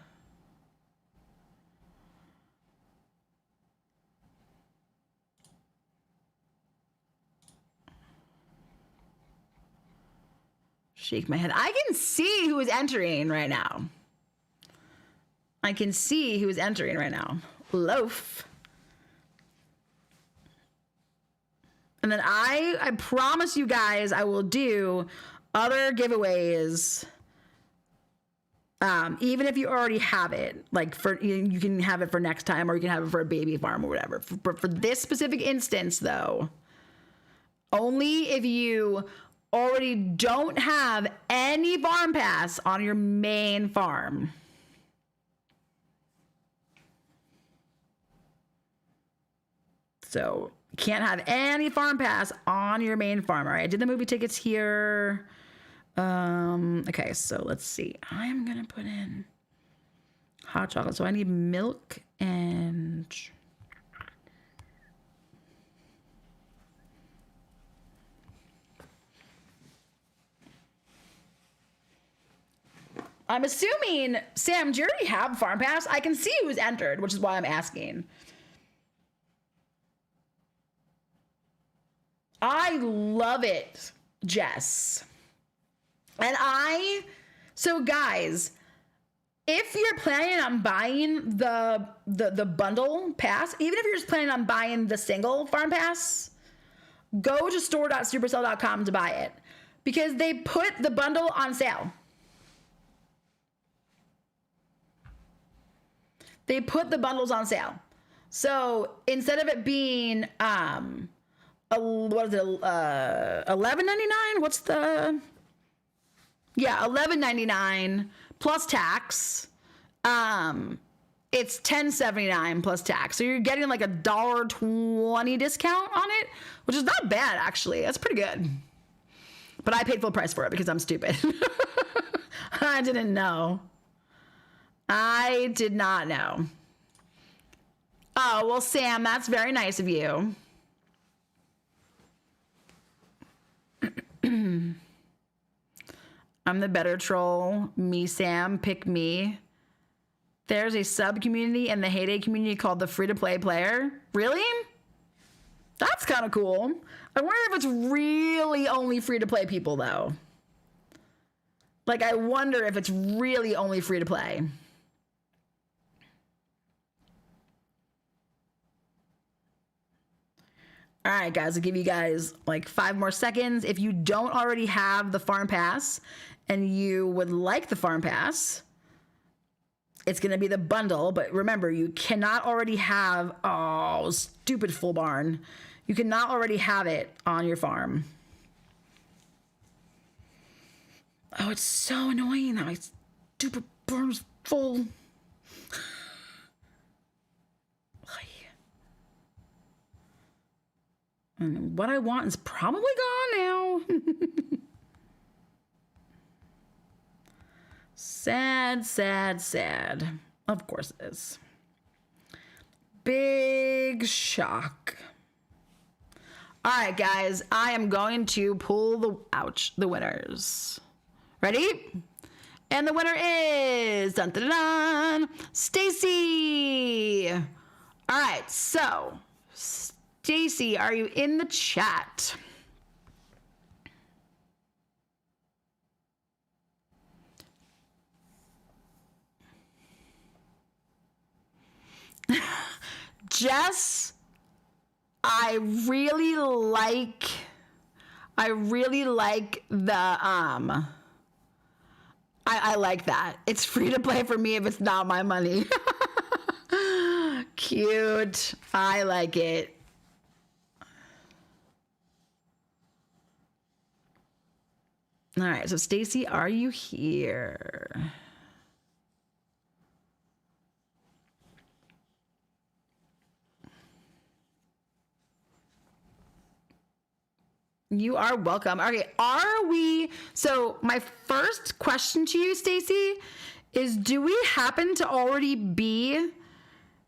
Speaker 1: Shake my head. I can see who is entering right now. I can see who is entering right now. Loaf. And then I promise you guys I will do other giveaways. Even if you already have it, like for you can have it for next time, or you can have it for a baby farm or whatever. For this specific instance, though, only if you already don't have any farm pass on your main farm. So can't have any farm pass on your main farm. All right, I did the movie tickets here. Okay, so let's see. I'm gonna put in hot chocolate. So I need milk and I'm assuming, Sam, do you already have farm pass? I can see who's entered, which is why I'm asking. I love it, Jess. And so guys, if you're planning on buying the bundle pass, even if you're just planning on buying the single farm pass, go to store.supercell.com to buy it, because they put the bundle on sale. They put the bundles on sale. So instead of it being what is it, $11.99? What's the... Yeah, $11.99 plus tax. It's $10.79 plus tax. So you're getting like $1.20 discount on it, which is not bad, actually. That's pretty good. But I paid full price for it because I'm stupid. I didn't know. I did not know. Oh, well, Sam, that's very nice of you. I'm the better troll. Me, Sam, pick me. There's a sub community in the Hayday community called the free-to-play player. Really? That's kind of cool. I wonder if it's really only free-to-play people, though. Like, I wonder if it's really only free-to-play. All right, guys, I'll give you guys like 5 more seconds. If you don't already have the farm pass and you would like the farm pass, it's going to be the bundle. But remember, you cannot already have, oh, stupid full barn. You cannot already have it on your farm. Oh, it's so annoying that my stupid barn is full. And what I want is probably gone now. Sad, sad, sad. Of course it is. Big shock. All right, guys, I am going to pull the winners. Ready? And the winner is dun dun dun, Stacy. All right, so Stacy, are you in the chat? Jess, I really like the I like that. It's free to play for me if it's not my money. Cute. I like it. All right, so Stacy, are you here? You are welcome. Okay, so my first question to you, Stacy, is do we happen to already be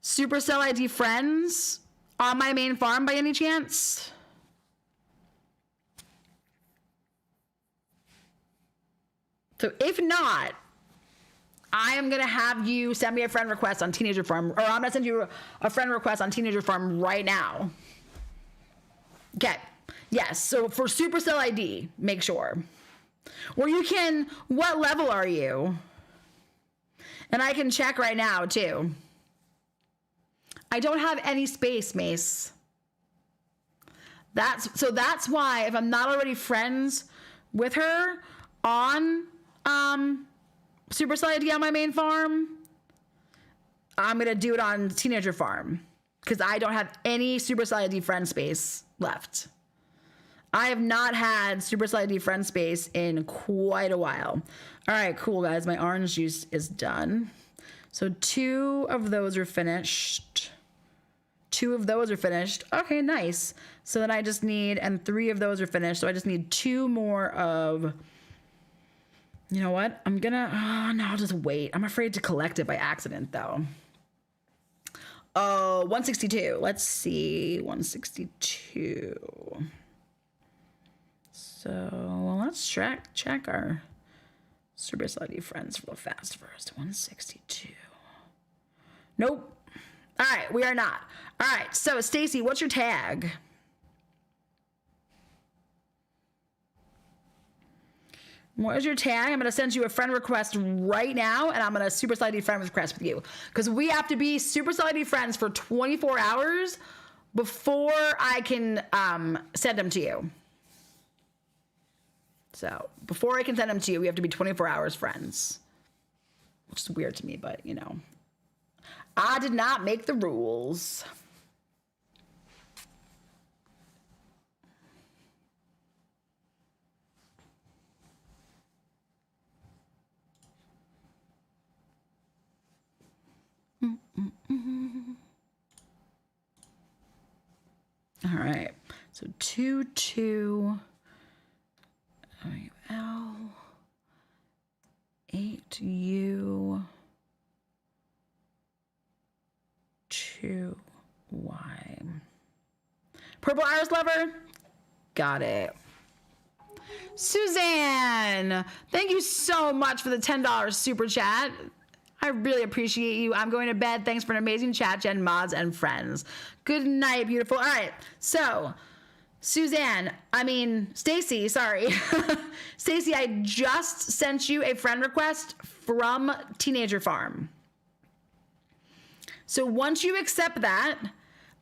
Speaker 1: Supercell ID friends on my main farm by any chance? So if not, I am going to have you send me a friend request on Teenager Farm, or I'm going to send you a friend request on Teenager Farm right now. Okay. Yes. So for Supercell ID, make sure. Or you can, what level are you? And I can check right now too. I don't have any space, Mace. That's why if I'm not already friends with her on Supercell ID on my main farm, I'm gonna do it on Teenager Farm because I don't have any Supercell ID friend space left. I have not had Supercell ID friend space in quite a while. All right, cool guys, my orange juice is done. So 2 of those are finished. 2 of those are finished. Okay, nice. So then I just need, and 3 of those are finished. So I just need 2 more of, you know what? I'm gonna, no, I'll just wait. I'm afraid to collect it by accident though. Oh, 162. Let's see, 162. So let's check our Supercell ID friends real fast first. 162. Nope. All right, we are not. All right, so Stacy, what's your tag? What is your tag? I'm going to send you a friend request right now, and I'm going to Supercell ID friend request with you. Because we have to be Supercell ID friends for 24 hours before I can send them to you. So before I can send them to you, we have to be 24 hours friends. Which is weird to me, but you know. I did not make the rules. All right. So 2 L 8 U 2 Y. Purple Iris Lover. Got it. Suzanne, thank you so much for the $10 super chat. I really appreciate you. I'm going to bed. Thanks for an amazing chat, Jen, mods, and friends. Good night, beautiful. All right, so Stacy, sorry. Stacy, I just sent you a friend request from Teenager Farm. So once you accept that,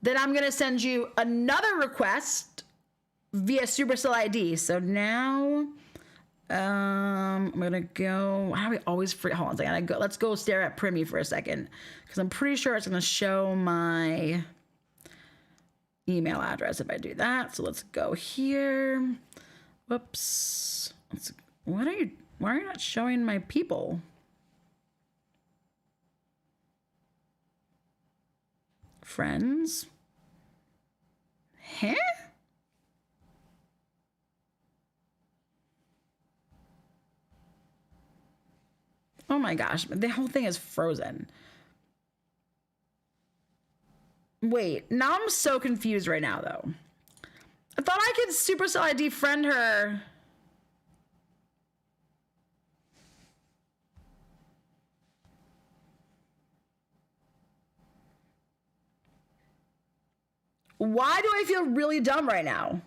Speaker 1: then I'm going to send you another request via Supercell ID. So now I'm going to go, how do we always free? Hold on a second. Let's go stare at Primmy for a second because I'm pretty sure it's going to show my email address if I do that. So let's go here. Whoops. Why are you not showing my people? Friends? Huh? Oh my gosh, the whole thing is frozen. Wait, now I'm so confused right now, though. I thought I could Supercell ID friend her. Why do I feel really dumb right now?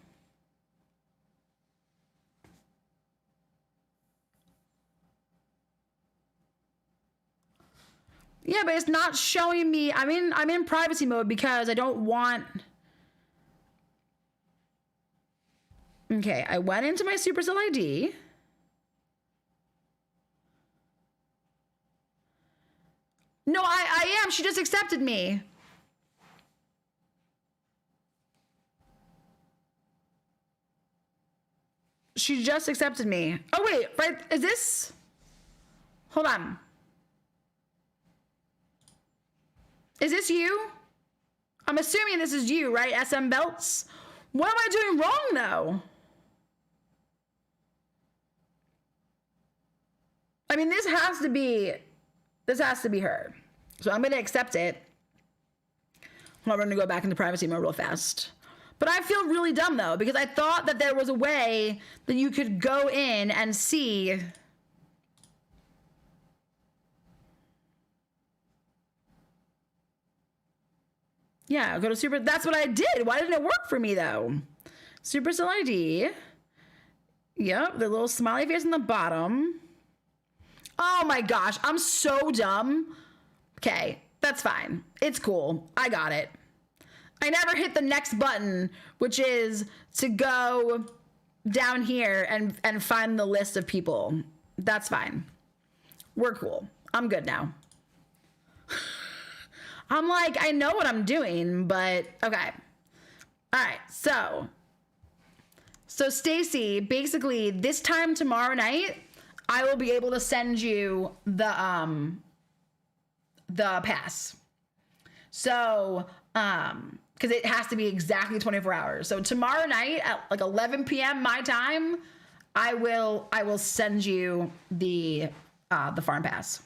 Speaker 1: Yeah, but it's not showing me. I'm in privacy mode because I don't want. Okay, I went into my Supercell ID. No, I am. She just accepted me. She just accepted me. Oh, wait, right? Is this? Hold on. Is this you? I'm assuming this is you, right? SM Belts? What am I doing wrong, though? I mean, this has to be her. So I'm going to accept it. I'm going to go back into privacy mode real fast. But I feel really dumb, though, because I thought that there was a way that you could go in and see. Yeah, go to Super. That's what I did. Why didn't it work for me, though? Supercell ID. Yep, the little smiley face on the bottom. Oh my gosh, I'm so dumb. Okay, that's fine. It's cool. I got it. I never hit the next button, which is to go down here and find the list of people. That's fine. We're cool. I'm good now. I'm like, I know what I'm doing, but okay. All right, so Stacy, basically this time tomorrow night, I will be able to send you the pass. So, because it has to be exactly 24 hours. So tomorrow night at like 11 p.m. my time, I will send you the farm pass.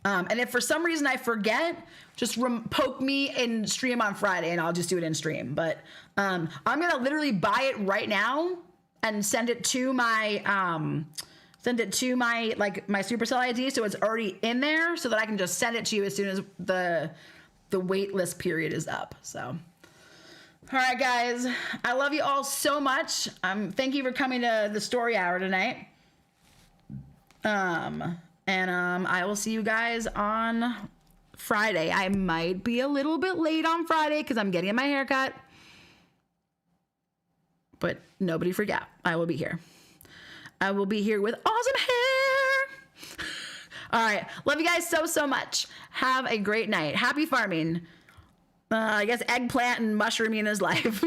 Speaker 1: And if for some reason I forget, just poke me in stream on Friday and I'll just do it in stream. But I'm gonna literally buy it right now and send it to my my Supercell ID, so it's already in there, so that I can just send it to you as soon as the wait list period is up. So, all right, guys, I love you all so much. Thank you for coming to the story hour tonight. I will see you guys on Friday. I might be a little bit late on Friday because I'm getting my hair cut. But nobody forget, I will be here. I will be here with awesome hair. All right. Love you guys so much. Have a great night. Happy farming. I guess eggplant and mushrooming is life.